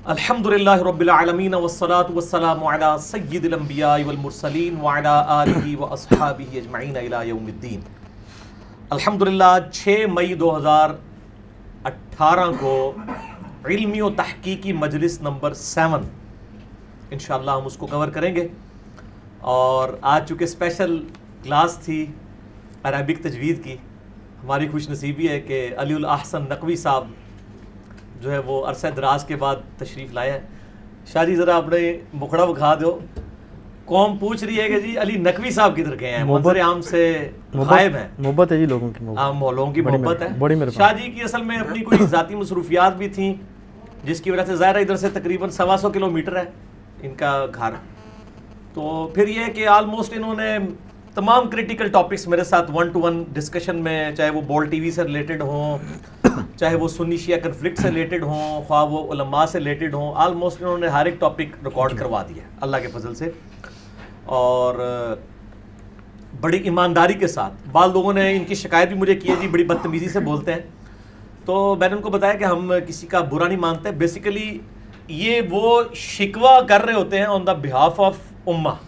अल्हम्दुलिल्लाहि रब्बिल आलमीन वस्सलातु वस्सलामु अला सय्यिदिल अंबिया वल मुरसलीन व अला आलिहि व अस्हाबिहि अजमईन इला यौमिद्दीन। अल्हम्दुलिल्लाह 6 मई 2018 को इल्मी व तहकीकी मजलिस नंबर 7 इंशाअल्लाह हम उसको कवर करेंगे। और आज चूँकि स्पेशल क्लास थी अरबिक तजवीद की, हमारी खुशनसीबी है कि अली उल अहसन नकवी साहब जो है वो अरसा दराज के बाद तशरीफ़ लाए हैं। शादी ज़रा अपने मुखड़ा बखा दो, कौम पूछ रही है कि जी अली नकवी साहब किधर गए हैं, मंजर आम से गायब हैं। मोहब्बत है जी लोगों की, लोगों की मोहब्बत है। शादी की असल में अपनी कोई ज़ाती मसरूफियात भी थी जिसकी वजह से ज़ाहिर इधर से तकरीबन 125 किलोमीटर है इनका घर। तो फिर ये है कि आलमोस्ट इन्होंने तमाम क्रिटिकल टॉपिक्स मेरे साथ 1-to-1 डिस्कशन में, चाहे वो बोल टीवी से रिलेटेड हों, चाहे वो सुन्नी शिया कन्फ्लिक्ट से रिलेटेड हों, ख्वाह वो उलमा से रिलेटेड हों, आलमोस्ट इन्होंने हर एक टॉपिक रिकॉर्ड करवा दिया अल्लाह के फजल से। और बड़ी ईमानदारी के साथ बाद लोगों ने इनकी शिकायत भी मुझे की है जी, बड़ी बदतमीज़ी से बोलते हैं। तो मैंने उनको बताया कि हम किसी का बुरा नहीं मानते, बेसिकली ये वो शिकवा कर रहे होते हैं ऑन द बिहाफ ऑफ उम्मा।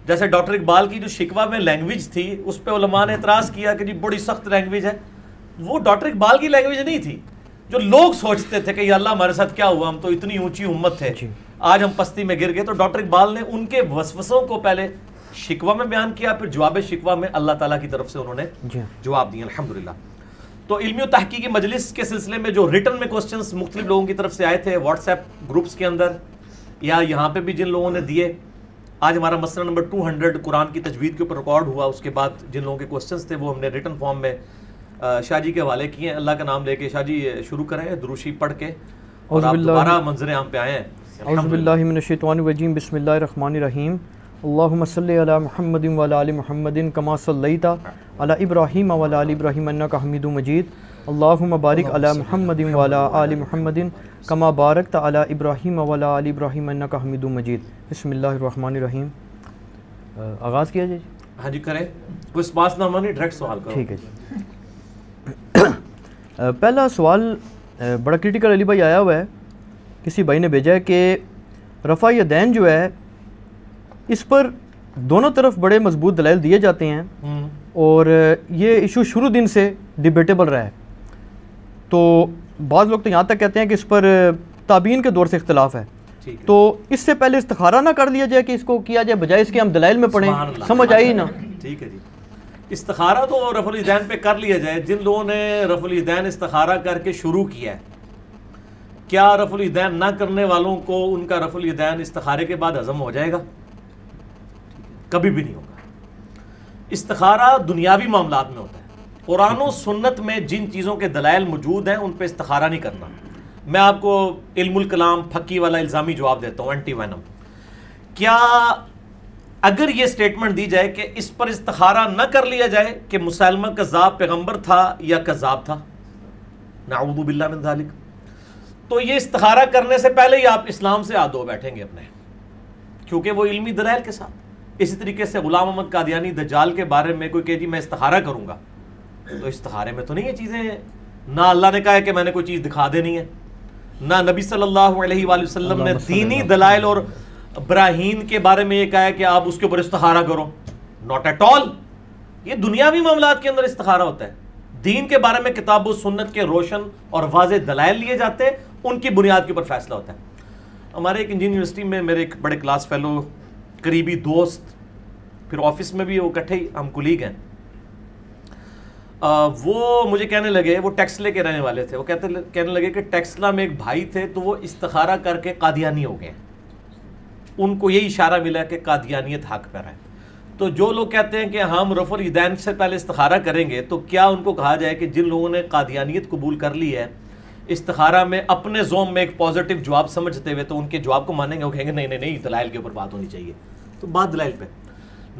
जैसे डॉक्टर इकबाल की जो शिकवा में लैंग्वेज थी उस पर उलमा ने एतराज़ किया कि जी बड़ी सख्त लैंग्वेज है। वो डॉक्टर इकबाल की लैंग्वेज नहीं थी, जो लोग सोचते थे कि अल्लाह हमारे साथ क्या हुआ, हम तो इतनी ऊंची उम्मत थे, आज हम पस्ती में गिर गए। तो डॉक्टर इकबाल ने उनके वसवसों को पहले शिकवा में बयान किया, फिर जवाब शिकवा में अल्लाह ताला की तरफ से उन्होंने जवाब दिए अल्हम्दुलिल्लाह। तो इल्मी व तहकीकी मजलिस के सिलसिले में जो रिटन में क्वेश्चंस मुख्तलिफ लोगों की तरफ से आए थे व्हाट्सएप ग्रुप्स के अंदर या यहाँ पे भी जिन लोगों ने दिए, आज हमारा मसला नंबर 200 कुरान की तजवीद के ऊपर रिकॉर्ड हुआ। उसके बाद जिन लोगों के क्वेश्चंस थे वो हमने रिटन फॉर्म में शाह जी के हवाले किए हैं। अल्लाह का नाम लेके शाह जी शुरू करें दुरूशी पढ़ के, और आप दोबारा मंजर आम पे आए हैं। औज़ु बिल्लाहि मिनश शैतानिर रजीम, बिस्मिल्लाहिर रहमानिर रहीम। अल्लाहुम्मा सल्लि अला मुहम्मदिन व अला आलि मुहम्मदिन कमा सल्लैता अला इब्राहीम व अला आलि इब्राहीम इन्नका हमीदुम मजीद। अल्लाहुम्मा बारिक अला मुहम्मदिन व अला आलि मुहम्मदिन कमा बारकता अला इब्राहीम व अला आलि इब्राहीम इन्नका हमीदुम मजीद। बिस्मिल्लाहिर रहमानिर रहीम। आगाज़ किया जाए? हाँ जी करें, कोई बात ना माने, डायरेक्ट सवाल करो। ठीक है जी। पहला सवाल बड़ा क्रिटिकल अली भाई आया हुआ है, किसी भाई ने भेजा है कि रफ़ा यदैन जो है इस पर दोनों तरफ बड़े मजबूत दलाइल दिए जाते हैं और ये इशू शुरू दिन से डिबेटेबल रहा है। तो बाज़ लोग तो यहाँ तक कहते हैं कि इस पर ताबीन के दौर से इख्तलाफ है, तो इससे पहले इस्तिखारा ना कर लिया जाए कि इसको किया जाए, बजाय इसके हम दलाइल में पढ़ें? समझ आई ना? ठीक है जी, इस्तिखारा तो रफ़ुल यदैन पे कर लिया जाए। जिन लोगों ने रफ़ुल यदैन इस्तिखारा करके शुरू किया है, क्या रफ़ुल यदैन ना करने वालों को उनका रफ़ुल यदैन इस्तिखारे के बाद हज़म हो जाएगा? कभी भी नहीं होगा। इस्तिखारा दुनियावी मामलात में होता है। कुरान और सुन्नत में जिन चीज़ों के दलाइल मौजूद हैं उन पर इस्तिखारा नहीं करना। मैं आपको इल्मुल कलाम फकी वाला इल्ज़ामी जवाब देता हूँ, एंटी वैनम। क्या अगर ये स्टेटमेंट दी जाए कि इस पर इस्तिखारा न कर लिया जाए कि मुसलमा कज़्ज़ाब पैगंबर था या कज़्ज़ाब था, नऊज़ु बिल्लाह मिन ज़ालिक, तो ये इस्तिखारा करने से पहले ही आप इस्लाम से हाथ धो बैठेंगे अपने, क्योंकि वो इल्मी दलाइल के साथ। इसी तरीके से गुलाम अहमद कादियानी दज्जाल के बारे में कोई कहे जी मैं इस्तिखारा करूँगा, तो इस्तिखारे में तो नहीं ये चीज़ें, ना अल्लाह ने कहा है कि मैंने कोई चीज़ दिखा देनी है, ना नबी सल्लल्लाहु अलैहि वसल्लम ने दीनी दलाइल और ब्राहीन के बारे में ये कहा है कि आप उसके ऊपर इस्तिखारा करो। Not at all. ये दुनियावी मामलात के अंदर इस्तिखारा होता है। दीन के बारे में किताब और सुन्नत के रोशन और वाज़े दलाइल लिए जाते हैं, उनकी बुनियाद के ऊपर फैसला होता है। हमारे एक इंजीनियरिंग यूनिवर्सिटी में मेरे एक बड़े क्लास फेलो, करीबी दोस्त, फिर ऑफिस में भी वो इकट्ठे ही हम कुलीग हैं, वो मुझे कहने लगे, वो टेक्सला के रहने वाले थे, वो कहने लगे कि टेक्सला में एक भाई थे तो वो इस्तिखारा करके कादियानी हो गए। उनको यही इशारा मिला कि कादियानियत हक पर है। तो जो लोग कहते हैं कि हम रफ़ुल यदैन से पहले इस्तिखारा करेंगे, तो क्या उनको कहा जाए कि जिन लोगों ने कादियानियत कबूल कर ली है इस्तिखारा में अपने ज़ोम में एक पॉजिटिव जवाब समझते हुए, तो उनके जवाब को मानेंगे? वो कहेंगे नहीं नहीं नहीं, दलाइल के ऊपर बात होनी चाहिए। तो बात दलाइल पे,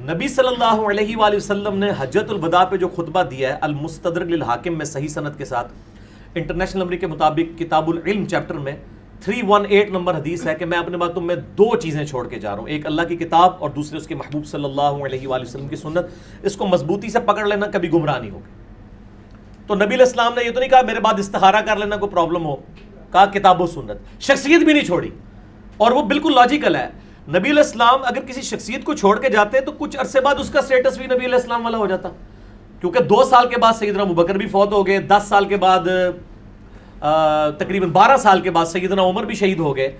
नबी सल्लल्लाहु अलैहि वसल्लम ने हज्जतुल वदा पे जो खुतबा दिया है अल मुस्तदरक लिल हाकिम में सही सनद के साथ, इंटरनेशनल नंबर के मुताबिक किताबुल इल्म चैप्टर में 318 नंबर हदीस है कि मैं अपने बातों में दो चीज़ें छोड़ के जा रहा हूँ, एक अल्लाह की किताब और दूसरे उसके महबूब सल्लल्लाहु अलैहि वसल्लम की सुन्नत। इसको मजबूती से पकड़ लेना, कभी गुमराह नहीं होगी। तो नबी अलैहिस्सलाम ने ये तो नहीं कहा मेरे बाद इस्तिखारा कर लेना, कोई प्रॉब्लम हो, कहा किताब सुन्नत, शख्सियत भी नहीं छोड़ी। और वो बिल्कुल लॉजिकल है, नबी अलैहिस्सलाम अगर किसी शख्सियत को छोड़ के जाते तो कुछ अरसे बाद उसका स्टेटस भी नबी अलैहिस्सलाम वाला हो जाता, क्योंकि 2 साल के बाद सैयदना अबू बकर भी फौत हो गए, 10 साल के बाद तकरीबन 12 साल के बाद सैयदना उमर भी शहीद हो गए,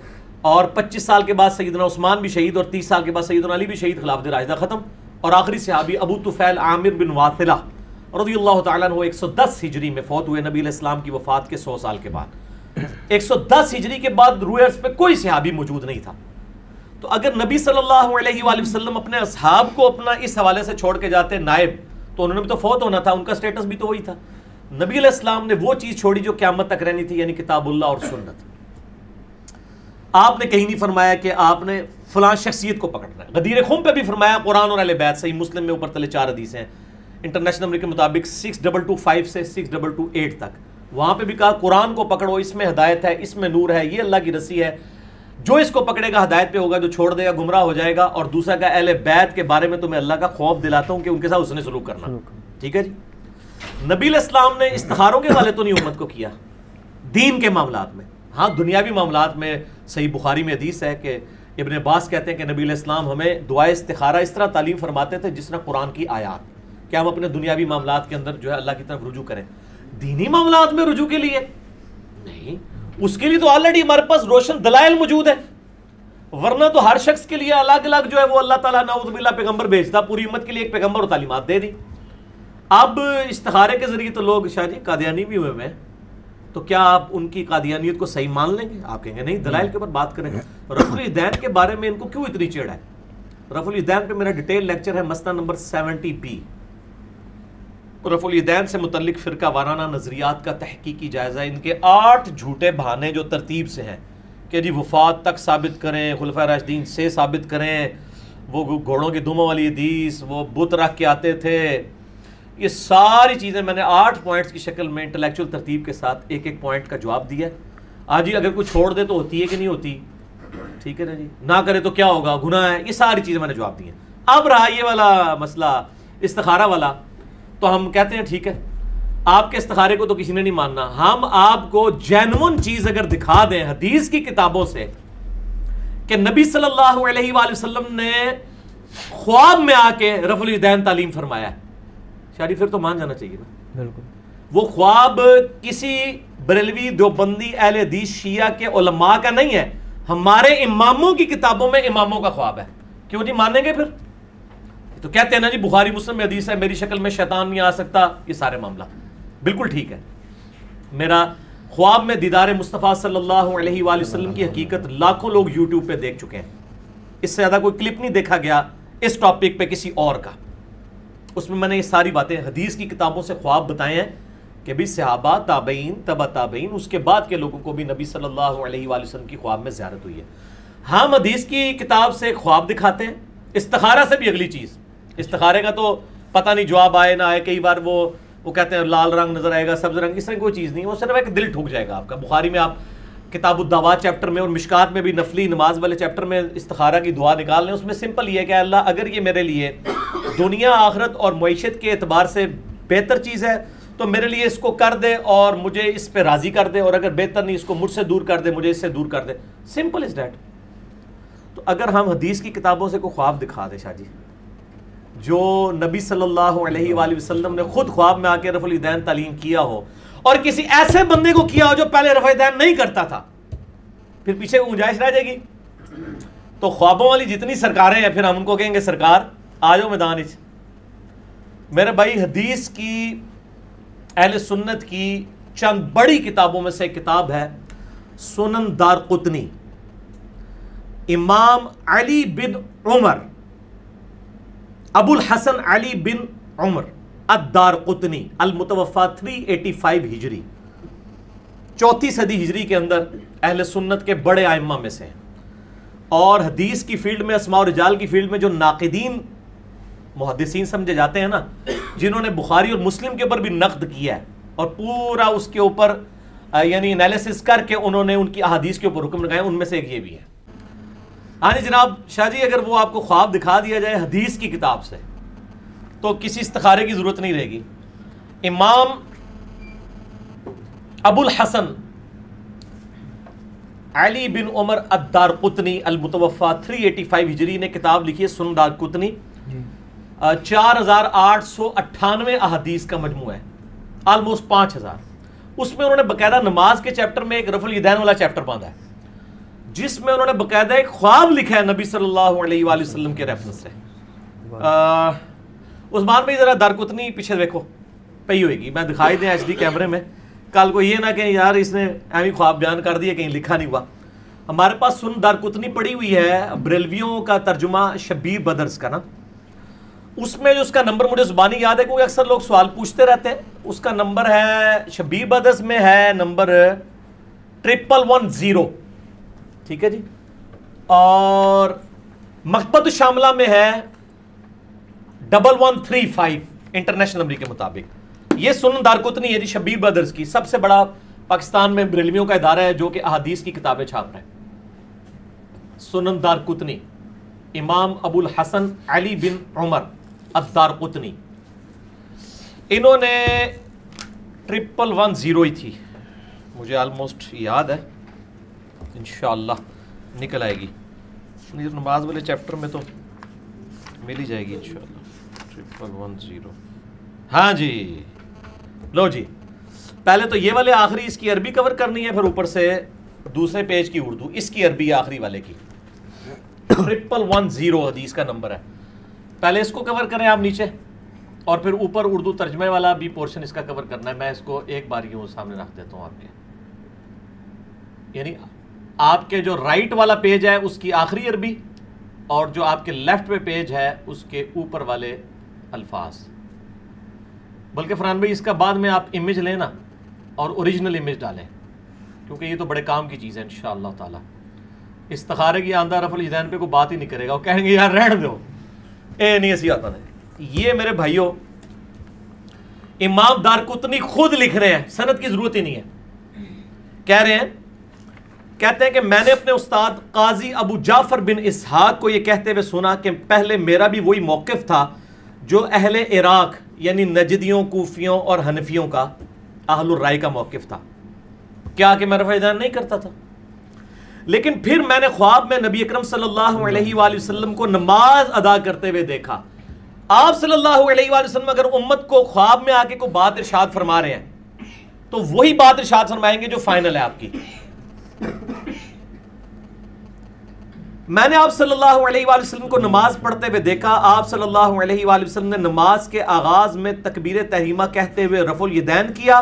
और 25 साल के बाद सैयदना उस्मान भी शहीद, और 30 साल के बाद सैयदना अली भी शहीद, खिलाफत राशिदा खत्म। और आखिरी सहाबी अबू तुफैल आमिर बिन वासिला रज़ियल्लाहु ताला अन्हु 110 हिजरी में फौत हुए नबी अलैहिस्सलाम की वफात के 100 साल के बाद। 110 हिजरी के बाद रूए अर्ज़ पे कोई सहाबी मौजूद नहीं था। तो अगर नबी सल्लल्लाहु अलैहि वसल्लम अपने असहाब को अपना इस हवाले से छोड़ के जाते नायब, तो उन्होंने भी तो फौत होना था, उनका स्टेटस भी तो वही था। नबी अलैहिस्सलाम ने वो चीज़ छोड़ी जो क़यामत तक रहनी थी, यानी किताबुल्लाह और सुन्नत। आपने कहीं नहीं फरमाया कि आपने फलां शख्सियत को पकड़ना है। गदीर खुम पे भी फरमाया, कुरान और अहले बैत, सही मुस्लिम में ऊपर तले 4 हदीसें हैं, इंटरनेशनल नंबर के मुताबिक 6225 से 6228 तक। वहाँ पे भी कहा कुरान को पकड़ो, इसमें हिदायत है, इसमें नूर है, ये अल्लाह की रस्सी है, जो इसको पकड़ेगा हिदायत पे होगा, जो छोड़ देगा गुमराह हो जाएगा। और दूसरा का अहले बैत के बारे में तुम्हें अल्लाह का खौफ दिलाता हूँ कि उनके साथ उसने सलूक करना। ठीक है जी। नबी अलैहिस्सलाम ने इस्तिखारों के वाले तो नहीं उम्मत को किया दीन के मामलात में। हाँ, दुनियावी मामलात में सही बुखारी में हदीस है कि इब्न अब्बास कहते हैं कि नबी अलैहिस्सलाम हमें दुआ इस्तिखारा इस तरह तालीम फरमाते थे जिस तरह कुरान की आयात, कि हम अपने दुनियावी मामलात के अंदर जो है अल्लाह की तरफ रुजू करें। दीनी मामलात में रुजू के लिए नहीं, उसके लिए तो ऑलरेडी हमारे पास रोशन दलाइल मौजूद है। वरना तो हर शख्स के लिए अलग अलग जो है वो अल्लाह ताला नाउज़ुबिल्लाह पैगंबर भेजता, पूरी उम्मत के लिए एक पैगंबर और तालीमात दे दी। अब इस्तिखारे के जरिए तो लोग शाह जी कादियानी भी हुए हैं, तो क्या आप उनकी कादियानियत को सही मान लेंगे? आप कहेंगे नहीं, दलाइल के ऊपर बात करें। रफ़ुल यदैन के बारे में इनको क्यों इतनी चिढ़ है? रफ़ुल यदैन पे मेरा डिटेल लेक्चर है, मसला नंबर 70B। रफ़ुल यदैन से मुतल्लिक फ़िरका वाराना नज़रियात का तहकीकी जायज़ा। इनके 8 झूठे बहाने जो तरतीब से हैं कि जी वफ़ात तक साबित करें, खुलफ़ा राशिदीन से साबित करें, वो घोड़ों की दुमों वाली हदीस, वो बुत रख के आते थे, ये सारी चीज़ें मैंने 8 पॉइंट्स की शक्ल में इंटेलेक्चुअल तरतीब के साथ एक एक पॉइंट का जवाब दिया। आज ही अगर कोई छोड़ दे तो होती है कि नहीं होती, ठीक है ना जी, ना करे तो क्या होगा, गुनाह है, ये सारी चीज़ें मैंने जवाब दी हैं। अब रहा ये वाला मसला इस्तिखारा वाला, तो हम कहते हैं ठीक है, आपके इस्तिखारे को तो किसी ने नहीं मानना, हम आपको जेन्युइन चीज़ अगर दिखा दें हदीस की किताबों से कि नबी सल्लल्लाहु अलैहि वसल्लम ने ख्वाब में आके रफ़ुल यदैन तालीम फरमाया है, शादी फिर तो मान जाना चाहिए ना। बिल्कुल। वो ख्वाब किसी बरेलवी देवबंदी अहले हदीस शिया के उलमा का नहीं है, हमारे इमामों की किताबों में इमामों का ख्वाब है। क्यों नहीं मानेंगे फिर? तो कहते हैं ना जी बुखारी मुस्लिम में हदीस है, मेरी शक्ल में शैतान नहीं आ सकता, ये सारे मामला बिल्कुल ठीक है। मेरा ख्वाब में दीदार मुस्तफ़ा सल्लल्लाहु अलैहि वसल्लम की हकीकत लाखों लोग यूट्यूब पे देख चुके हैं, इससे ज़्यादा कोई क्लिप नहीं देखा गया इस टॉपिक पे किसी और का। उसमें मैंने ये सारी बातें हदीस की किताबों से ख्वाब बताए हैं कि भी सहाबा, ताबईन, तबा ताबईन, उसके बाद के लोगों को भी नबी सल्लल्लाहु अलैहि वसल्लम की ख्वाब में ज़ियारत हुई है। हम हदीस की किताब से ख्वाब दिखाते हैं, इस्तिखारा से भी अगली चीज़। इस्तिखारे का तो पता नहीं जवाब आए ना आए, कई बार वो कहते हैं लाल रंग नजर आएगा, सब्ज रंग, इस तरह कोई चीज़ नहीं, वो सिर्फ एक दिल ठुक जाएगा आपका। बुखारी में आप किताबुद्दावात चैप्टर में और मिशकात में भी नफली नमाज वाले चैप्टर में इस्तिखारा की दुआ निकाल लें, उसमें सिंपल ये है कि अल्लाह अगर ये मेरे लिए दुनिया आखिरत और मईशत के एतबार से बेहतर चीज़ है तो मेरे लिए इसको कर दे और मुझे इस पर राज़ी कर दे, और अगर बेहतर नहीं इसको मुझसे दूर कर दे, मुझे इससे दूर कर दे, सिंपल इज़ डैट। तो अगर हम हदीस की किताबों से कोई ख्वाब दिखा दे शाह जी, जो नबी सल्लल्लाहु अलैहि वसल्लम ने खुद ख्वाब में आके रफ़ुल यदैन तालीम किया हो, और किसी ऐसे बंदे को किया हो जो पहले रफ़ुल यदैन नहीं करता था, फिर पीछे गुंजाइश रह जाएगी। तो ख्वाबों वाली जितनी सरकारें हैं, फिर हम उनको कहेंगे सरकार आ जाओ मैदान इच। मेरे भाई हदीस की, अहले सुन्नत की चंद बड़ी किताबों में से एक किताब है सुनन दारक़ुतनी, इमाम अली बिन उमर, अबुल हसन अली बिन उमर अद-दारक़ुतनी, अल-मुतवफ़ा 385 हिजरी, 4वीं सदी हिजरी के अंदर अहले सुन्नत के बड़े आइम्मा में से हैं। और हदीस की फील्ड में, अस्मा और रिजाल की फील्ड में जो नाक़िदीन मुहद्दिसीन समझे जाते हैं ना, जिन्होंने बुखारी और मुस्लिम के ऊपर भी नक़्द किया है और पूरा उसके ऊपर यानी एनालिसिस करके उन्होंने उनकी अहादीस के ऊपर हुक्म लगाए, उनमें से एक ये भी है। हाँ जी जनाब शाह जी, अगर वो आपको ख्वाब दिखा दिया जाए हदीस की किताब से तो किसी इस्तिखारे की ज़रूरत नहीं रहेगी। इमाम अबुल हसन अली बिन उमर अद-दारक़ुतनी अल-मुतवफ़ा 385 हिजरी ने किताब लिखी है सुनन दारक़ुतनी। 4898 अहादीस का मजमू है, ऑलमोस्ट 5000। उसमें उन्होंने बकायदा नमाज के चैप्टर में एक रफ़ुल यदैन वाला चैप्टर बांधा है, जिसमें उन्होंने बकायदा एक ख्वाब लिखा है नबी सल्लल्लाहु अलैहि वसल्लम के रेफरेंस से। उस्मान भाई जरा दारक़ुतनी पीछे देखो पई होगी, मैं दिखाई दें HD कैमरे में, कल को ये ना कहें यार इसने एवं ख्वाब बयान कर दिया, कहीं लिखा नहीं हुआ। हमारे पास सुन दारक़ुतनी पड़ी हुई है, बरेलवियों का तर्जुमा शब्बीर बदर्स का ना, उसमें जो उसका नंबर मुझे ज़ुबानी याद है क्योंकि अक्सर लोग सवाल पूछते रहते हैं। उसका नंबर है शब्बीर बदर्स में है नंबर 1110, ठीक है जी, और मकबत शामला में है 1135 इंटरनेशनल नंबर के मुताबिक। ये सुनन दारक़ुतनी है जी शब्बीर बदर्स की, सबसे बड़ा पाकिस्तान में बरेलवियों का इदारा है जो कि अहादीस की किताबें छाप रहा है। सुनन दारक़ुतनी, इमाम अबुल हसन अली बिन उमर अद-दारक़ुतनी, इन्होंने 1110 ही थी, मुझे ऑलमोस्ट याद है, इंशाअल्लाह निकल आएगी नमाज वाले चैप्टर में तो मिल ही जाएगी इंशाअल्लाह। 1110, हाँ जी, लो जी, पहले तो ये वाले आखिरी इसकी अरबी कवर करनी है, फिर ऊपर से दूसरे पेज की उर्दू, इसकी अरबी आखिरी वाले की 1110 हदीस का नंबर है। पहले इसको कवर करें आप नीचे, और फिर ऊपर उर्दू तर्जमे वाला भी पोर्शन इसका कवर करना है। मैं इसको एक बार यूं सामने रख देता हूं आपके, यानी आपके जो राइट वाला पेज है उसकी आखिरी अरबी, और जो आपके लेफ्ट पे पेज है उसके ऊपर वाले अल्फाज। बल्कि फरहान भाई इसका बाद में आप इमेज लें ना और ओरिजिनल इमेज डालें, क्योंकि ये तो बड़े काम की चीज़ है इंशाअल्लाह ताला। इस्तिखारे की आंदा रफ़ुल यदैन पे कोई बात ही नहीं करेगा, वो कहेंगे यार रहने दो, ए नहीं ऐसी आता नहीं। ये मेरे भाइयों इमाम दारक़ुतनी खुद लिख रहे हैं, सनद की ज़रूरत ही नहीं है। कह रहे हैं, कहते हैं कि मैंने अपने उस्ताद काजी अबू जाफर बिन इसहाक को यह कहते हुए सुना कि पहले मेरा भी वही मौक़िफ़ था जो अहले इराक यानी नजदियों, कूफियों और हनफियों का अहलुर राय का मौक़िफ़ था। क्या कि मैं रफ़ा यदैन नहीं करता था, लेकिन फिर मैंने ख्वाब में नबी अकरम सल्लल्लाहु अलैहि वसल्लम को नमाज अदा करते हुए देखा। आप सल्लल्लाहु अलैहि वसल्लम अगर उम्मत को ख्वाब में आके कोई बात इरशाद फरमा रहे हैं तो वही बात इरशाद फरमाएंगे जो फाइनल है आपकी। मैंने आप सल्लल्लाहु अलैहि वसल्लम को नमाज पढ़ते हुए देखा। आप सल्लल्लाहु अलैहि वसल्लम ने नमाज के आगाज में तकबीर तहरीमा कहते हुए रफ़ुल यदैन किया,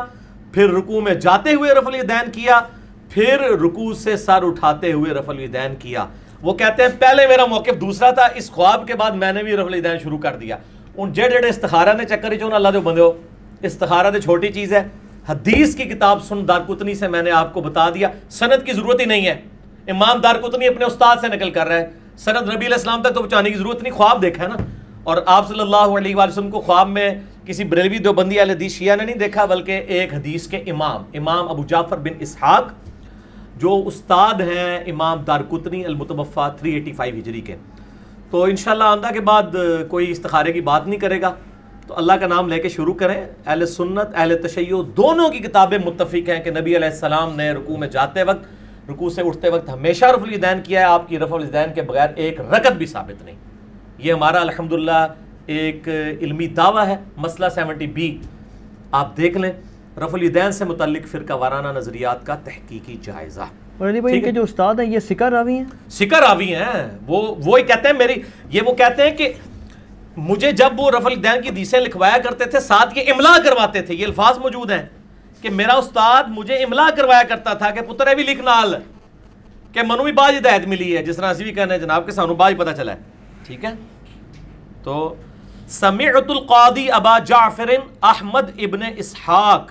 फिर रुकू में जाते हुए रफ़ुल यदैन किया, फिर रुकू से सर उठाते हुए रफ़ुल यदैन किया। वो कहते हैं पहले मेरा मौक़िफ़ दूसरा था, इस ख्वाब के बाद मैंने भी रफ़ुल यदैन शुरू कर दिया। उन जेड़े इस्तिखारा ने चक्कर चो अल्लाह दे बंदे हो, इस्तिखारा तो छोटी चीज़ है। हदीस की किताब सुन दारक़ुतनी से मैंने आपको बता दिया, सनद की ज़रूरत ही नहीं है। इमाम दारक़ुतनी अपने उस्ताद से नकल कर रहा है, सनद नबी अलैहिस्सलाम तक तो पहुँचाने की ज़रूरत नहीं, ख्वाब देखा है ना। और आप सल्लल्लाहु अलैहि वसल्लम को ख्वाब में किसी बरेलवी देवबंदी अहले हदीस शिया ने नहीं देखा, बल्कि एक हदीस के इमाम अबू जाफर बिन इसहाक जो उस्ताद हैं इमाम दारक़ुतनी अल-मुतवफ़ा 385 हिजरी के। तो इंशाअल्लाह आंदा के बाद कोई इस्तिखारे की बात नहीं करेगा, तो अल्लाह का नाम लेके शुरू करें। अहले सुन्नत अहले तशय्युअ दोनों की किताबें मुत्तफ़िक़ हैं कि नबी अलैहिस्सलाम ने रुकू में जाते वक्त, रुकू से उठते वक्त हमेशा रफ़ुल यदैन किया है। आपकी रफ़ुल यदैन के बगैर एक रकत भी साबित नहीं। ये हमारा अल्हम्दुलिल्लाह एक इल्मी दावा है। मसला 70B आप देख लें, रफ़ुल यदैन से मुतल्लिक़ फ़िरका वाराना नज़रियात का तहकीकी जायज़ा। और अली भाई इनके जो उस्ताद हैं ये सिका रावी हैं, सिका रावी हैं। वो ही कहते हैं वो कहते हैं कि मुझे जब वो रफ़ुल यदैन की हदीसें लिखवाया करते थे साथ ये इमला करवाते थे। ये अल्फाज मौजूद हैं कि मेरा उस्ताद मुझे इमला करवाया करता था कि पुत्र भी लिख नाल कि मनु भी बाज हिदायत मिली है, जिस तरह असी भी कहने जनाब के सानू बाज पता चला है। ठीक है, तो समीअतुल क़ादी अबा जाफ़र अहमद इब्न इसहाक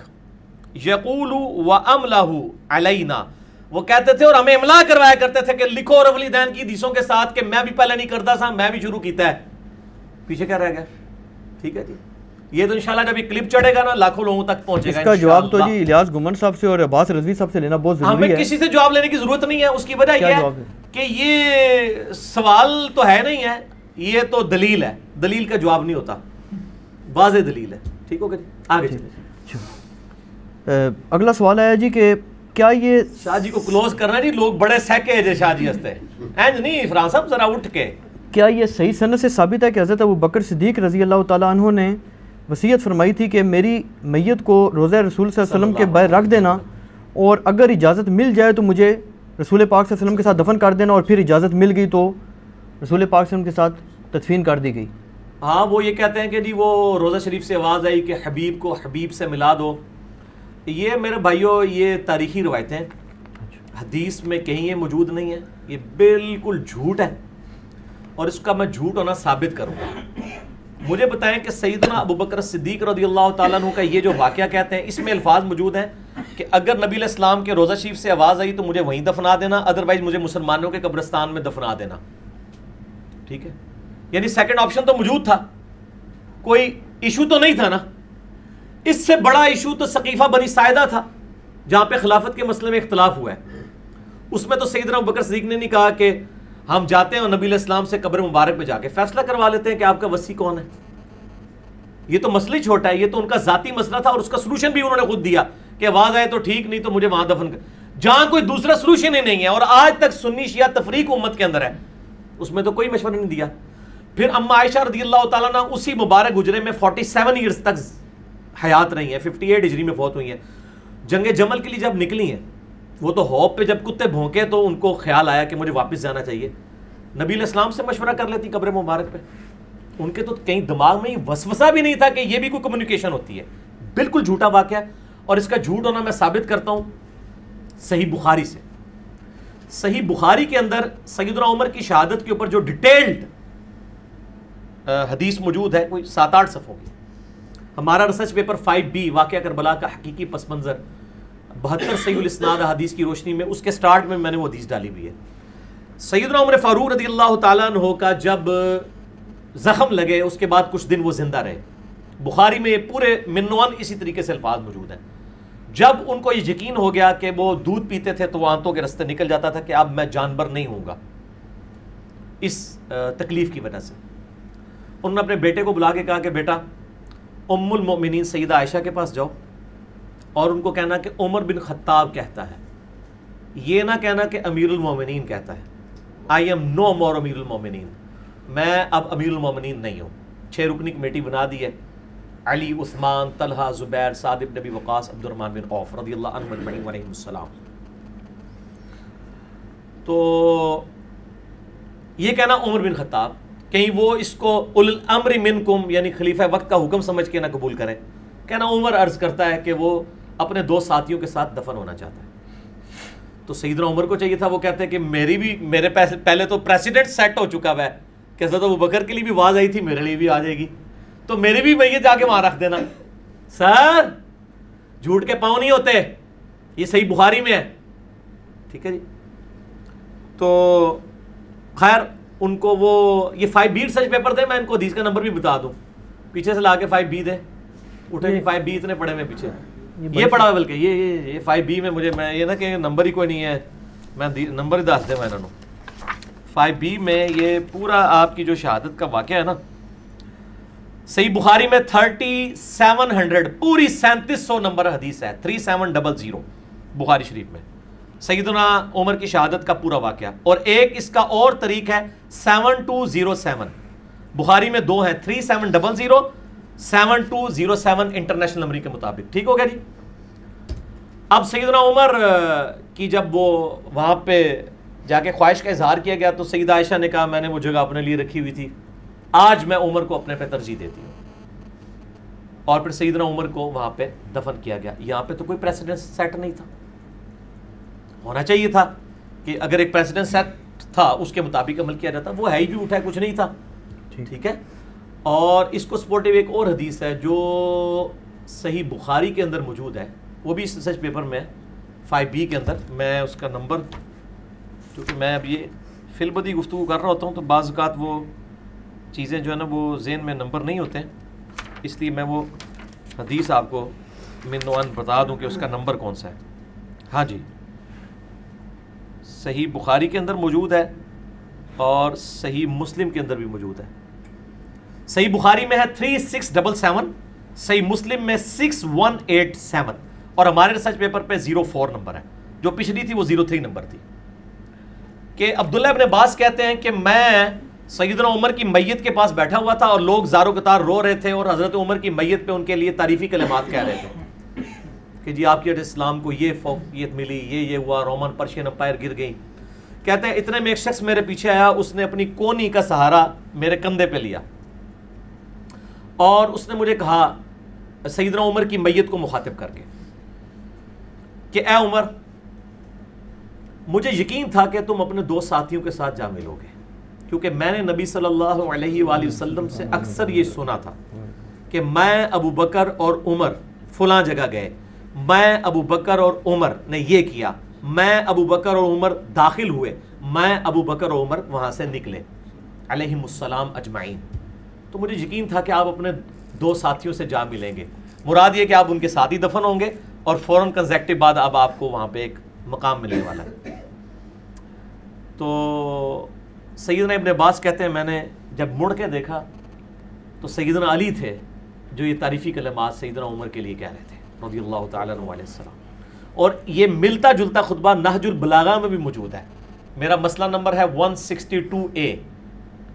यक़ूलु व अमलहु अलैना, वो कहते थे और हमें इमला करवाया करते थे कि लिखो रफ़ुल यदैन की हदीसों के साथ कि मैं भी पहले नहीं करता था, मैं भी शुरू किया है। पीछे क्या रह गया? ठीक है जी, ये तो इंशाल्लाह जब ये क्लिप चढ़ेगा ना लाखों लोगों तक पहुंचेगा। इसका जवाब तो जी इलियास गुमन साहब से और अब्बास रज़वी साहब से लेना बहुत जरूरी है। हमें किसी से जवाब लेने की जरूरत नहीं है। उसकी वजह यह है कि ये सवाल तो है नहीं है, ये तो दलील है। दलील का जवाब नहीं होता, वाज़ेह दलील है। ठीक हो गया, आगे चलिए। अगला सवाल आया जी कि क्या ये शाह जी को क्लोज करना जी, लोग बड़े सहके है शाह जी हंसते हैं नहीं इरफान साहब जरा उठ के, क्या ये सही सनद से साबित है कि हज़रत अबू बकर सिद्दीक़ रज़ी अल्लाह ताला अन्हु ने वसीयत फरमाई थी कि मेरी मैयत को रोज़ा रसूल सल्लल्लाहु अलैहि वसल्लम के बाहर रख देना और अगर इजाज़त मिल जाए तो मुझे रसूल पाक सल्लल्लाहु अलैहि वसल्लम के साथ दफन कर देना, और फिर इजाज़त मिल गई तो रसूल पाक सल्लल्लाहु अलैहि वसल्लम के साथ तदफीन कर दी गई। हाँ, वो ये कहते हैं कि जी वो रोज़ा शरीफ से आवाज़ आई कि हबीब को हबीब से मिला दो। ये मेरे भाइयों ये तारीख़ी रवायतें, हदीस में कहीं ये मौजूद नहीं है, ये बिल्कुल झूठ है और इसका मैं झूठ होना साबित करूँगा। मुझे बताएं कि सैयदना अबू बकर सिद्दीक़ रज़ियल्लाहु ताला अन्हु का ये जो वाक़या कहते हैं, इसमें अल्फाज मौजूद हैं कि अगर नबी अलैहिस्सलाम के रोज़ा शरीफ से आवाज़ आई तो मुझे वहीं दफना देना, अदरवाइज़ मुझे मुसलमानों के कब्रिस्तान में दफना देना। ठीक है, यानी सेकंड ऑप्शन तो मौजूद था, कोई इशू तो नहीं था ना। इससे बड़ा इशू तो सकीफ़ा बनी साइदा था जहां पे खिलाफत के मसले में इख्तलाफ हुआ है। उसमें तो सैयदना अबू बकर सिद्दीक़ ने नहीं कहा कि हम जाते हैं और नबी अलैहिस्सलाम से कब्र मुबारक में जाके फैसला करवा लेते हैं कि आपका वसी कौन है। ये तो मसला ही छोटा है, ये तो उनका जाती मसला था और उसका सलूशन भी उन्होंने खुद दिया कि आवाज आए तो ठीक, नहीं तो मुझे वहां दफन कर, जहां कोई दूसरा सलूशन ही नहीं है। और आज तक सुन्नी शिया तफरीक उम्मत के अंदर है, उसमें तो कोई मशवरा नहीं दिया। फिर अम्मा आयशा रज़ियल्लाहु ताला अन्हा उसी मुबारक गुजरे में 47 ईयर्स तक हयात रही है, 58 हिजरी में फौत हुई है। जंग जमल के लिए जब निकली हैं, वो तो हौप पे जब कुत्ते भौंके तो उनको ख्याल आया कि मुझे वापस जाना चाहिए। नबी अलैहिस्सलाम से मशवरा कर लेती कब्र मुबारक पे, उनके तो कहीं दिमाग में वसवसा भी नहीं था कि ये भी कोई कम्युनिकेशन होती है। बिल्कुल झूठा वाक़या, और इसका झूठ होना मैं साबित करता हूं सही बुखारी से। सही बुखारी के अंदर सैयदना उमर की शहादत के ऊपर जो डिटेल्ड हदीस मौजूद है, कोई 7-8 सफ़ों की। हमारा रिसर्च पेपर 5B वाक़या करबला का हकीकी पस मंज़र 72 सहीहुल इस्नाद हदीस की रोशनी में, उसके स्टार्ट में मैंने वो हदीस डाली हुई है। सैयदना उमर फारूक रज़ियल्लाहु ताला अन्हु का जब ज़ख्म लगे उसके बाद कुछ दिन वो जिंदा रहे। बुखारी में पूरे मिन्नवान इसी तरीके से अल्फाज मौजूद हैं। जब उनको ये यकीन हो गया कि वो दूध पीते थे तो वो आंतों के रास्ते निकल जाता था कि अब मैं जानवर नहीं हूँगा इस तकलीफ़ की वजह से, उन्होंने अपने बेटे को बुला के कहा कि बेटा उम्मुल मोमिनीन सैयदा आयशा के पास जाओ और उनको कहना कि उमर बिन खत्ताब कहता है, ये ना कहना कि अमीरुल मोमिनीन कहता है। आई एम नो मोर अमीरुल मोमिनीन, मैं अब अमीरुल मोमिनीन नहीं हूँ। 6 रुकनी कमेटी बना दी है, अली, उस्मान, तलहा, जुबैर, साद इब्न अबी वक़ास, अब्दुर्रहमान बिन औफ रज़ियल्लाहु अन्हुम अजमईन व अलैहिमुस्सलाम। तो ये कहना उमर बिन खत्ताब, कहीं वो इसको उल अम्र मिनकुम यानी खलीफा वक्त का हुक्म समझ के ना कबूल करें। कहना उमर अर्ज करता है कि वो अपने 2 साथियों के साथ दफन होना चाहता है। तो सैयदना उमर को चाहिए था, वो कहते हैं कि मेरे पहले तो प्रेसिडेंट सेट हो चुका हुआ है कि हज़रत अबू बकर के लिए भी आवाज़ आई थी, मेरे लिए भी आ जाएगी, तो मेरे भी भैया जाके वहां रख देना। सर झूठ के पाँव नहीं होते, ये सही बुखारी में है। ठीक है जी। तो खैर उनको वो ये 5B रिसर्च पेपर थे, मैं इनको हदीस का नंबर भी बता दूं, पीछे से ला के 5B दे उठे, 5B इतने पड़े में पीछे ये पड़ा है, बल्कि ये 5B में मुझे, मैं ये ना कि नंबर ही कोई नहीं है, मैं नंबर ही दस दे मैं इन्होंने 5B में ये पूरा आपकी जो शहादत का वाक़या है ना, सही बुखारी में 3700 पूरी 3700 नंबर हदीस है, 3700 बुखारी शरीफ में सैयदना उमर की शहादत का पूरा वाक़या। और एक इसका और तरीक है 7207, बुखारी में 2 है, 3700 7207 इंटरनेशनल नंबर के मुताबिक। ठीक हो गया जी। अब सैयदना उमर की जब वो वहां पे जाके ख्वाहिश का इजहार किया गया तो सैयदा आयशा ने कहा मैंने वो जगह अपने लिए रखी हुई थी, आज मैं उमर को अपने पे तरजीह देती हूँ। और फिर सैयदना उमर को वहां पे दफन किया गया। यहाँ पे तो कोई प्रेसिडेंट सेट नहीं था, होना चाहिए था कि अगर एक प्रेसिडेंट सेट था उसके मुताबिक अमल किया जाता, वो है ही भी उठा है, कुछ नहीं था। ठीक है। और इसको सपोर्टिव एक और हदीस है जो सही बुखारी के अंदर मौजूद है, वो भी इस रिसर्च पेपर में 5B के अंदर, मैं उसका नंबर, क्योंकि मैं अब ये फिलबदी गुफ्तगू कर रहा होता हूँ तो बाज़ औक़ात वो चीज़ें जो है ना वो ज़हन में नंबर नहीं होते हैं, इसलिए मैं वो हदीस आपको मिनवान बता दूँ कि उसका नंबर कौन सा है। हाँ जी, सही बुखारी के अंदर मौजूद है और सही मुस्लिम के अंदर भी मौजूद है। सही बुखारी में है 3677, सही मुस्लिम में 6187 और हमारे रिसर्च पेपर पे 04 नंबर है। जो पिछली थी वो 03 नंबर थी, कि अब्दुल्लाह इब्न अब्बास कहते हैं कि मैं सैयदना उमर की मैयत के पास बैठा हुआ था और लोग ज़ारो कतार रो रहे थे और हज़रत उमर की मैयत पे उनके लिए तारीफ़ी कलिमात कह रहे थे कि जी आपके इस्लाम को ये फौकियत मिली, ये हुआ, रोमन पर्शियन अम्पायर गिर गई। कहते हैं इतने में एक शख्स मेरे पीछे आया, उसने अपनी कोनी का सहारा मेरे कंधे पे लिया और उसने मुझे कहा सैयदना उमर की मैयत को मुखातिब करके कि ए उमर, मुझे यकीन था कि तुम अपने दो साथियों के साथ जा मिलोगे, क्योंकि मैंने नबी सल्लल्लाहु अलैहि वसल्लम से अक्सर ये सुना था कि मैं अबू बकर और उमर फलां जगह गए, मैं अबू बकर और उमर ने ये किया, मैं अबू बकर और उमर दाखिल हुए, मैं अबू बकर और उमर वहाँ से निकले अलैहिमुस्सलाम अजमाइन। तो मुझे यकीन था कि आप अपने दो साथियों से जा मिलेंगे, मुराद ये कि आप उनके साथ ही दफन होंगे और फ़ौरन कंसेक्टिव बाद अब आपको वहाँ पे एक मकाम मिलने वाला है। तो सैयदना इब्न अब्बास कहते हैं मैंने जब मुड़ के देखा तो सैयदना अली थे जो ये तारीफ़ी कलिमात सैयदना उमर के लिए कह रहे थे रज़ियल्लाहु ताला अन्हु अलैहि सलाम, और ये मिलता जुलता खुतबा नहजुल बलागा में भी मौजूद है। मेरा मसला नंबर है 162A,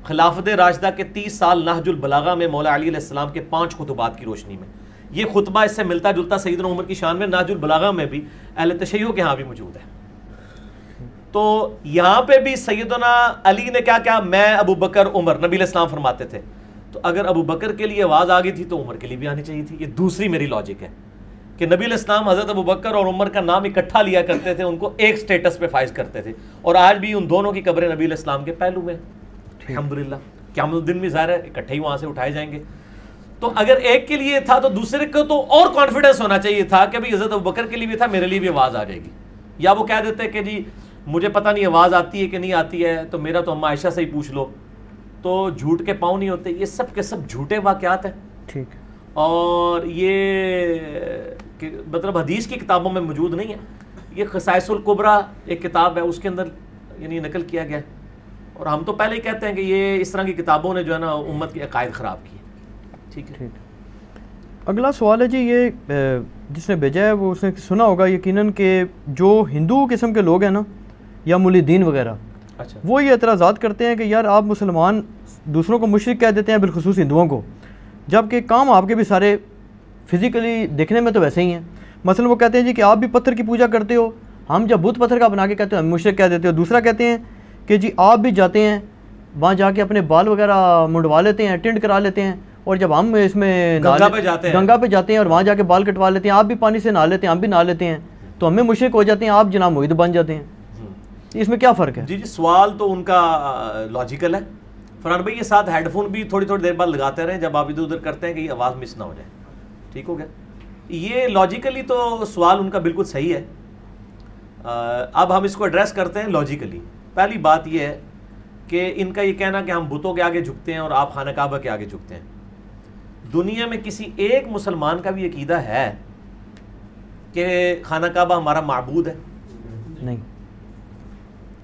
खिलाफत राशिदा के 30 साल नहजुल बलागा में मौला अली अलैहिस्सलाम के 5 खुतबात की रोशनी में ये खुतबा इससे मिलता जुलता सैयदना उमर की शान में नहजुल बलागा में भी अहले तशय्युअ के यहाँ भी मौजूद है। तो यहाँ पे भी सैयदना अली ने क्या क्या, मैं अबू बकर उमर, नबी अलैहिस्सलाम फरमाते थे, तो अगर अबू बकर के लिए आवाज़ आ गई थी तो उमर के लिए भी आनी चाहिए थी। ये दूसरी मेरी लॉजिक है कि नबी अलैहिस्सलाम हज़रत अबू बकर और उमर का नाम इकट्ठा लिया करते थे, उनको एक स्टेटस पे फाइज करते थे, और आज भी उन दोनों की कब्रें नबी अलैहिस्सलाम के पहलू में अल्हम्दुलिल्लाह क़यामत दिन भी ज़ाहिर है इकट्ठे ही वहाँ से उठाए जाएंगे। तो अगर एक के लिए था तो दूसरे को तो और कॉन्फिडेंस होना चाहिए था कि भाई हज़रत अबू बकर के लिए भी था, मेरे लिए भी आवाज़ आ जाएगी। या वो कह देते कि जी मुझे पता नहीं आवाज़ आती है कि नहीं आती है, तो मेरा तो अम्मा आयशा से ही पूछ लो, तो झूठ के पाँव नहीं होते। ये सब के सब झूठे वाक़यात हैं, ठीक, और ये मतलब हदीस की किताबों में मौजूद नहीं है। ये ख़साइसुल कुबरा एक किताब है, उसके अंदर यानी नकल किया गया, और हम तो पहले ही कहते हैं कि ये इस तरह की किताबों ने जो है ना उम्मत के अकायद ख़राब किए। ठीक है, अगला सवाल है जी, ये जिसने भेजा है वो उसने सुना होगा यकीनन कि जो हिंदू किस्म के लोग हैं ना या मुलीदीन वगैरह, अच्छा, वो ये एतराज़ात करते हैं कि यार आप मुसलमान दूसरों को मुशरिक कह देते हैं, बिलखुसूस हिंदुओं को, जबकि काम आपके भी सारे फिज़िकली देखने में तो वैसे ही हैं। मसलन वो कहते हैं जी कि आप भी पत्थर की पूजा करते हो, हम जब बुत पत्थर का बना के कहते हो हम मुशरिक कह देते हो। दूसरा कहते हैं कि जी आप भी जाते हैं वहाँ जाके अपने बाल वगैरह मुंडवा लेते हैं, टिंड करा लेते हैं, और जब हम इसमें गंगा पे जाते हैं और वहाँ जाके बाल कटवा लेते हैं, आप भी पानी से नहा लेते हैं, हम भी नहा लेते हैं, तो हमें मुशरिक हो जाते हैं, आप जनाब मुहिद बन जाते हैं। इसमें क्या फ़र्क है? जी सवाल तो उनका लॉजिकल है। फरहान भाई ये साथ हेडफोन भी थोड़ी थोड़ी देर बाद लगाते रहें जब आप इधर उधर करते हैं कि आवाज़ मिस ना हो जाए, ठीक हो गया? ये लॉजिकली तो सवाल उनका बिल्कुल सही है। अब हम इसको एड्रेस करते हैं लॉजिकली। पहली बात यह है कि इनका ये कहना कि हम बुतों के आगे झुकते हैं और आप खाना काबा के आगे झुकते हैं। दुनिया में किसी एक मुसलमान का भी अकीदा है कि खाना काबा हमारा माबूद है? नहीं,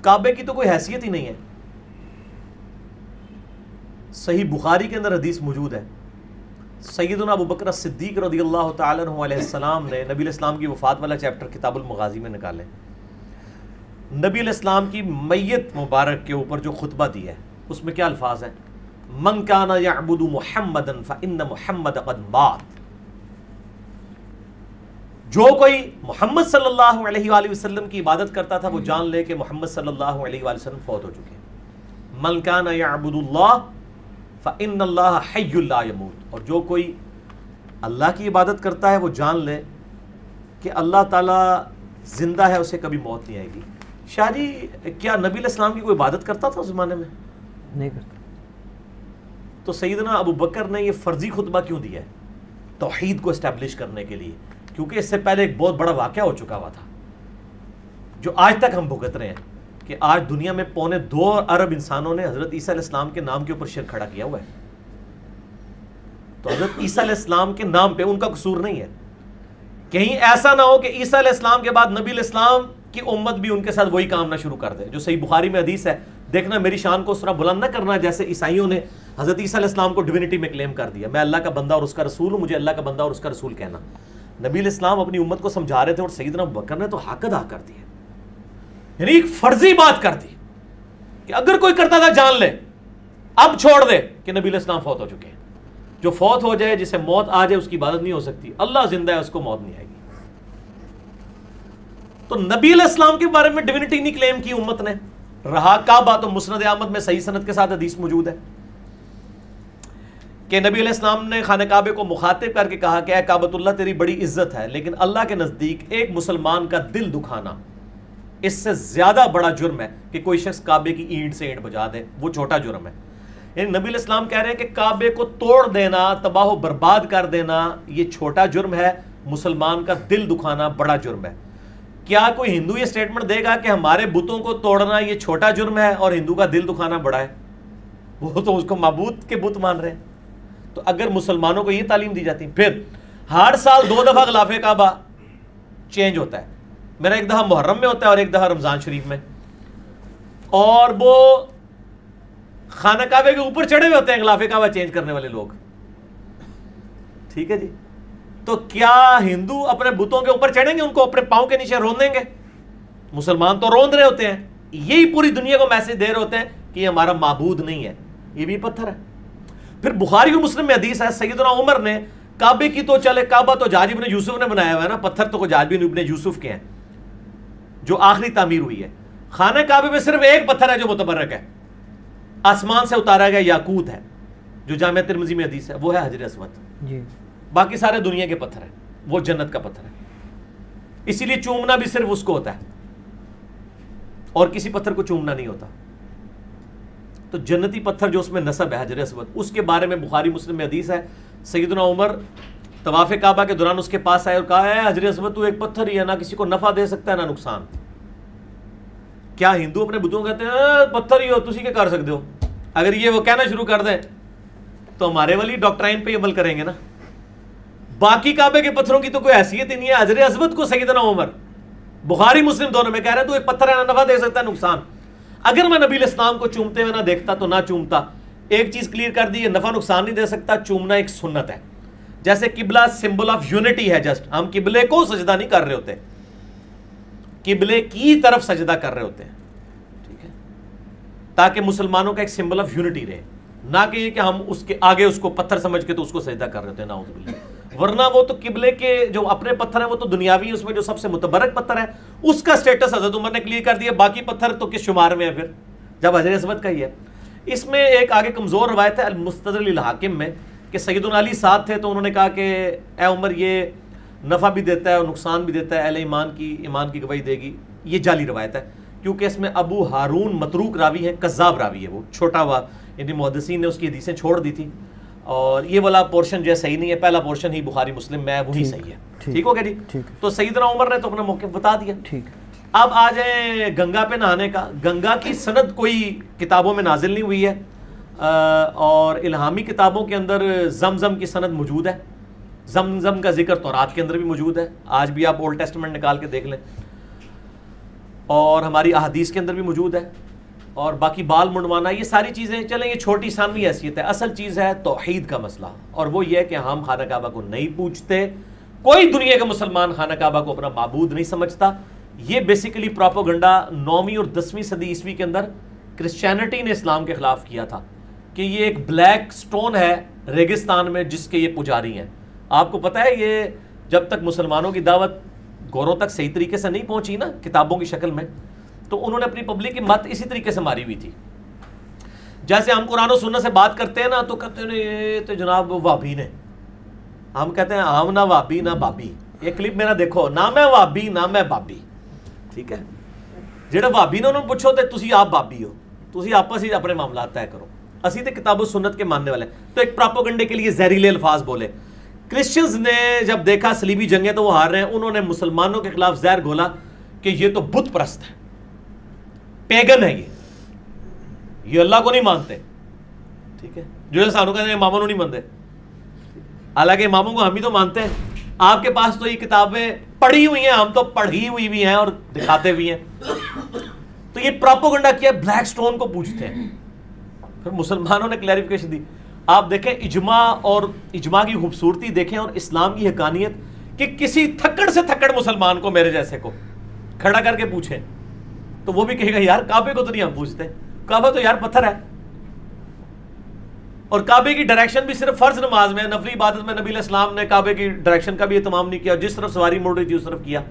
काबे की तो कोई हैसियत ही नहीं है। सही बुखारी के अंदर हदीस मौजूद है, सैयदना अबू बकर सिद्दीक रज़ियल्लाहु ताला अन्हु अलैहिस्सलाम ने नबी अलैहिस्सलाम की वफ़ात वाला चैप्टर किताबुल मगाज़ी में निकाले। नबी अलैहिस्सलाम की मैयत मुबारक के ऊपर जो खुतबा दिया है उसमें क्या अल्फाज हैं? मन काना यअबुदु मुहम्मदन फ़इन्न मुहम्मद क़द मात। जो कोई मोहम्मद सल्लल्लाहु अलैहि वसल्लम की इबादत करता था वो जान ले कि मोहम्मद सल्लल्लाहु अलैहि वसल्लम फौत हो चुके हैं। मन काना यअबुदुल्लाह फ़इन्नल्लाह हय्युल ला यमूत। और जो कोई अल्लाह की इबादत करता है वो जान ले कि अल्लाह ताला जिंदा है, उसे कभी मौत नहीं आएगी। शाह जी, क्या नबी अलैहिस्सलाम की कोई इबादत करता था उस ज़माने में? नहीं करता। तो सैयदना अबू बकर ने ये फ़र्जी खुतबा क्यों दिया है? तौहीद को इस्टेब्लिश करने के लिए, क्योंकि इससे पहले एक बहुत बड़ा वाक़या हो चुका हुआ था जो आज तक हम भुगत रहे हैं कि आज दुनिया में 2.25 अरब इंसानों ने हज़रत ईसा अलैहिस्सलाम के नाम के ऊपर शिरक खड़ा किया हुआ है। तो हज़रत ईसा अलैहिस्सलाम के नाम पे उनका कसूर नहीं है। कहीं ऐसा ना हो कि ईसा अलैहिस्सलाम के बाद नबी अलैहिस्सलाम की उम्मत भी उनके साथ वही काम ना शुरू कर दे। जो सही बुखारी में हदीस है, देखना मेरी शान को उस तरह बुलंद ना करना जैसे ईसाइयों ने हज़रत ईसा अलैहिस्सलाम को डिविनिटी में क्लेम कर दिया, मैं अल्लाह का बंदा और उसका रसूल हूँ, मुझे अल्लाह का बंदा और उसका रसूल कहना। नबी अलैहिस्सलाम अपनी उम्मत को समझा रहे थे और सैयदना अबू बकर ने तो हक अदा कर दिया। यानी एक फर्जी बात कर दी कि अगर कोई करता था जान ले, अब छोड़ दे कि नबी इस्लाम फौत हो चुके हैं। जो फौत हो जाए, जिसे मौत आ जाए, उसकी इबादत नहीं हो सकती। अल्लाह जिंदा है, उसको मौत नहीं आएगी। तो नबी इस्लाम के बारे में डिविनिटी नहीं क्लेम की उम्मत ने। रहा काबा, तो मुस्नद अहमद में सही सनद के साथ हदीस मौजूद है कि नबी अलैहिस्सलाम ने खाने काबे को मुखातिब करके कहा कि काबतुल्लाह तेरी बड़ी इज्जत है, लेकिन अल्लाह के नजदीक एक मुसलमान का दिल दुखाना इससे ज्यादा बड़ा जुर्म है कि कोई शख्स काबे की ईंट से ईंट बजा दे, वो छोटा जुर्म है। यानी नबी अलैहिस्सलाम कह रहे हैं कि काबे को तोड़ देना, तबाह बर्बाद कर देना, ये छोटा जुर्म है, मुसलमान का दिल दुखाना बड़ा जुर्म है। क्या कोई हिंदू ये स्टेटमेंट देगा कि हमारे बुतों को तोड़ना ये छोटा जुर्म है और हिंदू का दिल दुखाना बड़ा है? वो तो उसको माबूद के बुत मान रहे हैं। तो अगर मुसलमानों को ये तालीम दी जाती, फिर हर साल 2 दफा गिलाफे काबा चेंज होता है। मेरा एक दफा मुहर्रम में होता है और एक दफा रमजान शरीफ में, और वो खाना काबे के ऊपर चढ़े हुए होते हैं गिलाफे काबा चेंज करने वाले लोग। ठीक है जी। तो क्या हिंदू अपने बुतों के ऊपर चढ़ेंगे, उनको अपने पांव के नीचे रोन देंगे? मुसलमान तो रोंद रहे होते हैं, यही पूरी दुनिया को मैसेज दे रहे होते हैं कि ये हमारा माबूद नहीं है, ये भी पत्थर है। फिर बुखारी और मुस्लिम में हदीस है, सैयदना उमर ने काबे की तो चले, काबा तो जाज इब्न यूसुफ ने बनाया हुआ है ना, पत्थर तो जाज इब्न यूसुफ के हैं जो आखिरी तामीर हुई है। खाने काबे में सिर्फ एक पत्थर है जो मुतबर्रक है, आसमान से उतारा गया याकूत है, जो जामिया तिर्मिज़ी में हदीस है, वो है हजर अस्वद जी। बाकी सारे दुनिया के पत्थर हैं, वो जन्नत का पत्थर है। इसीलिए चूमना भी सिर्फ उसको होता है और किसी पत्थर को चूमना नहीं होता। तो जन्नती पत्थर जो उसमें नसब है हजर अस्वद, उसके बारे में बुखारी मुस्लिम में हदीस है, सैयदना उमर तवाफ़े काबा के दौरान उसके पास आए और कहा है हजर अस्वद तू एक पत्थर ही है, ना किसी को नफा दे सकता है ना नुकसान। क्या हिंदू अपने बुतों को कहते हैं पत्थर ही हो, तुसी क्या कर सकते हो? अगर ये वो कहना शुरू कर दें तो हमारे वाली डॉक्ट्राइन पे अमल करेंगे ना। बाकी काबे के पत्थरों की तो कोई हैसियत ही नहीं है। हजर अस्वद को सैयदना उमर बुखारी मुस्लिम दोनों में कह रहे हैं तू एक पत्थर है, ना नफा दे सकता है नुकसान। अगर मैं नबी इस्लाम को चूमते हुए ना देखता तो ना चूमता। एक चीज क्लियर कर दी, नफा नुकसान नहीं दे सकता, चूमना एक सुन्नत है। जैसे किबला सिंबल ऑफ यूनिटी है, जस्ट हम किबले को सजदा नहीं कर रहे होते, किबले की तरफ सजदा कर रहे होते हैं, ठीक है, ताकि मुसलमानों का एक सिंबल ऑफ यूनिटी रहे, ना कि हम उसके आगे उसको पत्थर समझ के तो उसको सजदा कर रहे होते हैं ना। वरना वो तो किबले के जो अपने पत्थर हैं वो तो दुनियावी, उसमें जो सबसे मुतबरक पत्थर है उसका स्टेटस हजरत उमर ने क्लियर कर दिया, बाकी पत्थर तो किस शुमार में है फिर जब हजर अस्वद का ही है। इसमें एक आगे कमजोर रवायत है अल-मुस्तदरक लिल-हाकिम में कि सैयदुना अली साथ थे तो उन्होंने कहा कि ए उमर ये नफ़ा भी देता है और नुकसान भी देता है, अहले ईमान की गवाही देगी। ये जाली रवायत है क्योंकि इसमें अबू हारून मतरूक रावी है, कज़्ज़ाब रावी है, वो छोटा हुआ, यानी मुहद्दिसीन ने उसकी हदीसें छोड़ दी थी और ये वाला पोर्शन जो है सही नहीं है, पहला पोर्शन ही बुखारी मुस्लिम में है, वही सही है। ठीक हो गया जी। तो सैयदना उमर ने तो अपना मौक़िफ़ बता दिया। ठीक। अब आ जाए गंगा पे नहाने का। गंगा की सनद कोई किताबों में नाजिल नहीं हुई है और इल्हामी किताबों के अंदर जमजम की सनद मौजूद है। जमजम का जिक्र तौरात के अंदर भी मौजूद है, आज भी आप ओल्ड टेस्टामेंट निकाल के देख लें, और हमारी अहादीस के अंदर भी मौजूद है। और बाकी बाल मुंडवाना, ये सारी चीज़ें चलें, ये छोटी सानवी हैसियत है। असल चीज़ है तौहीद का मसला, और वो ये है कि हम खाना काबा को नहीं पूछते। कोई दुनिया का मुसलमान खाना काबा को अपना माबूद नहीं समझता। ये बेसिकली प्रोपोगंडा 9वीं और 10वीं सदी ईस्वी के अंदर क्रिश्चियनिटी ने इस्लाम के खिलाफ किया था कि ये एक ब्लैक स्टोन है रेगिस्तान में जिसके ये पुजारी हैं। आपको पता है ये जब तक मुसलमानों की दावत गौरों तक सही तरीके से नहीं पहुंची ना किताबों की शक्ल में, तो उन्होंने अपनी पब्लिक की मत इसी तरीके से मारी हुई थी। जैसे हम कुरान और सुन्नत से बात करते हैं ना तो कहते हैं ये तो जनाब वाबी ने, हम कहते हैं हम ना वाबी ना बाबी। ये क्लिप मेरा देखो, ना मैं वाबी ना मैं बाबी, ठीक है। जेड़ा भाभी ने उन्होंने पूछो तो तुसी आप भाभी हो, तुसी आपस ही अपने मामला तय करो, असी तो किताबो सुन्नत के मानने वाले। तो एक प्रोपेगेंडे के लिए जहरीले अल्फाज बोले। क्रिश्चियंस ने जब देखा सलीबी जंगें तो वो हार रहे हैं, उन्होंने मुसलमानों के खिलाफ जहर घोला कि ये तो बुत परस्त है, पेगन है, ये अल्लाह को नहीं मानते, ठीक है। जो सानू कहते हैं इमामों नहीं मानते, हालांकि इमामों को हम ही तो मानते हैं। आपके पास तो ये किताबें पढ़ी हुई हैं, हम तो पढ़ी हुई भी हैं और दिखाते भी हैं। तो ये प्रोपेगेंडा किया, ब्लैक स्टोन को पूछते हैं। फिर मुसलमानों ने क्लैरिफिकेशन दी। आप देखें इजमा और इजमा की खूबसूरती देखें और इस्लाम की हकानियत कि किसी थक्कड़ से थक्कड़ मुसलमान को, मेरे जैसे को खड़ा करके पूछें तो वो भी कहेगा यार काबे को तो नहीं हम पूछते, काबा तो यार पत्थर है। और काबे की डायरेक्शन भी सिर्फ फर्ज नमाज में, नफली इबादत में नबी इस्लाम ने काबे की डायरेक्शन का भी एहतमाम नहीं किया, जिस तरफ सवारी मुड़ रही थी उस तरफ किया।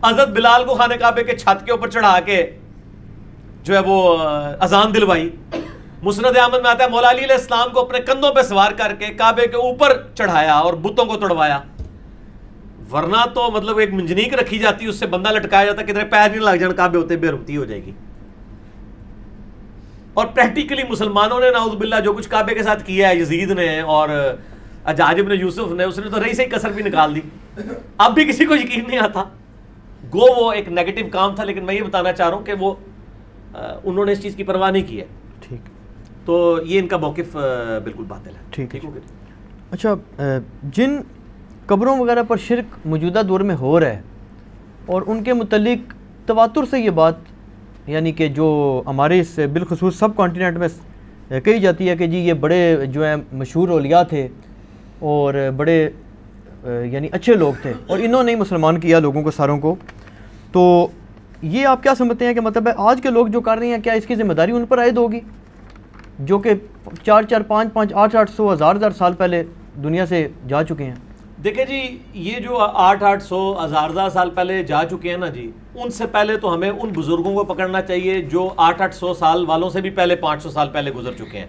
हज़रत बिलाल को खाने काबे के छत के ऊपर चढ़ा के जो है वो अजान दिलवाई। मुस्नद अहमद में आता है मौला अली अलैहिस्सलाम को अपने कंधों पे सवार करके काबे के ऊपर चढ़ाया और बुतों को तोड़वाया, वरना तो मतलब एक मंजनीक रखी जाती, उससे बंदा लटकाया जाता, किधर पैर नहीं लग जाने काबे होते बेरुखती हो जाएगी। और प्रैक्टिकली मुसलमानों ने नाउज़ुबिल्लाह जो कुछ काबे के साथ किया है यजीद ने और हज्जाज इब्न यूसुफ ने, उसने तो रही सही कसर भी निकाल दी। अब भी किसी को यकीन नहीं आता, गो वो एक नेगेटिव काम था, लेकिन मैं ये बताना चाह रहा हूँ कि वो उन्होंने इस चीज़ की परवाह नहीं की है। ठीक, तो ये इनका मौक़िफ़ बिल्कुल बातिल है। ठीक हो गया। अच्छा, जिन कब्रों वगैरह पर शिरक मौजूदा दौर में हो रहा है और उनके मुतल्लिक तवातुर से ये बात, यानी कि जो हमारे इस बिलखुसूस सब कॉन्टिनेंट में कही जाती है कि जी ये बड़े जो है मशहूर औलिया थे और बड़े यानी अच्छे लोग थे और इन्होंने ही मुसलमान किया लोगों को सारों को, तो ये आप क्या समझते हैं कि मतलब है आज के लोग जो कर रहे हैं, क्या इसकी ज़िम्मेदारी उन पर आयद होगी जो कि 4-4, 5-5, 800, 1000 साल पहले दुनिया से जा चुके हैं? देखिए जी, ये जो 800, 1000 साल पहले जा चुके हैं ना जी, उनसे पहले तो हमें उन बुज़ुर्गों को पकड़ना चाहिए जो 800 साल वालों से भी पहले 500 साल पहले गुजर चुके हैं।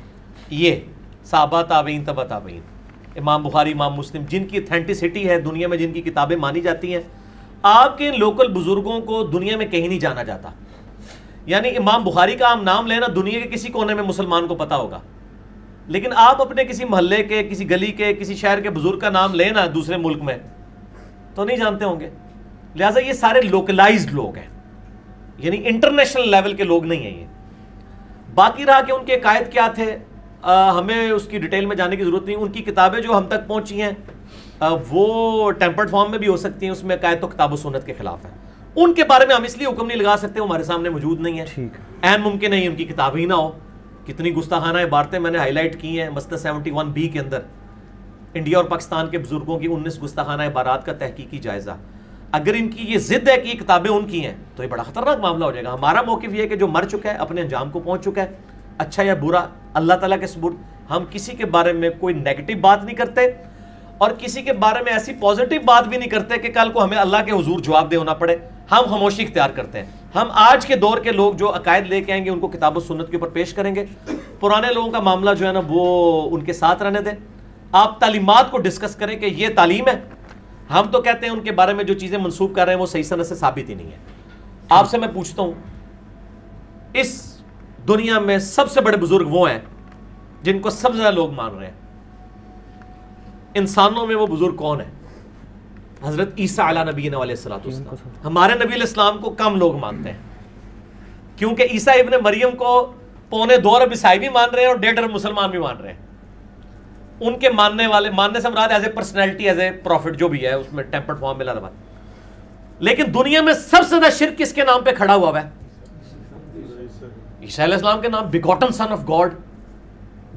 ये सहाबा, ताबईन, तबा ताबईन, इमाम बुखारी, इमाम मुस्लिम, जिनकी ऑथेंटिसिटी है दुनिया में, जिनकी किताबें मानी जाती हैं। आपके इन लोकल बुज़ुर्गों को दुनिया में कहीं नहीं जाना जाता। यानी इमाम बुखारी का हम नाम लेना, दुनिया के किसी कोने में मुसलमान को पता होगा, लेकिन आप अपने किसी मोहल्ले के, किसी गली के, किसी शहर के बुजुर्ग का नाम लेना दूसरे मुल्क में तो नहीं जानते होंगे। लिहाजा ये सारे लोकलाइज्ड लोग हैं, यानी इंटरनेशनल लेवल के लोग नहीं हैं ये। बाकी रहा कि उनके कायद क्या थे, हमें उसकी डिटेल में जाने की जरूरत नहीं। उनकी किताबें जो हम तक पहुंची हैं वो टेम्पर्ड फॉर्म में भी हो सकती हैं, उसमें कायद तो किताब सुन्नत के खिलाफ है। उनके बारे में हम इसलिए हुक्म नहीं लगा सकते, वो हमारे सामने मौजूद नहीं है। ऐन मुमकिन नहीं उनकी किताब ही ना हो। कितनी गुस्ताखाना इबारतें मैंने हाईलाइट की हैं मसनद 71B के अंदर, इंडिया और पाकिस्तान के बुजुर्गों की 19 गुस्ताखाना इबारात का तहकीकी जायजा। अगर इनकी ये जिद है कि ये किताबें उनकी हैं तो ये बड़ा खतरनाक मामला हो जाएगा। हमारा मौक़िफ़ ये है कि जो मर चुका है, अपने अंजाम को पहुंच चुका है, अच्छा या बुरा अल्लाह ताला के सुपुर्द, हम किसी के बारे में कोई नेगेटिव बात नहीं करते और किसी के बारे में ऐसी पॉजिटिव बात भी नहीं करते कि कल को हमें अल्लाह के हुजूर जवाब दे होना पड़े। हम खामोशी इख्तियार करते हैं। हम आज के दौर के लोग जो अकायद लेके आएंगे उनको किताब और सुन्नत के ऊपर पेश करेंगे। पुराने लोगों का मामला जो है ना वो उनके साथ रहने दें। आप तालीमात को डिस्कस करें कि ये तालीम है। हम तो कहते हैं उनके बारे में जो चीज़ें मंसूब कर रहे हैं वो सही सनद से साबित ही नहीं है। आपसे मैं पूछता हूँ, इस दुनिया में सबसे बड़े बुजुर्ग वो हैं जिनको सबसे ज़्यादा लोग मान रहे हैं। इंसानों में वो बुजुर्ग कौन है? हजरत ईसा अला नबी अलैहिस्सलाम। हमारे नबी अलैहिस्सलाम को कम लोग मानते हैं क्योंकि ईसा इब्न मरियम को 2.25 अरब ईसाई भी मान रहे हैं और 1.5 अरब मुसलमान भी मान रहे हैं। उनके मानने वाले, मानने से मुराद as a personality, as a profit जो भी है, उसमें टेम्पर्ड फॉर्म मिला था। लेकिन दुनिया में सबसे ज्यादा शिर्क किसके नाम पे खड़ा हुआ है? ईसा अलैहिस्सलाम के नाम, begotten son of God,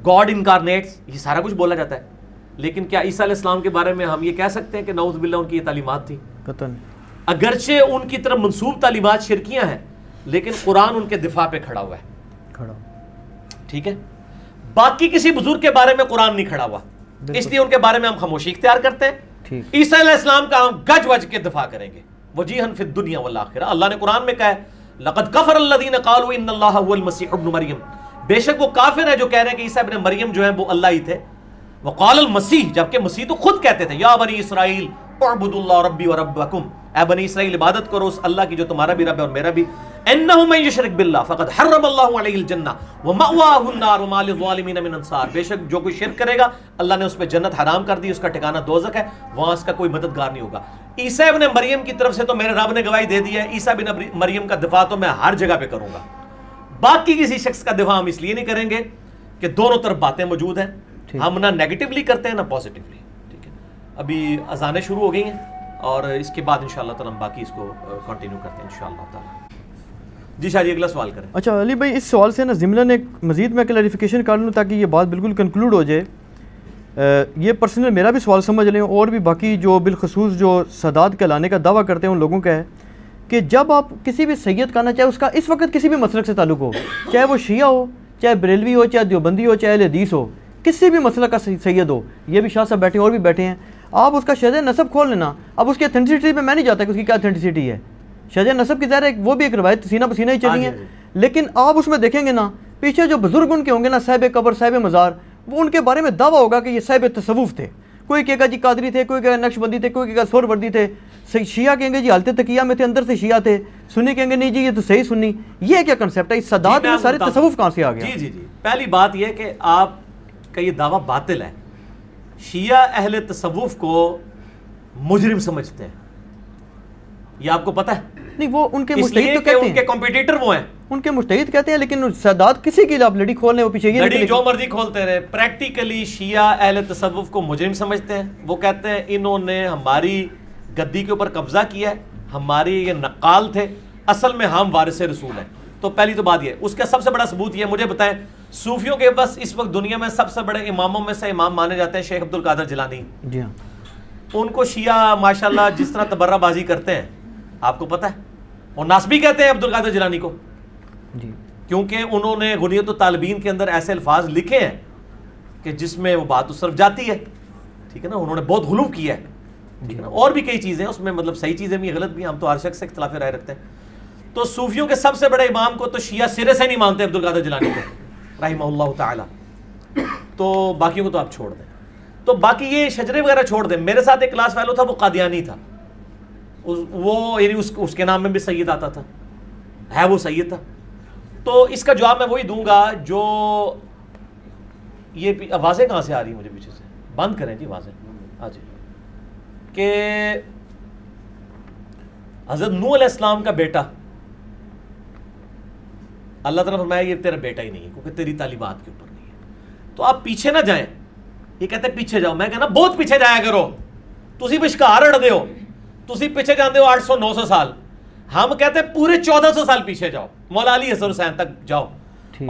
God incarnate's, ये सारा कुछ बोला जाता है। लेकिन क्या ईसा अलैहिस्सलाम के बारे में हम ये कह सकते हैं कि नऊज़ बिल्लाह उनकी ये तालीमात थी? अगरचे उनकी तरफ मंसूब तालीमात शिरकियां हैं, लेकिन कुरान उनके दिफा पे खड़ा हुआ है। ठीक है, बाकी किसी बुजुर्ग के बारे में कुरान नहीं खड़ा हुआ, इसलिए उनके बारे में हम खामोशी इख्तियार करते हैं। ईसा अलैहिस्सलाम का हम गज वज के दिफा करेंगे, वजीहन फिद दुनिया वल आखिरा। अल्लाह ने कुरान में कहा है, लक़द कफ़र अल्लज़ीना क़ालू इन्नल्लाह हुवल मसीह इब्न मरियम, बेशक वो काफिर है जो कह रहे हैं कि ईसा इब्न मरियम जो है वो अल्लाह ही थे। वक़ालल मसीह, जबकि मसीह तो खुद कहते थे, या बनी इसराइल उअबुदुल्लाह रब्बी व रब्बकुम, ए बनी इसराइल इबादत करो उस अल्लाह की जो तुम्हारा भी रब है और मेरा भी। इन्नहु मन युशरिक बिल्लाह फ़क़द हर्रमल्लाहु अलैहिल जन्नह व मअवाहुन नार व मा लिज़्ज़ालिमीन मिन अंसार, बेशक जो कोई शिर्क करेगा अल्लाह ने उस पर जन्नत हराम कर दी, उसका ठिकाना दोज़ख है, वहां उसका कोई मददगार नहीं होगा। ईसा इब्न मरियम की तरफ से तो मेरे रब ने गवाही दे दी है, ईसा इब्न मरियम का दिफा तो मैं हर जगह पे करूंगा। बाकी किसी शख्स का दिफा हम इसलिए नहीं करेंगे कि दोनों तरफ बातें मौजूद हैं, हम ना नेगेटिवली करते हैं ना पॉजिटिवली। ठीक है, अभी अजानें शुरू हो गई हैं और इसके बाद इंशाअल्लाह ताला हम बाकी इसको कंटिन्यू करते हैं इंशाअल्लाह ताला। जी शाह जी, अगला सवाल करें। अच्छा अली भाई, इस सवाल से ना ज़िमलन एक मज़ीद मैं क्लैरिफिकेशन कर लूँ ताकि ये बात बिल्कुल कंक्लूड हो जाए। ये पर्सनल मेरा भी सवाल समझ लें और भी बाकी जो बिलखसूस जो सादात कहलाने का दावा करते हैं उन लोगों का है कि जब आप किसी भी सैयद का ना, चाहे उसका इस वक्त किसी भी मसलक से ताल्लुक़ हो, चाहे वो शिया हो, चाहे बरेलवी हो, चाहे देवबंदी हो, चाहे अहले हदीस हो, किसी भी मसलक का सैयद हो, ये भी शाह साहब बैठे और भी बैठे हैं, आप उसका शहद नसब खोल लेना। अब उसकी अथेंटिसिटी पे मैं नहीं जाता कि उसकी क्या अथेंटिसिटी है। शहद नसब की ज़ाहिर है वो भी एक रवायत सीना पसीना ही चली है, लेकिन आप उसमें देखेंगे ना, पीछे जो बुजुर्ग उनके होंगे ना, साहिब कब्र, साहिब मज़ार, वो उनके बारे में दावा होगा कि ये साहिब तसव्वुफ़ थे। कोई कहेगा जी कादरी थे, कोई कहेगा नक्शबंदी थे, कोई कहेगा सोहरवर्दी थे, शिया कहेंगे जी हालत तकिया में थे, अंदर से शिया थे, सुन्नी कहेंगे नहीं जी ये तो सही सुन्नी। ये क्या कंसेप्ट है? इस सदात में सारे तसव्वुफ़ कहाँ से आ गया? जी जी जी, पहली बात यह कि आपका ये दावा बातिल है। शिया अहले तसव्वुफ़ को मुजरिम समझते हैं, ये आपको पता है? नहीं, वो उनके मुज्तहिद तो कहते हैं, उनके कॉम्पिटिटर वो हैं, उनके मुज्तहिद कहते हैं, लेकिन सादात किसी की आप लड़ी खोलने वो पीछे ये लड़ी जो मर्जी खोलते रहे। प्रैक्टिकली शिया अहले तसव्वुफ़ को मुजरिम समझते हैं। वो कहते हैं इन्होंने हमारी गद्दी के ऊपर कब्जा किया है, हमारी ये नक्काल थे, असल में हम वारिस रसूल हैं। तो पहली तो बात ये, उसका सबसे बड़ा सबूत ये मुझे बताएं, सूफियों के बस इस वक्त दुनिया में सबसे बड़े इमामों में से इमाम माने जाते हैं शेख अब्दुल कादिर जिलानी। जी हाँ, उनको शिया माशाल्लाह जिस तरह तबर्राबाजी करते हैं आपको पता है, और नासबी कहते हैं अब्दुल कादिर जिलानी को जी, क्योंकि उन्होंने गुनियत तालिबीन के अंदर ऐसे अल्फाज लिखे हैं कि जिसमें वो बात उस तरफ जाती है, ठीक है ना। उन्होंने बहुत गुलू किया है, ठीक है ना। और भी कई चीज़ें उसमें, मतलब सही चीज़ें भी गलत भी, हम तो हर शख्स से इख्तिलाफ राय रखते हैं। तो सूफियों के सबसे बड़े इमाम को तो शिया सिरे से नहीं मानते अब्दुल कादिर जिलानी को रहिमहुल्लाह ताला, तो बाकियों को तो आप छोड़ दें। तो बाकी ये शजरे वगैरह छोड़ दें। मेरे साथ एक क्लास फेलो था, वो कादियानी था, वो यानी उसके नाम में भी सैयद आता था, है वो सैयद था। तो इसका जवाब मैं वही दूंगा जो ये आवाज़ें कहाँ से आ रही हैं मुझे पीछे से, बंद करें जी आवाज़ें आज, कि हज़रत नूह अलैहिस्सलाम का बेटा, अल्लाह ताला फरमाया ये तेरा बेटा ही नहीं है क्योंकि तेरी तालीबात के ऊपर नहीं है। तो आप पीछे ना जाएं, ये कहते हैं पीछे जाओ, मैं कहना बहुत पीछे जाया करो, तुसी विश्कार अड़दे हो, तुसी पीछे जाते हो 800-900 साल, हम कहते हैं पूरे 1400 साल पीछे जाओ, मौला अली हसन हुसैन तक जाओ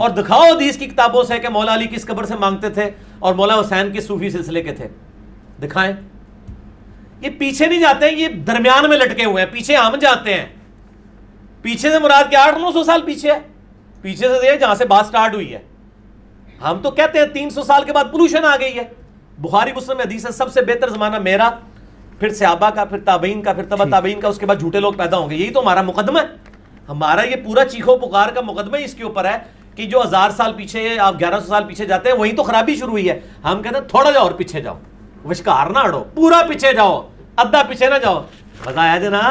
और दिखाओ हदीस की किताबों से कि मौला अली किस कब्र से मांगते थे और मौला हुसैन किस सूफी सिलसिले के थे, दिखाएं। ये पीछे नहीं जाते हैं, ये दरमियान में लटके हुए हैं, पीछे हम जाते हैं। पीछे से मुराद क्या 800-900 साल पीछे है, पीछे से जहां से बात स्टार्ट हुई है। हम तो कहते हैं 300 साल के बाद पोल्यूशन आ गई है। बुखारी मुस्लिम में हदीस है सबसे बेहतर जमाना मेरा, फिर सहाबा का, फिर ताबईन का, फिर तबा ताबईन का, उसके बाद झूठे लोग पैदा होंगे। यही तो हमारा मुकदमा है, हमारा ये पूरा चीखो पुकार का मुकदमा ही इसके ऊपर है कि जो 1000 साल पीछे, आप 1100 साल पीछे जाते हैं, वहीं तो खराबी शुरू हुई है। हम कहते हैं थोड़ा जाओ और पीछे जाओ, विश्कार ना अड़ो, पूरा पीछे जाओ, अद्धा पीछे ना जाओ। मजा आया जे ना,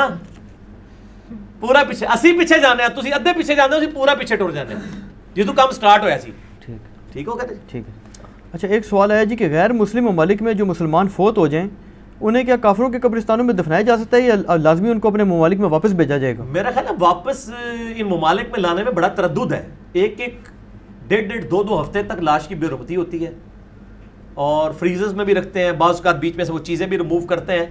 पूरा पीछे, असी पीछे जाने, तुम अद्धे पीछे जाने हो, पूरा पीछे टुर जाने जी, तो काम स्टार्ट होया सी। ठीक हो कहते, ठीक है। अच्छा, एक सवाल आया जी कि गैर मुस्लिम ममालिक में जो मुसलमान फोत हो जाएं, उन्हें क्या काफिरों के कब्रिस्तानों में दफनाया जा सकता है या लाजमी उनको अपने ममालिक में वापस भेजा जाएगा? मेरा ख्याल है वापस इन ममालिक में लाने में बड़ा तरद्दुद है। एक डेढ़ 2 हफ्ते तक लाश की बेरुखती होती है और फ्रीजर्स में भी रखते हैं, बाज़ औक़ात बीच में से वो चीज़ें भी रिमूव करते हैं।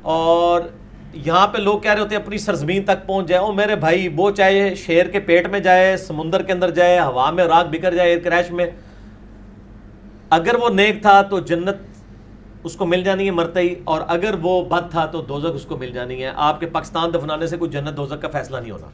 और यहाँ पे लोग कह रहे होते हैं अपनी सरजमीन तक पहुँच जाए। ओ मेरे भाई, वो चाहे शेर के पेट में जाए, समुंदर के अंदर जाए, हवा में राख बिखर जाए, एयर क्रैश में, अगर वो नेक था तो जन्नत उसको मिल जानी है मरते ही, और अगर वो बद था तो दोज़ख उसको मिल जानी है। आपके पाकिस्तान दफनाने से कोई जन्नत दोज़ख का फैसला नहीं होना।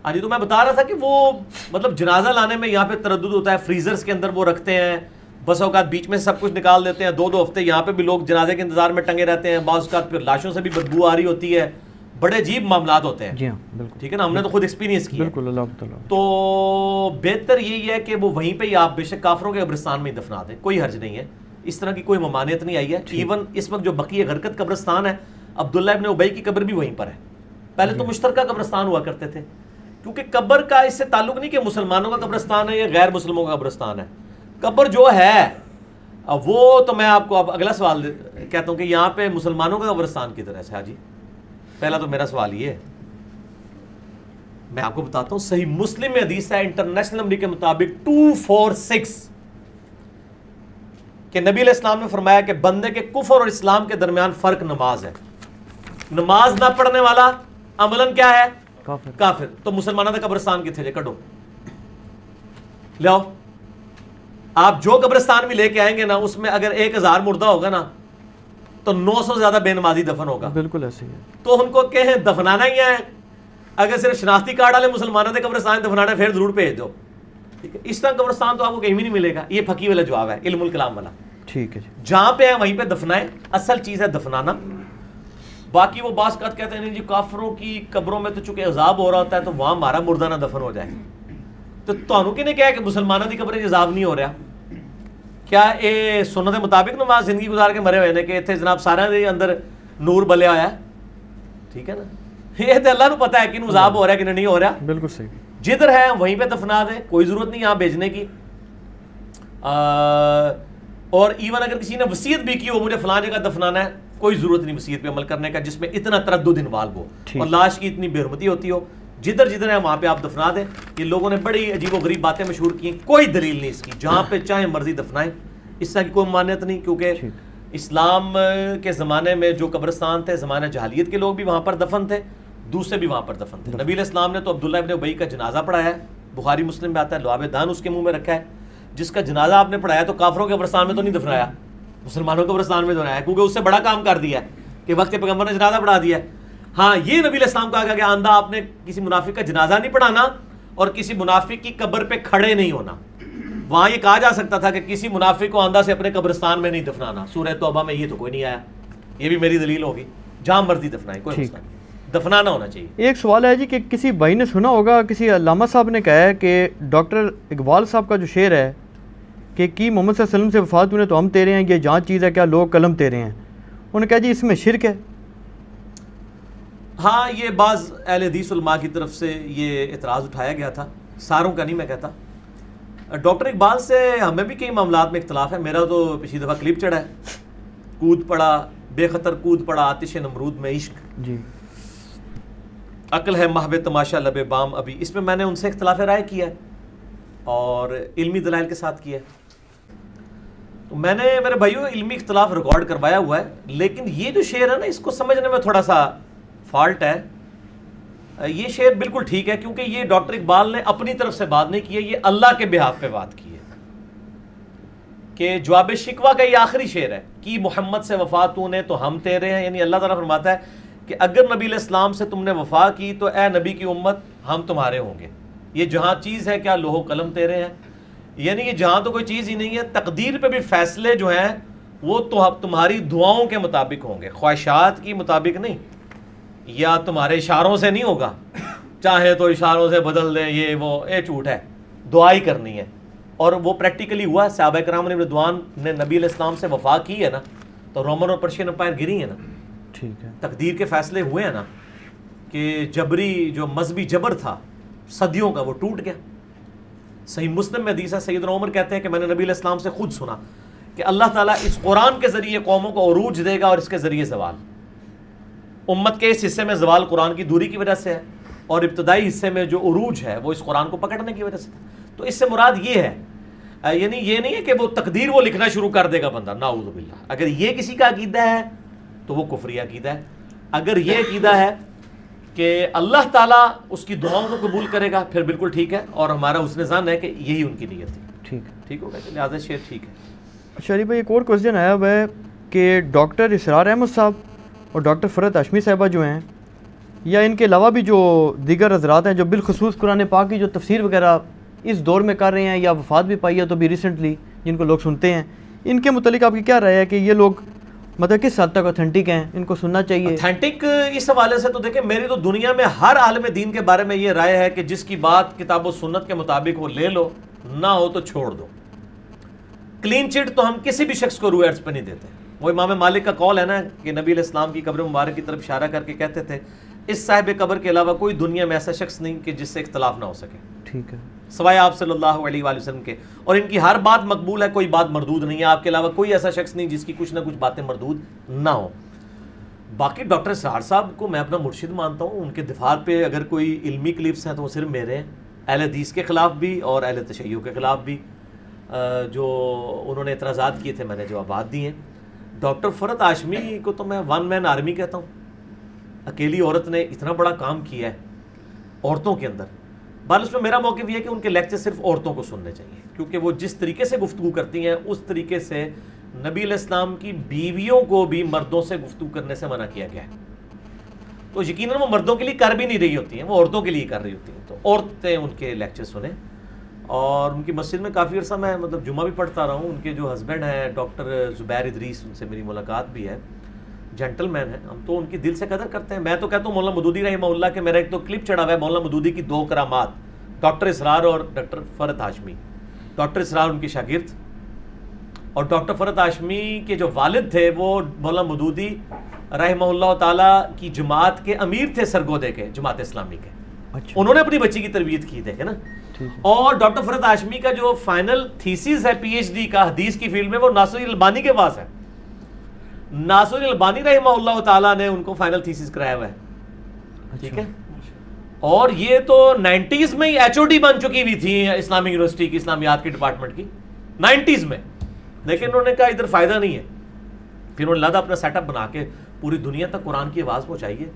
हाँ जी, तो मैं बता रहा था कि वो मतलब जनाजा लाने में यहाँ पे तरद्दुद होता है। फ्रीजर्स के अंदर वो रखते हैं, बस औकात बीच में से सब कुछ निकाल देते हैं। 2 हफ्ते यहाँ पे भी लोग जनाजे के इंतजार में टंगे रहते हैं। बाज़ औकात फिर लाशों से भी बदबू आ रही होती है। बड़े अजीब मामलात होते हैं। जी हाँ, बिल्कुल, ठीक है ना, हमने तो खुद एक्सपीरियंस किया। बिल्कुल, अल्लाह ताला। तो बेहतर यही है कि वो वहीं पे ही आप बेशक काफरों के कब्रिस्तान में ही दफना दें, कोई हर्ज नहीं है। इस तरह की कोई ममानियत नहीं आई है। इवन इस वक्त जो बकी गरकत कब्रिस्तान है, अब्दुल्ला इब्न उबई की कब्र भी वहीं पर है। पहले तो मुश्तरका कब्रिस्तान हुआ करते थे, क्योंकि कब्र का इससे ताल्लुक नहीं कि मुसलमानों का कब्रिस्तान है या गैर मुसलमानों का कब्रिस्तान है। कब्र जो है वो तो मैं आपको अब अगला सवाल कहता हूँ कि यहाँ पे मुसलमानों का कब्रिस्तान की तरह है जी। पहला तो मेरा सवाल ये है, मैं आपको बताता हूँ, सही मुस्लिम में हदीस है इंटरनेशनल नंबर के मुताबिक 246 कि नबी अलैहिस्सलाम ने फरमाया कि बंदे के कुफ्र और इस्लाम के दरमियान फर्क नमाज है। नमाज ना पढ़ने वाला अमलन क्या है? काफिर। तो मुसलमानों का कब्रिस्तान किथे जे कड़ो ले आओ। आप जो कब्रिस्तान भी लेके आएंगे ना, उसमें अगर 1000 मुर्दा होगा ना, तो 900 ज्यादा बेनमाजी दफन होगा। बिल्कुल ऐसे ही है। तो उनको कहें दफनाना ही है, अगर सिर्फ शनाख्ती कार्ड वाले मुसलमानों के कब्रिस्तान दफनाना फिर जरूर भेज दो, ठीक है। इस तरह कब्रिस्तान तो आपको कहीं भी नहीं मिलेगा। ये फकी वाला जवाब है, इल्मुल कलाम वाला। ठीक है, जहां पे है वहीं पे दफनाए, असल चीज है दफनाना। बाकी वो बास कहते हैं नहीं जी काफरों की कब्रों में तो चूंकि अजाब हो रहा होता है तो वहां हमारा मुर्दा ना दफन हो जाए। तो तुहानू किने कहा कि मुसलमानों की कब्रें अजाब नहीं हो रहा? क्या ये सुन्नत के मुताबिक नमाज जिंदगी गुजार के मरे हुए ने कि इतने जनाब सारे दे अंदर नूर बलिया होया है, ठीक है ना। ये तो अल्लाह को पता है कि अजाब हो रहा है कि नहीं हो रहा। बिल्कुल सही। जिधर है वहीं पे दफना दे, कोई जरूरत नहीं यहाँ भेजने की। और इवन अगर किसी ने वसीयत भी की हो मुझे फलां जगह दफनाना है, कोई जरूरत नहीं वसीयत पे अमल करने का जिसमें इतना तरद्दुद इन्वॉल्व हो और लाश की इतनी बेहरमती होती हो। जिधर जिधर है वहां पे आप दफना दें। ये लोगों ने बड़ी अजीब गरीब बातें मशहूर की, कोई दलील नहीं इसकी, जहां पे चाहे मर्जी दफनाएं, इसकी कोई मान्यता नहीं। क्योंकि इस्लाम के ज़माने में जो कब्रिस्तान थे, ज़माने जहालियत के लोग भी वहाँ पर दफन थे, दूसरे भी वहाँ पर दफन थे। नबी इस्लाम ने तो अब्दुल्ला इब्न उबई का जनाजा पढ़ाया है, बुखारी मुस्लिम में आता है, लुआब दान उसके मुंह में रखा है। जिसका जनाजा आपने पढ़ाया तो काफरों के कब्रिस्तान में तो नहीं दफनाया, मुसलमानों के कब्रिस्तान में दफनाया, क्योंकि उससे बड़ा काम कर दिया है कि वक्त पैगम्बर ने जनाजा पढ़ा दिया है। हाँ, ये नबी इस्लाम का कहा कि आंदा आपने किसी मुनाफिक का जनाजा नहीं पढ़ाना और किसी मुनाफिक की कब्र पे खड़े नहीं होना। वहां ये कहा जा सकता था कि किसी मुनाफिक को आंदा से अपने कब्रिस्तान में नहीं दफनाना। सूरह तौबा में ये तो कोई नहीं आया, ये भी मेरी दलील होगी। जहां मर्जी दफनाए, कोई मसला नहीं, दफनाना होना चाहिए। एक सवाल है जी कि किसी भाई ने सुना होगा, किसी अल्लामा साहब ने कहा है कि डॉक्टर इकबाल साहब का जो शेर है कि मोहम्मद सल्लल्लाहु अलैहि वसल्लम से वफात हुई तो हम तेरे हैं, ये जांच चीज़ है क्या लोग कलम तेरे हैं। उन्होंने कहा जी इसमें शिरक है। हाँ, ये बाज़ अहले हदीस उलमा की तरफ से ये इतराज़ उठाया गया था, सारों का नहीं मैं कहता। डॉक्टर इकबाल से हमें भी कई मामलात में इख्तलाफ है। मेरा तो पिछली दफ़ा क्लिप चढ़ा है, कूद पड़ा बेखतर कूद पड़ा आतिश नमरूद में इश्क जी, अक्ल है महवे तमाशा लबे बाम अभी, इसमें मैंने उनसे इख्तलाफ राय किया है और इल्मी दलाइल के साथ किया है। तो मैंने मेरे भाइयों इल्मी इख्तलाफ रिकॉर्ड करवाया हुआ है, लेकिन ये जो शेर है ना इसको समझने में थोड़ा सा फॉल्ट है। ये शेर बिल्कुल ठीक है क्योंकि ये डॉक्टर इकबाल ने अपनी तरफ से बात नहीं की है, ये अल्लाह के बिहाफ पे बात की है कि जवाब शिकवा का ये आखिरी शेर है कि मोहम्मद से वफा तूने तो हम तेरे हैं। यानी अल्लाह ताला फरमाता है कि अगर नबी इस्लाम से तुमने वफा की तो ए नबी की उम्मत हम तुम्हारे होंगे। ये जहाँ चीज़ है क्या लोहो कलम तेरे हैं, यानी कि जहाँ तो कोई चीज़ ही नहीं है। तकदीर पे भी फैसले जो हैं वो तो तुम्हारी दुआओं के मुताबिक होंगे, ख्वाहिशात की मुताबिक नहीं, या तुम्हारे इशारों से नहीं होगा। चाहे तो इशारों से बदल दें, ये वो ये झूठ है। दुआ ही करनी है और वो प्रैक्टिकली हुआ। सहाबा किराम ने रिदवान ने नबी इस्लाम से वफा की है ना, तो रोमन और पर्शियन एम्पायर गिरी है ना, ठीक है। तकदीर के फैसले हुए हैं ना कि जबरी जो मजहबी जबर था सदियों का वो टूट गया। सही मुस्लिम में हदीस है, सैयदना उमर कहते हैं कि मैंने नबी इस्लाम से खुद सुना कि अल्लाह ताला इस कुरान के जरिए कौमों को उरूज देगा और इसके जरिए जवाल। उम्मत के इस हिस्से में जवाल कुरान की दूरी की वजह से है और इब्तदाई हिस्से में जो उरूज है वो इस कुरान को पकड़ने की वजह से। तो इससे मुराद ये है, यानी ये नहीं है कि वो तकदीर वो लिखना शुरू कर देगा बंदा, नाऊज़ु बिल्लाह। अगर ये किसी का अकीदा है तो वो कुफरी अकीदा है। अगर ये अकीदा है कि अल्लाह ताला उसकी दुआओं को कबूल करेगा फिर बिल्कुल ठीक है और हमारा उसने ज़ान है कि यही उनकी नीयत थी। ठीक ठीक होगा, लिहाजा शेर ठीक है। शरीफ भाई एक और क्वेश्चन आया हुआ है कि डॉक्टर इसरार अहमद साहब और डॉक्टर फ़रत हाशमी साहिबा जो हैं, या इनके अलावा भी जो दीगर हज़रात हैं जो बिलखुसूस कुरान पाक की जो तफसीर वगैरह इस दौर में कर रहे हैं या वफ़ात भी पाई है तो भी रिसेंटली जिनको लोग सुनते हैं, इनके मुतालिक आपकी क्या राय है कि ये लोग मतलब किस हद तक ऑथेंटिक हैं, इनको सुनना चाहिए? ऑथेंटिक इस हवाले से तो देखें, मेरी तो दुनिया में हर आलिम दीन के बारे में ये राय है कि जिसकी बात किताब और सुन्नत के मुताबिक हो ले लो, ना हो तो छोड़ दो। क्लीन चिट तो हम किसी भी शख्स को रूएट्स पर नहीं देते। वो इमाम मालिक का कौल है ना कि नबी इस्लाम की कब्र मुबारक की तरफ इशारा करके कहते थे इस साहिब कब्र के अलावा कोई दुनिया में ऐसा शख्स नहीं कि जिससे इख्तलाफ ना हो सके, ठीक है, सवाए आप सल्लल्लाहु अलैहि वसल्लम के। और इनकी हर बात मकबूल है, कोई बात मरदूद नहीं है। आपके अलावा कोई ऐसा शख्स नहीं जिसकी कुछ ना कुछ बातें मरदूद ना हो। बाकी डॉक्टर इसरार साहब को मैं अपना मुर्शिद मानता हूँ। उनके दिफा पे अगर कोई इल्मी क्लिप्स हैं तो वो सिर्फ मेरे हैं, अहले हदीस के ख़िलाफ़ भी और अहले तशय्युअ के ख़िलाफ़ भी। जो उन्होंने एतराज़ात किए थे मैंने जवाबात दिए हैं। डॉक्टर फ़रत हाशमी को तो मैं वन मैन आर्मी कहता हूँ। अकेली औरत ने इतना बड़ा काम किया है औरतों के अंदर। बल उसमें मेरा मौक़िफ़ ये है कि उनके लेक्चर सिर्फ औरतों को सुनने चाहिए, क्योंकि वो जिस तरीके से गुफ्तगू करती हैं उस तरीके से नबी अलैहिस्सलाम की बीवियों को भी मर्दों से गुफ्तगू करने से मना किया गया है। तो यकीनन वो मर्दों के लिए कर भी नहीं रही होती हैं, वो औरतों के लिए कर रही होती हैं। तो औरतें उनके लेक्चर सुने, और उनकी मस्जिद में काफ़ी अर्सा मैं मतलब जुम्मा भी पढ़ता रहा हूँ। उनके जो हस्बैंड हैं डॉक्टर ज़ुबैर इदरीस, उनसे मेरी मुलाकात भी है, जेंटलमैन है, हम तो उनकी दिल से कदर करते हैं। मैं तो कहता हूँ मौलाना मदूदी रहमहुल्लाह के, मेरा एक तो क्लिप चढ़ा हुआ है मौलाना मदूदी की 2 करामात, डॉक्टर इसरार और डॉक्टर फ़रत हाशमी। डॉक्टर इसरार उनकी शागिर्द, और डॉक्टर फ़रत हाशमी के जो वालिद थे वो मौलाना मदूदी रहमहुल्लाह ताला की जमात के अमीर थे, सरगोदे के, जमात इस्लामी के। अच्छा। उन्होंने अपनी बच्ची की तरबियत की थी ना। और डॉक्टर फ़रत हाशमी का जो फाइनल थीसिस है PhD का हदीस की फील्ड में, वो नासिरुद्दीन अलबानी के पास है। नासिरुद्दीन अलबानी रहमहुल्लाह ताला ने उनको फाइनल थीसिस कराया हुआ है। ठीक है। और ये तो 90s में ही HOD बन चुकी हुई थी इस्लामिक यूनिवर्सिटी की, इस्लामियात के डिपार्टमेंट की, 90s में। लेकिन उन्होंने कहा इधर फायदा नहीं है, फिर उन्होंने लगा अपना सेटअप बना के पूरी दुनिया तक कुरान की आवाज़ पहुंचाइए।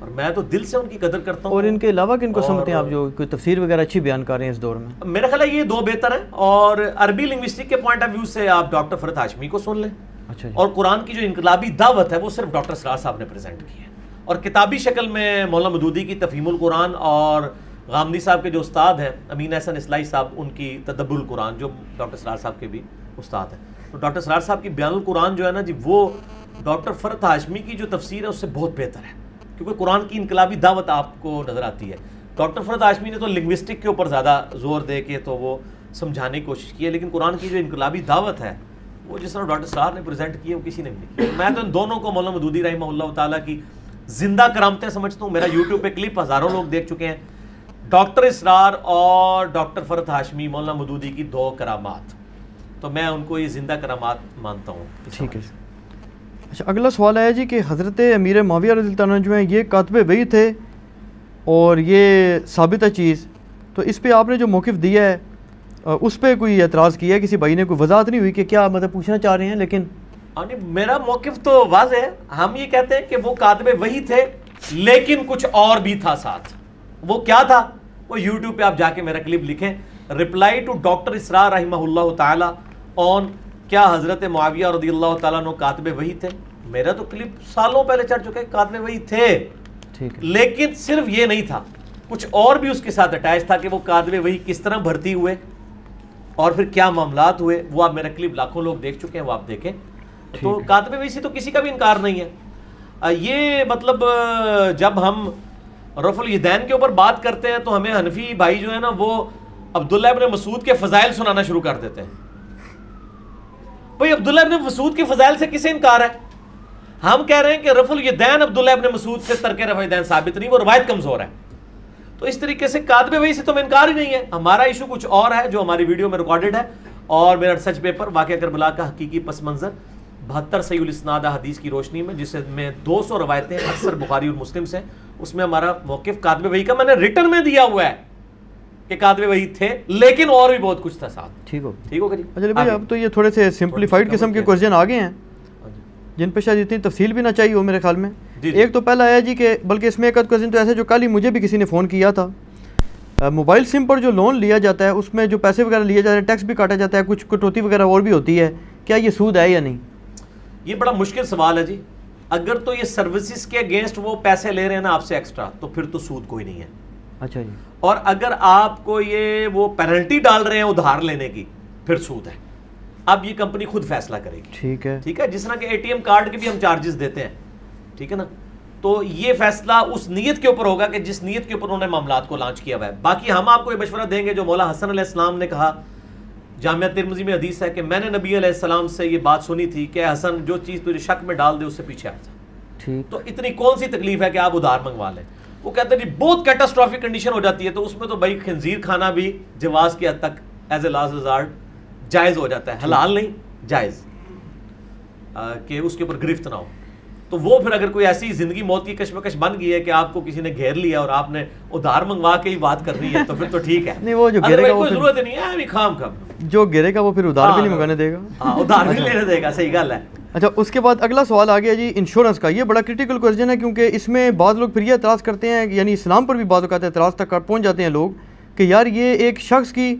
और मैं तो दिल से उनकी कदर करता हूँ। और इनके अलावा किनको समझते हैं आप जो कोई तफसीर वगैरह अच्छी बयान कर रहे हैं इस दौर में? मेरा ख्याल है ये 2 बेहतर हैं। और अरबी लिंग्विस्टिक के पॉइंट ऑफ व्यू से आप डॉक्टर फ़रत हाशमी को सुन लें। अच्छा। और कुरान की जो इनकलाबी दावत है वो सिर्फ डॉक्टर इसरार साहब ने प्रेजेंट की है। और किताबी शक्ल में मौलाना मदूदी की तफ़हीमुल कुरान, और गामदी साहब के जो उस्ताद हैं अमीन हसन इस्लाई साहब, उनकी तदब्बुरुल कुरान, जो डॉक्टर इसरार साहब के भी उस्ताद हैं। तो डॉक्टर इसरार साहब की बयानुल कुरान जो है ना जी, वो डॉक्टर फ़रत हाशमी की जो तफसीर है उससे बहुत बेहतर है, क्योंकि कुरान की इनकलाबी दावत आपको नज़र आती है। डॉक्टर फ़रत हाशमी ने तो लिंग्विस्टिक के ऊपर ज़्यादा जोर दे के तो वो समझाने की कोशिश की है, लेकिन कुरान की जो इनकलाबी दावत है वो जिस तरह डॉक्टर इसरार ने प्रेजेंट की है वो किसी ने भी नहीं की। मैं तो इन दोनों को मौलाना मदूदी रहमहुल्लाह ताला की जिंदा करामतें समझता हूँ। मेरा यूट्यूब पे क्लिप हज़ारों लोग देख चुके हैं, डॉक्टर इसरार और डॉक्टर फ़रत हाशमी, मौलाना मदूदी की 2 करामात, तो मैं उनको ये जिंदा करामात मानता हूँ। ठीक है। अच्छा, अगला सवाल है जी कि हज़रत अमीर मुआविया रज़ियल्लाहु अन्हु जो हैं ये कातिबे वही थे और ये साबित है चीज़, तो इस पे आपने जो मौक़िफ़ दिया है उस पर कोई एतराज़ किया है? किसी भाई ने कोई वजाहत नहीं हुई कि क्या मतलब पूछना चाह रहे हैं? लेकिन मेरा मौक़िफ़ तो वाज़ेह है। हम ये कहते हैं कि वो कातिबे वही थे, लेकिन कुछ और भी था साथ। वो क्या था? वो यूट्यूब पे आप जाके मेरा क्लिप लिखें, रिप्लाई टू डॉक्टर इसरार रहमहुल्लाह ताला ऑन क्या हज़रत मुआविया रज़ियल्लाहु ताला अन्हु कातिबे वही थे। मेरा तो क्लिप सालों पहले चढ़ चुका है, कातिबे वही थे। ठीक है। लेकिन सिर्फ ये नहीं था, कुछ और भी उसके साथ अटैच था कि वो कातिबे वही किस तरह भर्ती हुए और फिर क्या मामलात हुए। वो आप मेरा क्लिप लाखों लोग देख चुके हैं, वो आप देखें। तो कातिबे वही से तो किसी का भी इनकार नहीं है। ये मतलब जब हम रफ़ुल यदैन के ऊपर बात करते हैं तो हमें हनफी भाई जो है ना वो अब्दुल्ला इब्न मसूद के फ़ज़ाइल सुनाना शुरू कर देते हैं। भाई अब्दुल्ला इब्न मसूद के फ़ज़ाइल से किसे इनकार है? हम कह रहे हैं कि रफ़ुल यदैन अब्दुल्ला इब्न मसूद से तर्क रफ़ यदैन साबित नहीं, वो रवायत कमज़ोर है। तो इस तरीके से कातिबे वही से तो इनकार ही नहीं है। हमारा इशू कुछ और है जो हमारी वीडियो में रिकॉर्डेड है, और मेरा रिसर्च पेपर वाक़या करबला का हकीकी पस मंज़र 72 सहीहुल इस्नाद हदीस की रोशनी में, जिसमें 200 रवायतें अक्सर बुखारी और मुस्लिम से, उसमें हमारा मौक़िफ़ कातिबे वही का मैंने रिटर्न में दिया हुआ है कि कातिबे वही थे, लेकिन और भी बहुत कुछ था साथ। ठीक हो गया। अच्छा भाई, अब तो ये थोड़े से सिंप्लीफाइड किस्म के क्वेश्चन आ गए हैं जिन पे शायद इतनी तफसील भी ना चाहिए हो मेरे ख्याल में। एक तो पहला है जी कि बल्कि इसमें एक क्वेश्चन तो ऐसे जो कल ही मुझे भी किसी ने फ़ोन किया था, मोबाइल सिम पर जो लोन लिया जाता है उसमें जो पैसे वगैरह लिए जाते हैं, टैक्स भी काटा जाता है, कुछ कटौती वगैरह और भी होती है, क्या ये सूद है या नहीं? ये बड़ा मुश्किल सवाल है जी। अगर तो ये सर्विसेज के अगेंस्ट वो पैसे ले रहे हैं ना आपसे एक्स्ट्रा, तो फिर तो सूद कोई नहीं है। अच्छा जी। और अगर आपको ये वो पेनल्टी डाल रहे हैं उधार लेने की, फिर सूद है। अब ये कंपनी खुद फैसला करेगी। ठीक है। जिस तरह के ATM कार्ड के भी हम चार्जेस देते हैं, ठीक है ना, तो ये फैसला उस नीयत के ऊपर होगा कि जिस नीयत के ऊपर उन्होंने मामलात को लॉन्च किया हुआ है। बाकी हम आपको ये मशवरा देंगे जो मौला हसन अलैहिस्सलाम ने कहा, जामिया तिरमिज़ी में हदीस है कि मैंने नबी अलैहिस्सलाम से ये बात सुनी थी कि हसन जो चीज़ तुझे शक में डाल दे उससे पीछे आ जा। ठीक। तो इतनी कौन सी तकलीफ है कि आप उधार मंगवा लें? वो कहते हैं बहुत कैटास्ट्रॉफिक कंडीशन हो जाती है, तो उसमें तो भाई खंजीर खाना भी जवाज की हद तक एज ए लास्ट रिजॉर्ट जायज़ हो जाता है, हलाल नहीं जायज़, कि उसके ऊपर गिरफ्त ना हो। तो वो फिर अगर कोई ऐसी ज़िंदगी मौत की कशमकश बन गई है कि आपको किसी ने घेर लिया और आपने उधार मंगवा के ही बात कर रही है, तो फिर तो ठीक है। नहीं, वो जो घेरेगा कोई जरूरत नहीं है, अभी खाम जो घेरेगा वो फिर उधार भी नहीं मंगाने देगा। हाँ, उधार भी लेने देगा, सही गल है। अच्छा, उसके बाद अगला सवाल आ गया जी इंश्योरेंस का। ये बड़ा क्रिटिकल क्वेश्चन है, क्योंकि इसमें बाद लोग फिर ये एतराज़ करते हैं, यानी इस्लाम पर भी बाद कहते हैं एतराज़ तक पहुँच जाते हैं लोग कि यार ये एक शख्स की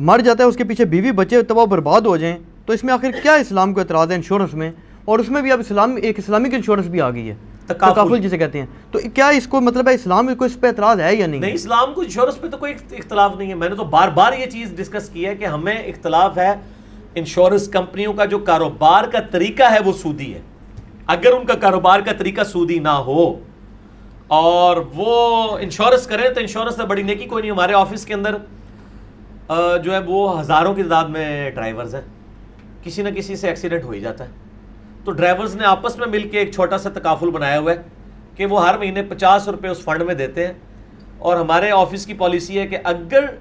मर जाता है, उसके पीछे बीवी बच्चे तबाह बर्बाद हो जाएं, तो इसमें आखिर क्या इस्लाम को एतराज़ है इंश्योरेंस में, और उसमें भी अब एक इस्लामिक इंश्योरेंस भी आ गई है, तकाफुल जिसे कहते हैं। तो क्या इसको मतलब है इस्लाम को इस पर एतराज़ है या नहीं? नहीं, इस्लाम को इंश्योरेंस पे तो कोई इख्तलाफ नहीं है। मैंने तो बार बार ये चीज़ डिस्कस की है कि हमें इख्तलाफ है इंश्योरेंस कंपनियों का जो कारोबार का तरीका है वो सूदी है। अगर उनका कारोबार का तरीका सूदी ना हो और वो इंश्योरेंस करें तो इंश्योरेंस से बड़ी नेकी कोई नहीं। हमारे ऑफिस के अंदर जो है वो हज़ारों की तादाद में ड्राइवर्स हैं, किसी ना किसी से एक्सीडेंट हो ही जाता है। तो ड्राइवर्स ने आपस में मिलकर एक छोटा सा तकाफुल बनाया हुआ है कि वो हर महीने 50 रुपये उस फंड में देते हैं, और हमारे ऑफिस की पॉलिसी है कि अगर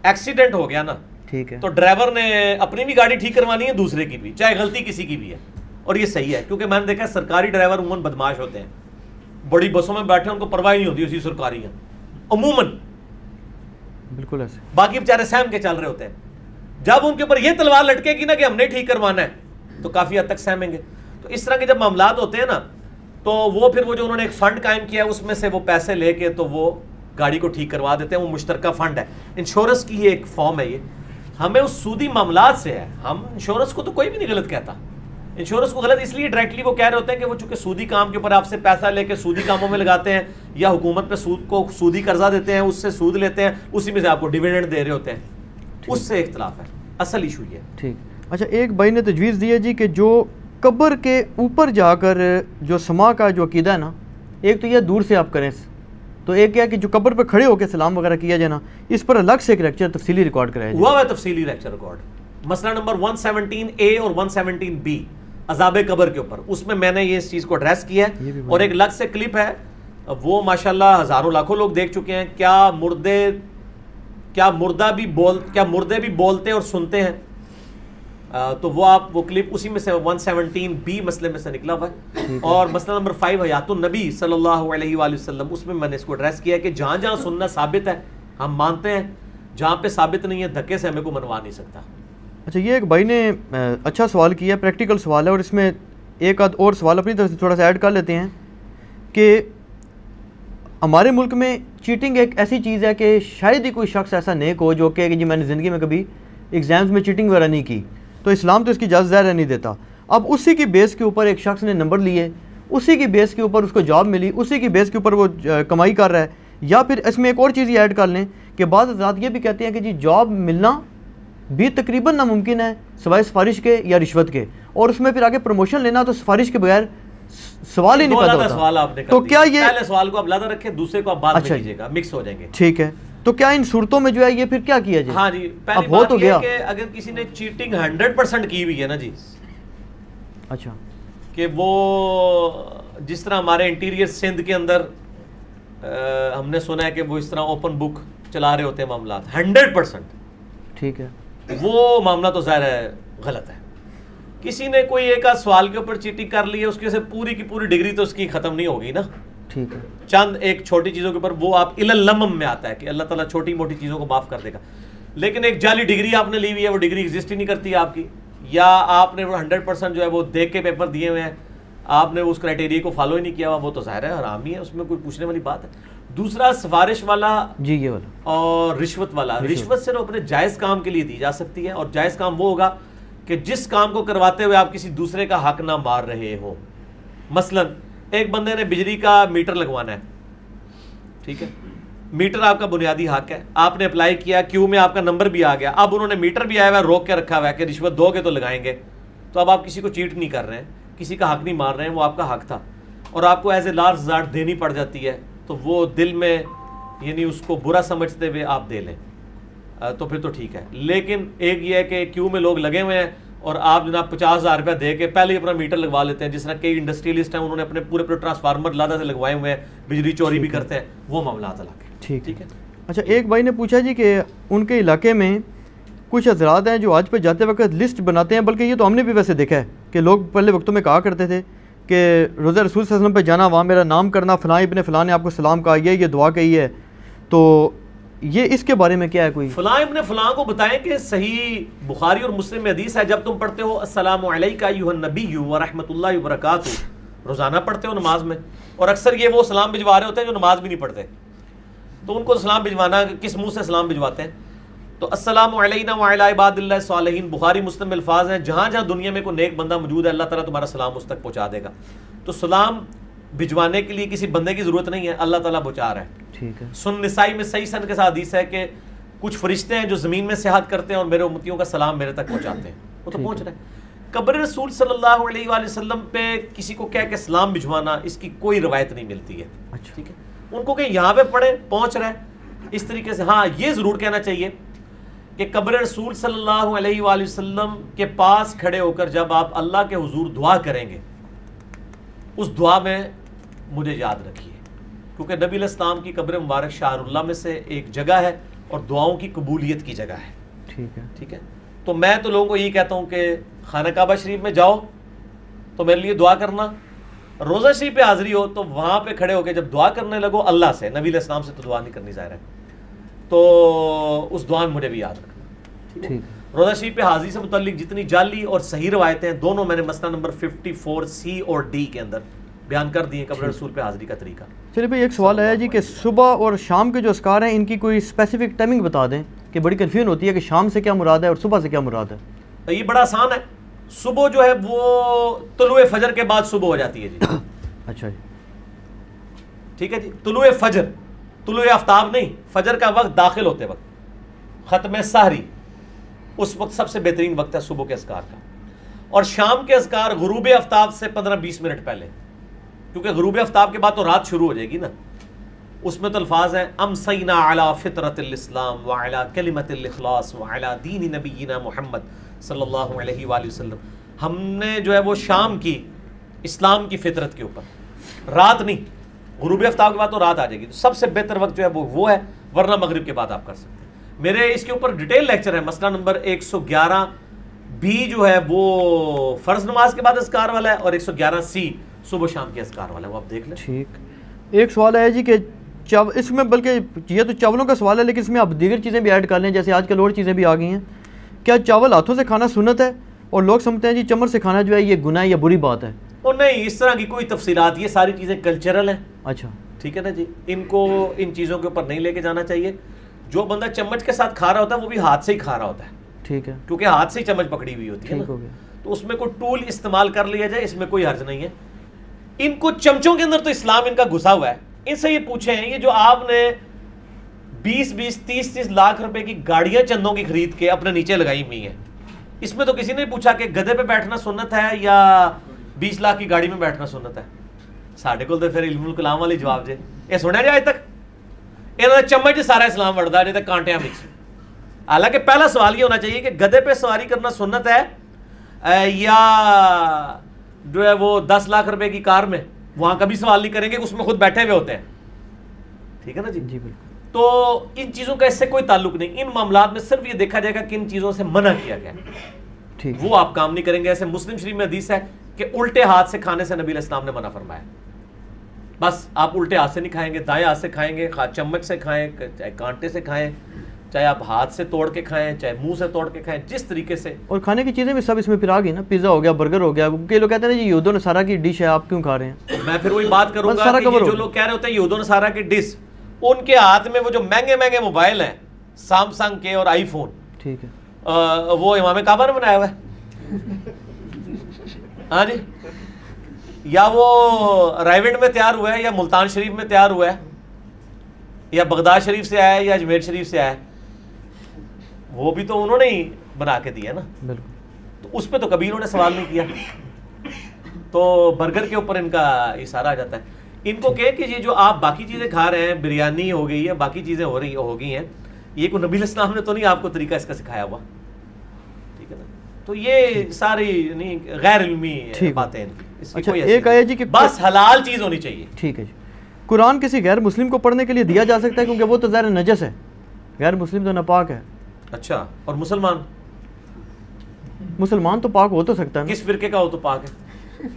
एक्सीडेंट हो गया ना, ठीक है, तो ड्राइवर ने अपनी भी गाड़ी ठीक करवानी है, दूसरे की भी, चाहे गलती किसी की भी है। और ये सही है, क्योंकि मैंने देखा है सरकारी ड्राइवर उमूमन बदमाश होते हैं, बड़ी बसों में बैठे उनको परवाह नहीं होती उसी सरकारी है अमूमन, बिल्कुल ऐसे। बाकी बेचारे सहम के चल रहे होते हैं। जब उनके ऊपर ये तलवार लटकेगी ना कि हमने ठीक करवाना है, तो काफ़ी हद तक सहमेंगे। तो इस तरह के जब मामलात होते हैं ना, तो वो फिर वो जो उन्होंने एक फ़ंड कायम किया है उसमें से वो पैसे लेके तो वो गाड़ी को ठीक करवा देते हैं। वो मुश्तरका फ़ंड है, इंश्योरेंस की ही एक फॉर्म है ये। हमें उस सूदी मामलात से है, हम इंश्योरेंस को तो कोई भी नहीं गलत कहता। इंश्योरेंस को गलत इसलिए डायरेक्टली वो कह रहे होते हैं कि वो चूंकि सूदी काम के ऊपर आपसे पैसा लेके सूदी कामों में लगाते हैं, या हुकूमत पे सूद को सूदी कर्जा देते हैं, उससे सूद लेते हैं, उसी में से आपको डिविडेंड दे रहे होते हैं, उससे इख्तलाफ है। असल इशू ये ठीक। अच्छा, एक भाई ने तजवीज़ दी है जी कि जो कब्र के ऊपर जाकर जो समा का जो अकीदा है ना, एक तो यह दूर से आप करें, तो एक क्या कि जो कब्र पे खड़े होकर सलाम वगैरह किया जाए ना, इस पर अलग से एक लेक्चर तफसीली रिकॉर्ड कराया हुआ है। तफसीली लेक्चर रिकॉर्ड मसला नंबर 117A और 117B अज़ाब कब्र के ऊपर, उसमें मैंने ये इस चीज़ को एड्रेस किया है। और एक अलग से क्लिप है, वो माशाल्लाह हज़ारों लाखों लोग देख चुके हैं। क्या मुर्दे भी बोलते और सुनते हैं? तो वो क्लिप उसी में से 117B मसले में से निकला हुआ है। और मसला नंबर 5 हयातुन नबी सल्लल्लाहु अलैहि वसल्लम, उसमें मैंने इसको एड्रेस किया कि जहाँ जहाँ सुनना साबित है हम मानते हैं, जहाँ पे साबित नहीं है धक्के से हमें को मनवा नहीं सकता। अच्छा, ये एक भाई ने अच्छा सवाल किया, प्रैक्टिकल सवाल है, और इसमें एक आध और सवाल अपनी तरफ से थोड़ा सा ऐड कर लेते हैं कि हमारे मुल्क में चीटिंग एक ऐसी चीज़ है कि शायद ही कोई शख्स ऐसा नेक हो जो कि जी मैंने ज़िंदगी में कभी एग्ज़ाम्स में चीटिंग वगैरह नहीं की, तो इस्लाम तो इसकी इजाज़त ज़ाहिर नहीं देता। अब उसी की बेस के ऊपर एक शख्स ने नंबर लिए, उसी की बेस के ऊपर उसको जॉब मिली, उसी की बेस के ऊपर वो कमाई कर रहा है। या फिर इसमें एक और चीज़ ये ऐड कर लें कि बाद हज़रात ये भी कहते हैं कि जी जॉब मिलना भी तकरीबन नामुमकिन है सिवाय सिफारिश के या रिश्वत के, और उसमें फिर आगे प्रमोशन लेना तो सिफारिश के बगैर सवाल ही नहीं पैदा होता। सवाल आपने तो क्या ये पहले सवाल को आप अलग रखें, दूसरे को आप बाद में कीजिएगा, मिक्स हो जाएंगे। ठीक है, तो क्या इन सूरतों में जो है ये फिर क्या किया जाए? हाँ जी, पहली बात तो ये कि अगर किसी ने चीटिंग 100% की हुई है ना जी, अच्छा, कि वो जिस तरह हमारे इंटीरियर सिंध के अंदर हमने सुना है कि वो इस तरह ओपन बुक चला रहे होते हैं मामला 100%, ठीक है, वो मामला तो ज़ाहिर है गलत है। किसी ने कोई एक आध सवाल के ऊपर चीटिंग कर ली है, उसके से पूरी की पूरी डिग्री तो उसकी ख़त्म नहीं होगी ना। ठीक है, चंद एक छोटी चीज़ों के ऊपर वो आप इलल्लमम में आता है कि अल्लाह ताला छोटी मोटी चीज़ों को माफ़ कर देगा, लेकिन एक जाली डिग्री आपने ली हुई है, वो डिग्री एग्जिस्ट ही नहीं करती है आपकी, या आपने वो 100% जो है वो देख के पेपर दिए हुए हैं, आपने उस क्राइटेरिया को फॉलो ही नहीं किया हुआ, वो तो ज़ाहिर है हरामी है, उसमें कोई पूछने वाली बात है। दूसरा सिफारिश वाला जी, ये वाला, और रिश्वत वाला, रिश्वत सिर्फ अपने जायज़ काम के लिए दी जा सकती है, और जायज़ काम वो होगा कि जिस काम को करवाते हुए आप किसी दूसरे का हक ना मार रहे हो। मसलन एक बंदे ने बिजली का मीटर लगवाना है, ठीक है, मीटर आपका बुनियादी हक है, आपने अप्लाई किया, क्यू में आपका नंबर भी आ गया, अब उन्होंने मीटर भी आया हुआ रोक के रखा हुआ है कि रिश्वत दोगे तो लगाएंगे, तो अब आप किसी को चीट नहीं कर रहे हैं, किसी का हक नहीं मार रहे हैं, वो आपका हक था और आपको एज ए लार्ज ज़ाट देनी पड़ जाती है, तो वो दिल में यानी उसको बुरा समझते हुए आप दे लें तो फिर तो ठीक है। लेकिन एक ये है कि क्यू में लोग लगे हुए हैं और आप जनाब 50,000 रुपया दे के पहले ही अपना मीटर लगवा लेते हैं, जिस तरह कई इंडस्ट्रियलिस्ट हैं उन्होंने अपने पूरे ट्रांसफार्मर लादा से लगवाए हुए हैं, बिजली चोरी भी करते हैं, वो मामला आता है। ठीक है। अच्छा, एक भाई ने पूछा जी कि उनके इलाके में कुछ हजरात हैं जो आज पे जाते वक्त लिस्ट बनाते हैं, बल्कि ये तो हमने भी वैसे देखा है कि लोग पहले वक्तों में कहा करते थे कि रोज़ा रसूल सल्लल्लाहु अलैहि वसल्लम पे जाना, वहाँ मेरा नाम करना, फ़लाँ इब्ने फ़लाँ ने आपको सलाम कहा, ये दुआ कही है, तो ये इसके बारे में क्या है? कोई फ़लाँ इब्ने फ़लाँ को बताएं कि सही बुखारी और मुस्लिम में हदीस है, जब तुम पढ़ते हो अस्सलामु अलैका अय्युहन नबिय्यु व रहमतुल्लाहि व बरकातुहू, रोज़ाना पढ़ते हो नमाज में, और अक्सर ये वो सलाम भिजवा रहे होते हैं जो नमाज भी नहीं पढ़ते, तो उनको सलाम भिजवाना, किस मुँह से सलाम भिजवाते हैं? तो अस्सलामु अलैना व अला इबादिल्लाह सालिहीन बुखारी मुस्लिम में अल्फाज हैं, जहाँ जहाँ दुनिया में कोई नेक बंदा मौजूद है अल्लाह ताला तुम्हारा सलाम उस तक पहुँचा देगा। तो सलाम भिजवाने के लिए किसी बंदे की ज़रूरत नहीं है, अल्लाह ताला पहुँचा रहा है। ठीक है। सुन निसाई में सही सन के साथ हदीस है कि कुछ फरिश्ते हैं जो ज़मीन में सियाहत करते हैं और मेरे उम्मतियों का सलाम मेरे तक पहुँचाते हैं, वो तो पहुँच रहे हैं। कब्र रसूल सल्लल्लाहु अलैहि वसल्लम पे किसी को कह के सलाम भिजवाना, इसकी कोई रवायत नहीं मिलती है। अच्छा, ठीक है, उनको कहीं यहाँ पे पढ़े पहुँच रहे हैं इस तरीके से। हाँ, ये ज़रूर कहना चाहिए कि कब्र रसूल सल्लल्लाहु अलैहि वसल्लम के पास खड़े होकर जब आप अल्लाह के हुजूर दुआ करेंगे, उस दुआ में मुझे याद रखिए, क्योंकि नबी अलैहिस्सलाम की कब्र मुबारक शाहरुल्लाह में से एक जगह है और दुआओं की कबूलियत की जगह है। ठीक है, ठीक है। तो मैं तो लोगों को यही कहता हूँ कि खाना काबा शरीफ में जाओ तो मेरे लिए दुआ करना, रोज़ा शरीफ पे हाजिरी हो तो वहाँ पे खड़े होकर जब दुआ करने लगो अल्लाह से, नबी अलैहिस्सलाम से तो दुआ नहीं करनी ज़ाहिर है, तो उस दुआ में मुझे भी याद रखना। ठीक है। रोज़ा शरीफ पे हाजिरी से मुतल्लिक जितनी जाली और सही रवायतें हैं, दोनों मैंने मसला नंबर 54 C और D के अंदर बयान कर दिए कब्र रसूल पे हाजिरी का तरीका। चलिए भाई, एक सवाल आया जी कि सुबह और शाम के जो अस्कार हैं इनकी कोई स्पेसिफिक टाइमिंग बता दें, कि बड़ी कन्फ्यूजन होती है कि शाम से क्या मुराद है और सुबह से क्या मुराद है। तो ये बड़ा आसान है, सुबह जो है वो तुलुए फजर के बाद सुबह हो जाती है जी। अच्छा जी, ठीक है जी, तुलुए फजर, तुलुए आफ्ताब नहीं, फजर का वक्त दाखिल होते वक्त, ख़त्म सहरी, उस वक्त सबसे बेहतरीन वक्त है सुबह के अस्कार का। और शाम के अस्कार गुरूब आफ्ताब से 15-20 मिनट पहले, क्योंकि गुरूब आफ्ताब के बाद तो रात शुरू हो जाएगी ना। उसमें तो अल्फाज हैं अमसैना अला फितरतिल इस्लाम व अला कलिमतिल इखलास व अला दीन नबीना मुहम्मद सल्लल्लाहु अलैहि वसल्लम, हमने जो है वो शाम की इस्लाम की फितरत के ऊपर, रात नहीं, गुरूब आफ्ताब के बाद तो रात आ जाएगी, तो सबसे बेहतर वक्त जो है वो है, वरना मगरिब के बाद आप कर सकते हैं। मेरे इसके ऊपर डिटेल लेक्चर है, मसला नंबर 111 B जो है वो फ़र्ज़ नमाज के बाद अस्कार वाला है और 111 C सुबह शाम के अस्कार वाला है, वो आप देख लें। ठीक। एक सवाल है जी कि इसमें, बल्कि ये तो चावलों का सवाल है, लेकिन इसमें आप दीगर चीज़ें भी ऐड कर लें, जैसे आजकल और चीज़ें भी आ गई हैं। क्या चावल हाथों से खाना सुन्नत है? और लोग समझते हैं जी चम्मच से खाना जो है ये गुनाह या बुरी बात है। और नहीं, इस तरह की कोई तफसीलात, ये सारी चीज़ें कल्चरल हैं। अच्छा, ठीक है ना जी, इनको इन चीज़ों के ऊपर नहीं लेके जाना चाहिए। जो बंदा चम्मच के साथ खा रहा होता है वो भी हाथ से ही खा रहा होता है। ठीक है, क्योंकि हाथ से ही चम्मच पकड़ी हुई होती है ना, तो उसमें कोई टूल इस्तेमाल कर लिया जाए, इसमें कोई हर्ज नहीं है। इनको चमचों के अंदर तो इस्लाम इनका घुसा हुआ है। इनसे ये पूछे हैं, ये जो आपने 20-20, 30-30 लाख रुपए की गाड़ियां चंदों की खरीद के अपने नीचे लगाई हुई है, इसमें तो किसी ने पूछा कि गधे पे बैठना सुन्नत है या 20 लाख की गाड़ी में बैठना सुन्नत है। साढ़े को तो फिर इल्मुल कलाम वाली जवाब जे ये सुना जाए तक इन्होंने चम्मच सारा इस्लाम वड़दा जे तक कांटियां मिक्स। हालांकि पहला सवाल ये होना चाहिए कि गधे पे सवारी करना सुन्नत है या जो है वो 10 लाख रुपए की कार में, वहां कभी सवाल नहीं करेंगे, उसमें खुद बैठे हुए होते हैं। ठीक है ना जी, जी बिल्कुल। तो इन चीजों का इससे कोई ताल्लुक नहीं। इन मामलात में सिर्फ ये देखा जाएगा कि इन चीजों से मना किया गया, ठीक, वो आप काम नहीं करेंगे। ऐसे मुस्लिम शरीफ में हदीस है कि उल्टे हाथ से खाने से नबी अलैहिस्सलाम ने मना फरमाया। बस आप उल्टे हाथ से नहीं खाएंगे, दाएं हाथ से खाएंगे, चम्मच से खाएं, चाहे कांटे से खाएं, चाहे आप हाथ से तोड़ के खाएं, चाहे मुंह से तोड़ के खाएं, जिस तरीके से। और खाने की चीज़ें भी सब इसमें फिर आ गई ना, पिज़्ज़ा हो गया, बर्गर हो गया। कई लोग कहते हैं जी यहूद व नसारा की डिश है, आप क्यों खा रहे हैं? मैं फिर वही बात करूंगा कि जो लोग कह रहे होते हैं यहूद व नसारा की डिश, उनके हाथ में वो जो महंगे महंगे मोबाइल हैं सैमसंग के और आईफोन, ठीक है, वो इमाम काबा ने बनाया हुआ है। हाँ जी, या वो रायविंड में तैयार हुआ है, या मुल्तान शरीफ में तैयार हुआ है, या बगदाद शरीफ से आया है, या अजमेर शरीफ से आया है, वो भी तो उन्होंने ही बना के दिया ना। बिल्कुल। तो उस पर तो कभी इन्होंने सवाल नहीं किया। तो बर्गर के ऊपर इनका इशारा आ जाता है। इनको कहे कि ये जो आप बाकी चीज़ें खा रहे हैं, बिरयानी हो गई है, बाकी चीज़ें हो गई हैं, ये को नबी अलैहिस्सलाम ने तो नहीं आपको तरीका इसका सिखाया हुआ। ठीक है ना, तो ये सारी नहीं गैर इल्मी बातें इनकी। अच्छा, एक आया जी कि बस हलाल चीज़ होनी चाहिए। ठीक है जी। कुरान किसी गैर मुस्लिम को पढ़ने के लिए दिया जा सकता है, क्योंकि वो तो ज़ाहिर नजस है, गैर मुस्लिम तो नापाक है। अच्छा, और मुसलमान? मुसलमान तो पाक हो तो सकता है, किस फिरके का हो तो पाक है?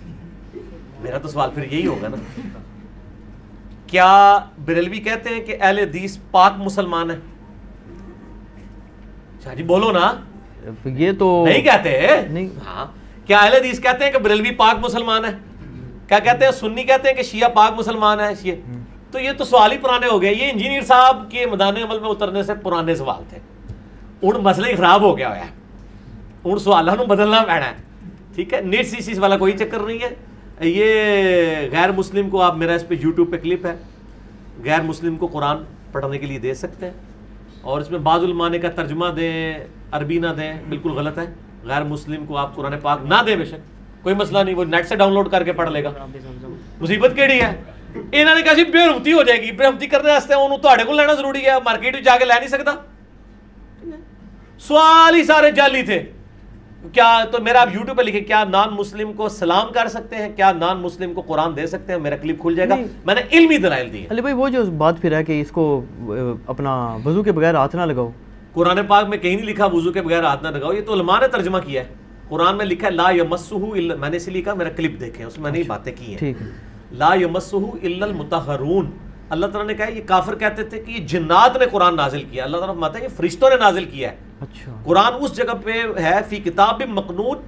मेरा तो सवाल फिर यही होगा ना, क्या बरेलवी कहते हैं कि अहले हदीस पाक मुसलमान है? शाह जी बोलो ना, ये तो नहीं कहते नहीं। हाँ, क्या अहले हदीस कहते हैं कि बरेलवी पाक मुसलमान है? क्या कहते हैं? सुन्नी कहते हैं कि शिया पाक मुसलमान है? शिया, तो ये तो सवाल ही पुराने हो गए। ये इंजीनियर साहब के मैदान अमल में उतरने से पुराने सवाल थे। ਹੁਣ मसला ही खराब हो गया है, ਹੁਣ सवालों ਨੂੰ बदलना पैना है। ठीक है, नेट सीसीस वाला कोई चक्कर नहीं है। ये गैर मुस्लिम को आप, मेरा इस पे यूट्यूब पे क्लिप है, गैर मुस्लिम को कुरान पढ़ने के लिए दे सकते हैं, और इसमें बाज़ उलमा ने का तर्जुमा दें, अरबी ना दें, बिल्कुल गलत है। गैर मुस्लिम को आप कुरान पाक ना दें, बेशक कोई मसला नहीं, वो नेट से डाउनलोड करके पढ़ लेगा। मुसीबत केड़ी है, इन्होंने कहा बेहरमती हो जाएगी, बेहरमती करने वास्ते उन्होंने तुहाडे कोल लेना जरूरी है, मार्केट में जाके लै नहीं सकता। सवाल ही सारे जाली थे। क्या तो मेरा आप यूट्यूब पे लिखे, क्या नॉन मुस्लिम को सलाम कर सकते हैं, क्या नॉन मुस्लिम को कुरान दे सकते हैं, मेरा क्लिप खुल जाएगा। मैंने इल्मी दलाइल दी है। अली भाई वो जो बात फिर है कि इसको अपना वजू के बगैर हाथ ना लगाओ, कुरान पाक में कहीं नहीं लिखा वजू के बगैर हाथ ना लगाओ, ये तो उलमा ने तर्जुमा किया है। कुरान में लिखा है ला यमस्सुहु इल्ला, मैंने इसलिए कहा मेरा क्लिप देखें, उसमें मैंने ये बातें की हैं। ठीक है, ला यमस्सुहु इल्लल मुतहरून। अल्लाह ताला ने कहा, ये काफिर कहते थे कि ये जिन्नात ने कुरान नाजिल किया, अल्लाह ताला फरमाता है ये फरिश्तों ने नाजिल किया है। अच्छा, कुरान उस जगह पे है फी किताब मकनून,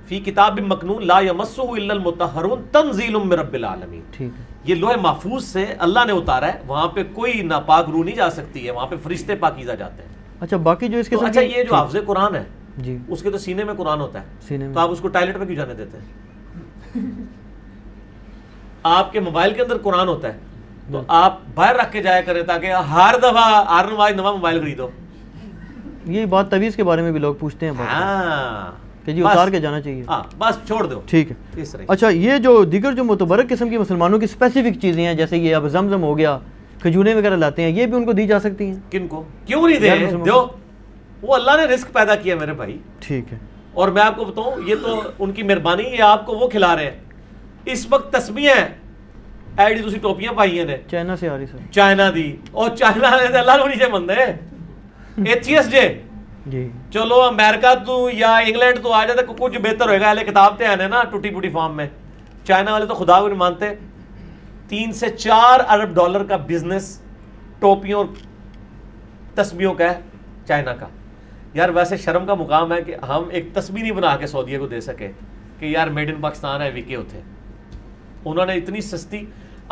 फी किताब मकनून ला यमस्सुहु इल्लल मुतहरून तंजीलुम मिर रब्बिल आलमीन। ठीक है, ये लोहे महफूज से अल्लाह ने उतारा है, वहां पे कोई नापाक रूह नहीं जा सकती है, वहां पे फरिश्ते पाकीज़ा जाते हैं। अच्छा, बाकी जो इसके तो अच्छा, ये जो हाफ़िज़ कुरान है जी, उसके तो सीने में कुरान होता है, सीने में, तो आप उसको टॉयलेट में क्यों जाने देते हैं? आपके मोबाइल के अंदर कुरान होता है, तो आप बाहर रख के जाया करें, ताकि हर दफा हर नवा मोबाइल खरीदो। ये बात तवीज़ के बारे में भी लोग पूछते हैं कि जी उतार के जाना चाहिए। बस छोड़ दो। ठीक है। अच्छा, ये जो दीगर जो मुतबरक किस्म की मुसलमानों की स्पेसिफिक चीज़ें हैं, जैसे ये अब जमजम हो गया, खजूरें वगैरह लाते हैं, ये भी उनको दी जा सकती हैं? किनको, क्यों नहीं दे? दो, वो अल्लाह ने रिस्क पैदा किया मेरे भाई। ठीक है, और मैं आपको बताऊं, ये तो उनकी मेहरबानी, ये आपको वो खिला रहे हैं। इस वक्त तस्बीहें हैं, ਐਡੀ ਤੁਸੀਂ ਟੋਪੀਆਂ ਪਾਈਆਂ ਨੇ ਚਾਈਨਾ ਸੇ ਆ ਰਹੀ ਸਰ, ਚਾਈਨਾ ਦੀ, ਉਹ ਚਾਈਨਾ ਵਾਲੇ ਤੇ ਅੱਲਾਹ ਨੂੰ ਨਹੀਂ ਜੇ ਮੰਨਦੇ, एथियस्ट जे जी। चलो अमेरिका तो या इंग्लैंड तो आ जाए तो कुछ बेहतर होएगा, अले किताब ते आने ना टूटी फूटी फॉर्म में। चाइना वाले तो खुदा को नहीं मानते। 3 से 4 अरब डॉलर का बिजनेस टोपियों और तस्बीहों का है चाइना का। यार वैसे शर्म का मुकाम है कि हम एक तस्बीह नहीं बना के सऊदीया को दे सके कि यार मेड इन पाकिस्तान है, विके होते। उन्होंने इतनी सस्ती,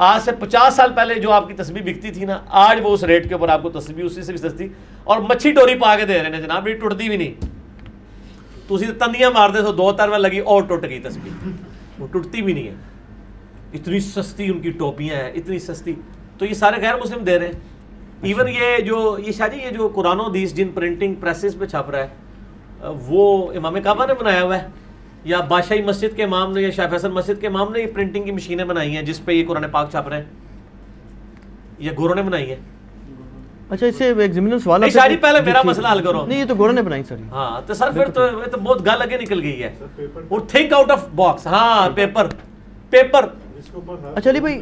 आज से 50 साल पहले जो आपकी तस्बीह बिकती थी ना, आज वो उस रेट के ऊपर आपको तस्बीह उसी से भी सस्ती और मच्छी टोरी पा के दे रहे हैं जनाब, ये टुटती भी नहीं। तुसी तंदियां मारते तो 2 तरह लगी और टुट गई तस्बीह, वो टुटती भी नहीं है। इतनी सस्ती उनकी टोपियां हैं, इतनी सस्ती। तो ये सारे गैर मुस्लिम दे रहे हैं। इवन ये जो ये शादी, ये जो कुरान हदीस जिन प्रिंटिंग प्रेसेस पे छप रहा है, वो इमाम काबा ने बनाया हुआ है या बादशाही मस्जिद के इमाम ने या शाह फैसल मस्जिद के इमाम ने ये प्रिंटिंग की मशीनें बनाई हैं जिस पे ये कुरान पाक छप रहे हैं, ये गोरों ने बनाई है। अच्छा, इससे एक ज़मीनी सवाल है, शादी पहले मेरा मसला हल करो। नहीं, ये तो गोरों ने बनाई सर। हाँ तो सर फिर तो बहुत गाल आगे निकल गई है। और थिंक आउट ऑफ बॉक्स। हाँ, पेपर। अच्छा अली भाई,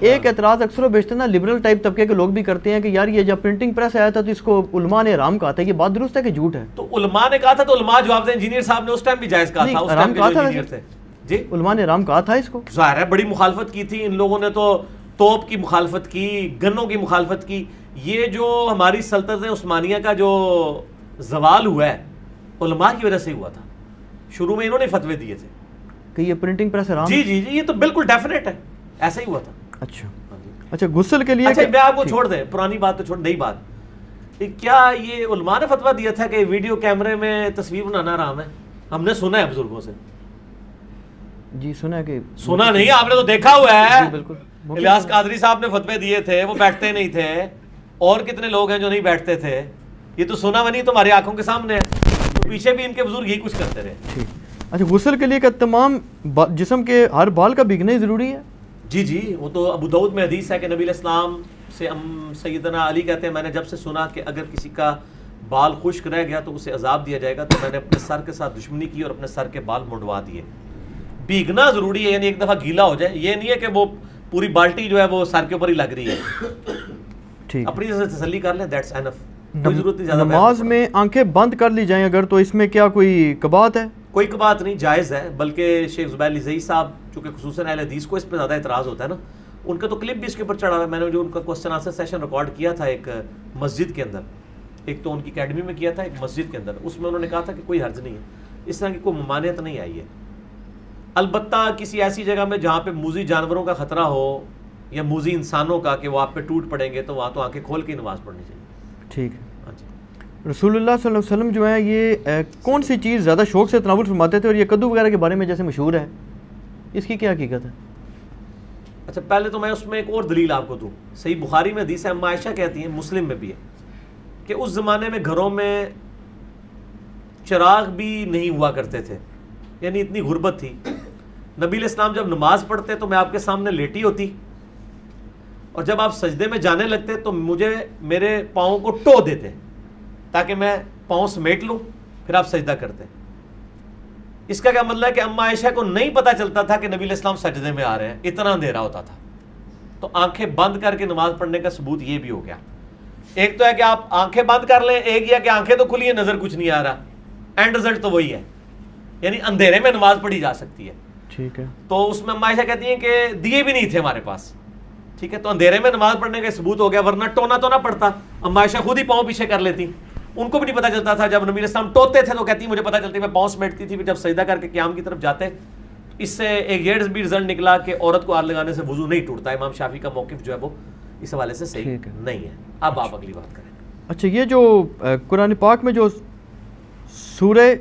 एक एतराज़ अक्सर बेशतर ना लिबरल टाइप तबके के लोग भी करते हैं कि यार ये जब प्रिंटिंग प्रेस आया था तो इसको उलमा ने हराम कहा था, ये बात दुरुस्त है कि झूठ है? तो उलमा ने कहा था, तो उलमा जवाब दें, इंजीनियर साहब ने उस टाइम भी जायज़ कहा था, उस टाइम के इंजीनियर थे जी। उलमा ने हराम कहा था इसको, जाहिर है बड़ी मुखालफत की थी इन लोगों ने, तो तोप की मुखालफत की, गन्नों की मुखालफत की। ये जो हमारी सल्तनत उस्मानिया का जो जवाल हुआ है उलमा की वजह से हुआ था। शुरू में इन्होंने फतवे दिए थे कि ये प्रिंटिंग प्रेस हराम। जी जी जी, ये तो बिल्कुल डेफिनेट है, ऐसा ही हुआ था। अच्छा, गुस्ल के लिए, अच्छा मैं आपको छोड़ दें, पुरानी बात तो छोड़, नई बात, क्या ये उलमा ने फतवा दिया था कि वीडियो कैमरे में तस्वीर बनाना हराम है? हमने सुना है बुजुर्गों से। जी सुना है कि सुना नहीं, आपने तो देखा हुआ है। बिल्कुल, इलियास कादरी साहब ने फतवे दिए थे, वो बैठते नहीं थे, और कितने लोग हैं जो नहीं बैठते थे। ये तो सुना नहीं, तुम्हारी आंखों के सामने है। तो पीछे भी इनके बुजुर्ग यही कुछ करते रहे। ठीक। अच्छा, गुस्ल के लिए क्या तमाम जिस्म के हर बाल का भीगना ही ज़रूरी है? जी जी, वो तो अबू दाऊद में हदीस है कि नबी इस्लाम से सैयदना अली कहते हैं, मैंने जब से सुना कि अगर किसी का बाल खुश्क रह गया तो उसे अजाब दिया जाएगा, तो मैंने अपने सर के साथ दुश्मनी की और अपने सर के बाल मुंडवा दिए। भीगना ज़रूरी है, यानी एक दफ़ा गीला हो जाए, ये नहीं है कि वो पूरी बाल्टी जो है वो सर के ऊपर ही लग रही है। ठीक, अपनी तसल्ली कर ले, दैट्स एनफ, कोई ज़रूरत नहीं ज़्यादा। नमाज में आंखें बंद कर ली जाएं अगर, तो इसमें क्या कोई कबात है? कोई कबात नहीं, जायज़ है। बल्कि शेख ज़ुबैर लिज़ई साहब चूँकि खुसूसन अहले हदीस को इस पर ज़्यादा एतराज़ होता है ना, उनका तो क्लिप भी इसके ऊपर चढ़ा हुआ है। मैंने जो उनका क्वेश्चन आंसर सेशन रिकॉर्ड किया था एक मस्जिद के अंदर, एक तो उनकी अकेडमी में किया था, एक मस्जिद के अंदर, उसमें उन्होंने कहा था कि कोई हर्ज नहीं है, इस तरह की कोई ममानियत नहीं आई है। अलबत्ता किसी ऐसी जगह में जहाँ पे मूजी जानवरों का ख़तरा हो या मूजी इंसानों का कि वो आप पे टूट पड़ेंगे, तो वहाँ तो आंखें खोल के नमाज़ पढ़नी चाहिए। ठीक है। हाँ जी। रसूलुल्लाह सल्लल्लाहु अलैहि वसल्लम जो है ये कौन सी चीज़ ज़्यादा शौक़ से तनावुल फरमाते थे, और ये कद्दू वगैरह के बारे में जैसे मशहूर है, इसकी क्या हकीकत है? अच्छा, पहले तो मैं उसमें एक और दलील आपको दूँ। सही बुखारी में हदीस है, अम्मा आयशा कहती हैं, मुस्लिम में भी है, कि उस ज़माने में घरों में चिराग भी नहीं हुआ करते थे, यानी इतनी गुर्बत थी। नबी इस्लाम जब नमाज पढ़ते तो मैं आपके सामने लेटी होती, और जब आप सजदे में जाने लगते तो मुझे मेरे पाँव को टो देते ताकि मैं पाँव समेट लूँ, फिर आप सजदा करते। इसका क्या मतलब है कि अम्मा आयशा को नहीं पता चलता था कि नबी इस्लाम सजदे में आ रहे हैं, इतना अंधेरा होता था। तो आंखें बंद करके नमाज पढ़ने का सबूत ये भी हो गया। एक तो है कि आप आंखें बंद कर लें, एक यह कि आंखें तो खुली है, नजर कुछ नहीं आ रहा, एंड रिजल्ट तो वही है, यानी अंधेरे में नमाज पढ़ी जा सकती है। ठीक है। तो उसमें अम्मा आयशा कहती हैं कि दिए भी नहीं थे हमारे पास, ठीक है, तो अंधेरे में नमाज पढ़ने का सबूत हो गया, वरना टोना तो ना पड़ता। अम्मा आयशा खुद ही पाँव पीछे कर लेती, उनको भी नहीं पता चलता था। जब नबी इस्लाम टोते थे तो कहती मुझे पता चलती, मैं पाँव समेटती थी, फिर जब सजदा करके क़याम की तरफ जाते, इससे एक ये भी रिजल्ट निकला कि औरत को हाथ लगाने से वुजू नहीं टूटता। इमाम शाफी का मौक़िफ़ जो है वो इस हवाले से सही नहीं है। अब आप अगली बात करें। अच्छा, ये जो कुरान पाक में जो सूरह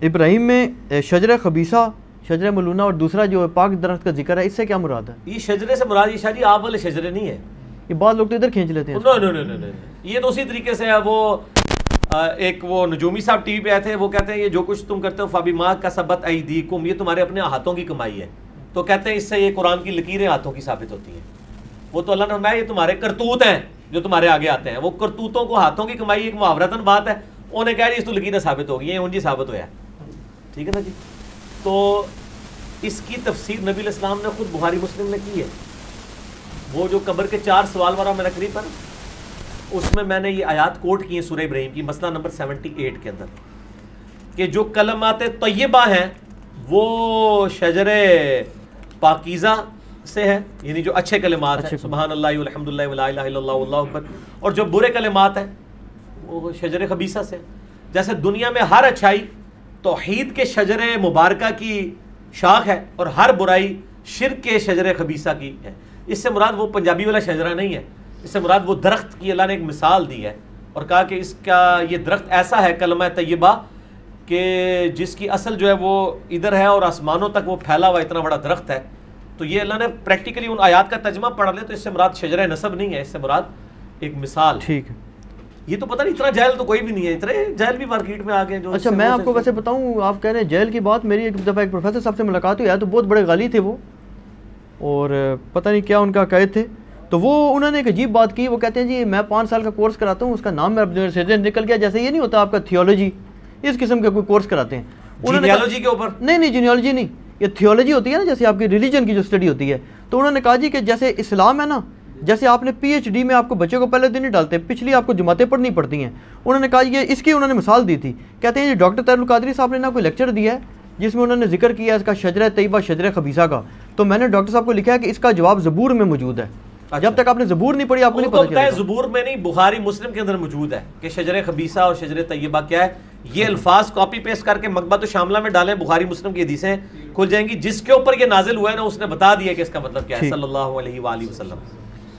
इब्राहिम में शजर खबीसा, शजर मलूना और दूसरा जो पाक दरख्त का जिक्र है, इससे क्या मुराद है? ये शजरे से मुराद ईशा जी आप वाले शजरे नहीं है, ये बाद लोग तो इधर खींच लेते हैं। No no no no no, ये तो उसी तरीके से है। वो एक वो नजूमी साहब टीवी पे आए थे, वो कहते हैं ये जो कुछ तुम करते हो फाबिमा का सबत अयदीकुम, ये तुम्हारे अपने हाथों की कमाई है। तो कहते हैं इससे ये कुरान की लकीरें हाथों की साबित होती हैं। वो तो अल्लाह ने फरमाया ये तुम्हारे करतूत हैं जो तुम्हारे आगे आते हैं, वो करतूतों को हाथों की कमाई एक मुहावरतन बात है। उन्हें कहा जी इस तो लकीरें साबित हो गई हैं, उनकी साबित होया, ठीक है ना जी। तो इसकी तफसीर नबी इस्लाम ने खुद बुखारी मुस्लिम में की है। वो जो कब्र के 4 सवाल वाला मैं तकरीब पर, उसमें मैंने ये आयात कोट की है सूरह इब्राहिम की, मसला नंबर 78 के अंदर, कि जो कलमाते तय्यबा हैं वो शजरे पाकीज़ा से है, यानी जो अच्छे कलिमात हैं, सुबहान अल्लाह वल्हम्दुलिल्लाह वला इलाहा इल्लल्लाह वल्लाहु अकबर, और जो बुरे कलिमात हैं वो शजरे खबीसा से। जैसे दुनिया में हर अच्छाई तौहीद के शजरे मुबारका की शाख है, और हर बुराई शिर्क के शजरे खबीसा की है। इससे मुराद वो पंजाबी वाला शजरा नहीं है, इससे मुराद वो दरख्त की अल्लाह ने एक मिसाल दी है और कहा कि इसका ये दरख्त ऐसा है कलमा तय्यबा कि जिसकी असल जो है वो इधर है और आसमानों तक वो फैला हुआ इतना बड़ा दरख्त है। तो ये अल्लाह ने प्रैक्टिकली उन आयात का तर्जमा पढ़ ले तो इससे मुराद शजरा नसब नहीं है, इससे मुराद एक मिसाल। ठीक है। ये तो पता नहीं, इतना जहल तो कोई भी नहीं है, इतने जहल भी मार्केट में आ गए जो। अच्छा, मैं आपको वैसे बताऊं, आप कह रहे हैं जहल की बात, मेरी एक दफ़ा एक प्रोफेसर साहब से मुलाकात हुई है, तो बहुत बड़े गाली थे वो, और पता नहीं क्या उनका कैद थे। तो वो उन्होंने एक अजीब बात की, वो कहते हैं जी मैं 5 साल का कोर्स कराता हूँ, उसका नाम मेरा से निकल गया, जैसे ये नहीं होता आपका थियोलॉजी, इस किस्म का कोई कोर्स कराते हैं। जीनियोलॉजी के ऊपर नहीं, जीनियोलॉजी नहीं, ये थियोलॉजी होती है ना, जैसे आपकी रिलीजन की जो स्टडी होती है। तो उन्होंने कहा जी कि जैसे इस्लाम है ना, जैसे आपने PhD में आपको बच्चे को पहले दिन नहीं डालते, पिछली आपको जमातें पढ़नी पड़ती हैं। उन्होंने कहा ये इसकी उन्होंने मिसाल दी थी, कहते हैं जी डॉक्टर तैयरुल कादरी साहब ने ना कोई लेक्चर दिया है जिसमें उन्होंने जिक्र किया इसका शजरा तय्यबा शजरा खबीसा का। तो मैंने डॉक्टर साहब को लिखा है कि इसका जवाब ज़बूर में मौजूद है। अच्छा। जब तक आपने ज़बूर नहीं पढ़ी आपको नहीं पता चलेगा। ज़बूर में नहीं, बुखारी मुस्लिम के अंदर मौजूद है कि शजरा खबीसा और शजरा तय्यबा क्या है। ये अल्फाज कॉपी पेस्ट करके मकबत शामिला में डालें, बुखारी मुस्लिम की हदीसें खुल जाएंगी। जिसके ऊपर ये नाजिल हुआ है ना उसने बता दिया कि इसका मतलब क्या है, सल्लल्लाहु अलैहि वसल्लम।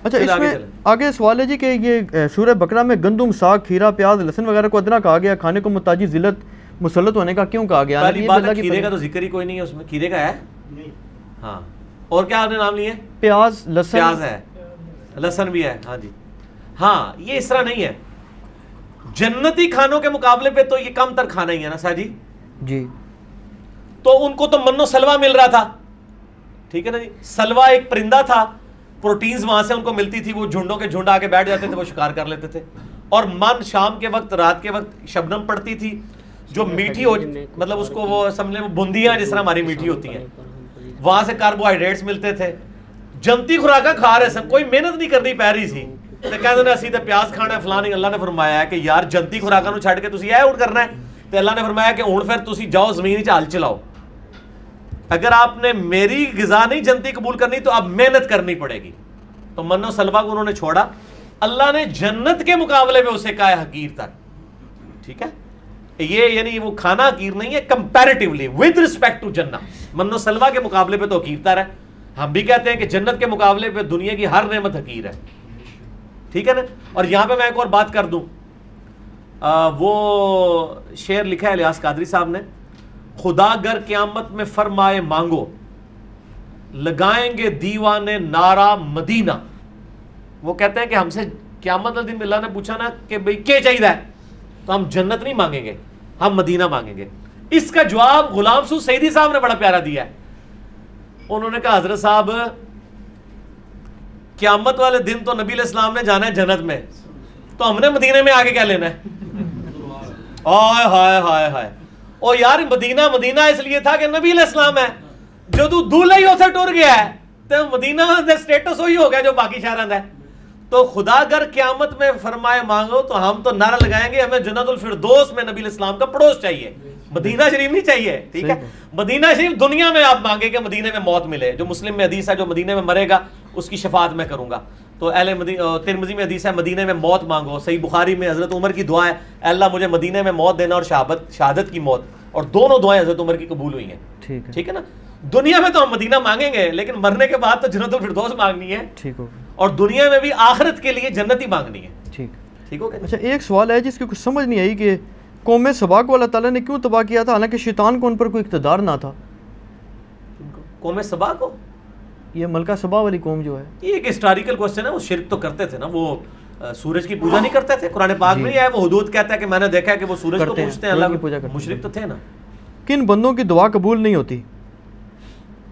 अच्छा, इसमें आगे सवाल है जी कि ये सूरह बकरा में गंदुम, साग, खीरा, प्याज, लहसुन वगैरह को अदना कहा गया, खाने को मुताजी जिल्लत मुसल्लत होने का क्यों कहा गया? खीरे का तो जिक्र ही कोई नहीं है उसमें, खीरे का है नहीं। हाँ, और क्या आपने नाम लिए? प्याज, लहसुन। प्याज है, लहसुन भी है। हाँ जी, हाँ, ये इस तरह नहीं है। जन्नती खानों के मुकाबले पे तो ये कम तर खाना ही है ना साजी जी। तो उनको तो मन्नो सलवा मिल रहा था, ठीक है ना जी। सलवा एक परिंदा था, प्रोटीन्स वहां से उनको मिलती थी, वो झुंडों के झुंड आके बैठ जाते थे, वो शिकार कर लेते थे। और मन शाम के वक्त, रात के वक्त शबनम पड़ती थी जो मीठी हो, मतलब उसको वो समझ वो बूंदियां जिस तरह हमारी मीठी होती हैं, वहां से कार्बोहाइड्रेट्स मिलते थे। जनती खुराका खा रहे सब, कोई मेहनत नहीं करनी पै रही थी। तो कहते ना असी तो प्याज खाना है फलानी। अल्लाह ने फरमाया है कि यार जनती खुराका नूं छड्ड के तुसीं ऐ उठ करना है। तो अल्लाह ने फरमाया कि हुण फिर तुसीं जाओ जमीन च हल चलाओ। अगर आपने मेरी गिजा नहीं जनती कबूल करनी तो अब मेहनत करनी पड़ेगी। तो मन्नो सलवा को उन्होंने छोड़ा, अल्लाह ने जन्नत के मुकाबले में उसे कहा है हकीर तक, ठीक है। ये यानी वो खाना हकीर नहीं है, कंपैरेटिवली विद रिस्पेक्ट टू जन्नत। मन्नो सलवा के मुकाबले पे तो हकीर तर है। हम भी कहते हैं कि जन्नत के मुकाबले पे दुनिया की हर नेमत हकीर है, ठीक है ना। और यहां पे मैं एक और बात कर दूं, वो शेर लिखा है इलियास कादरी साहब ने, खुदा गर क़यामत में फरमाए मांगो, लगाएंगे दीवाने नारा मदीना। वो कहते हैं कि हमसे क़यामत दिन अल्लाह ने पूछा ना कि भाई क्या चाहिए है, तो हम जन्नत नहीं मांगेंगे, हम मदीना मांगेंगे। इसका जवाब गुलाम सूद सईदी साहब ने बड़ा प्यारा दिया है। उन्होंने कहा हजरत साहब क़यामत वाले दिन तो नबी इस्लाम ने जाना है जन्नत में, तो हमने मदीने में आगे क्या लेना है? हाय हाय हाय हाय। ओ यार मदीना मदीना इसलिए था कि नबी इस्लाम है, जो तू दूल्हा ही उसे टुर गया है तो मदीना का स्टेटस वही हो गया जो बाकी शहर है। तो खुदा अगर क़यामत में फरमाए मांगो तो हम तो नारा लगाएंगे हमें जन्नतुल फिरदौस में नबी इस्लाम का पड़ोस चाहिए, मदीना शरीफ नहीं चाहिए। ठीक है, मदीना शरीफ दुनिया में आप मांगे कि मदीने में मौत मिले, जो मुस्लिम में हदीस है जो मदीने में मरेगा उसकी शफात मैं करूंगा। तो तिरमिज़ी में हदीस है मदीने में मौत मांगो। सही बुखारी में हजरत उमर की दुआ है, अल्लाह मुझे मदीने में मौत देना और शहादत की मौत, और दोनों दुआएं हजरत उमर की कबूल हुई हैं। ठीक है ना, दुनिया में तो हम मदीना मांगेंगे लेकिन मरने के बाद तो जन्नतुल फिरदौस मांगनी है। ठीक हो, और दुनिया में भी आखिरत के लिए जन्नत ही मांगनी है। ठीक हो। अच्छा, एक सवाल है जिसकी कुछ समझ नहीं आई कि कौम सबा को अल्लाह ताला ने क्यों तबाह किया था, हालांकि शैतान को उन पर कोई इक़्तिदार ना था। कौम सबा को, ये मलका सबा वाली कौम जो है, ये एक हिस्टोरिकल क्वेश्चन है। वो शिरक तो करते थे ना, वो सूरज की पूजा नहीं करते थे। कुरान पाक में है, वो हुदूद कहता है कि मैंने देखा है कि वो सूरज को पूजते हैं, अल्लाह की पूजा करते हैं। मुशरिक तो थे ना। किन बंदों की दुआ कबूल नहीं होती?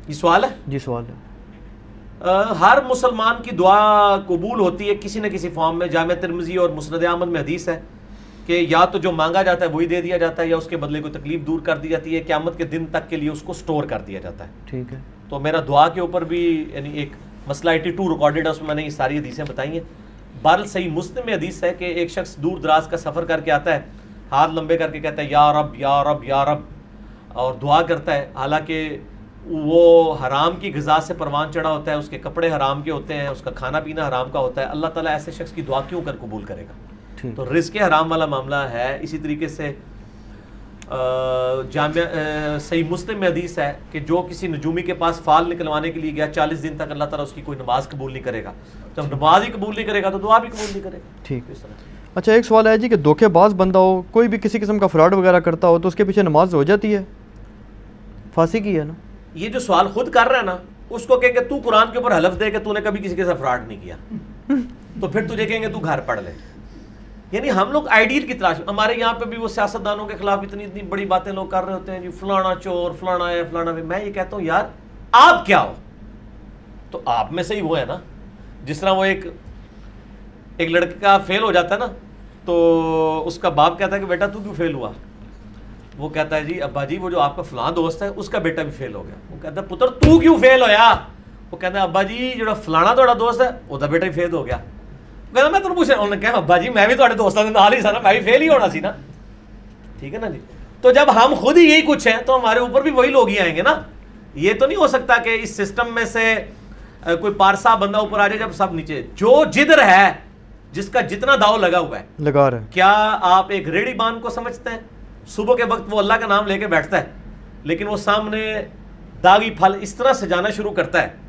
ये सवाल है जी, सवाल है। हर मुसलमान की दुआ कबूल होती है किसी न किसी फॉर्म में। जामे तिरमिज़ी और मुस्नद अहमद में हदीस है कि या तो जो मांगा जाता है वही दे दिया जाता है, या उसके बदले कोई तकलीफ दूर कर दी जाती है, क़यामत के दिन तक के लिए उसको स्टोर कर दिया जाता है। ठीक है, तो मेरा दुआ के ऊपर भी यानी एक मसला 82 रिकॉर्डेड है, उसमें मैंने ये सारी हदीसें बताई हैं। बहरहाल सही मुस्लिम में हदीस है कि एक शख्स दूर दराज का सफ़र करके आता है, हाथ लंबे करके कहता है या रब या रब या रब, और दुआ करता है। हालांकि वो हराम की ग़िज़ा से परवान चढ़ा होता है, उसके कपड़े हराम के होते हैं, उसका खाना पीना हराम का होता है। अल्लाह ताला ऐसे शख्स की दुआ क्यों कर कबूल करेगा? तो रिज़्क़ हराम वाला मामला है। इसी तरीके से सही मुस्लिम में हदीस है कि जो किसी नजूमी के पास फाल निकलवाने के लिए गया 40 दिन तक अल्लाह ताला उसकी कोई नमाज कबूल नहीं करेगा। जब नमाज ही कबूल नहीं करेगा तो दुआ भी कबूल नहीं करेगा। ठीक। अच्छा, एक सवाल है जी कि धोखेबाज बंदा हो, कोई भी किसी किस्म का फ्रॉड वगैरह करता हो, तो उसके पीछे नमाज हो जाती है? फांसी की है ना। ये जो सवाल खुद कर रहा है ना, उसको कहेंगे तू कुरान के ऊपर हलफ दे कि तूने कभी किसी के साथ फ्रॉड नहीं किया, तो फिर तुझे कहेंगे तू घर पढ़ ले। यानी हम लोग आइडियल की तलाश। हमारे यहाँ पे भी वो सियासतदानों के खिलाफ इतनी इतनी बड़ी बातें लोग कर रहे होते हैं, जी फलाना चोर, फलाना है, फलाना भी। मैं ये कहता हूँ यार आप क्या हो? तो आप में से ही वो है ना, जिस तरह वो एक लड़का फेल हो जाता है ना, तो उसका बाप कहता है कि बेटा तू क्यों फेल हुआ? वो कहता है जी अब्बा जी वो जो आपका फलां दोस्त है उसका बेटा भी फेल हो गया। वो कहता है पुत्र तू क्यों फेल होया? वो कहता है अब्बा जी जो फलाना थोड़ा दोस्त है उसका बेटा भी फेल हो गया। कहना मैं तुम पूछा, उन्होंने कहा अब्बा जी मैं भी थोड़े दोस्तों के नाल ही सा ना, मैं भी फेल ही होना सी ना। ठीक है ना जी। तो जब हम खुद ही यही कुछ हैं तो हमारे ऊपर भी वही लोग ही आएंगे ना। ये तो नहीं हो सकता कि इस सिस्टम में से कोई पारसा बंदा ऊपर आ जाए जब सब नीचे। जो जिधर है, जिसका जितना दाव लगा हुआ है लगा रहा है। क्या आप एक रेडी बान को समझते हैं? सुबह के वक्त वो अल्लाह का नाम लेके बैठता है, लेकिन वो सामने दागी फल इस तरह से जाना शुरू करता है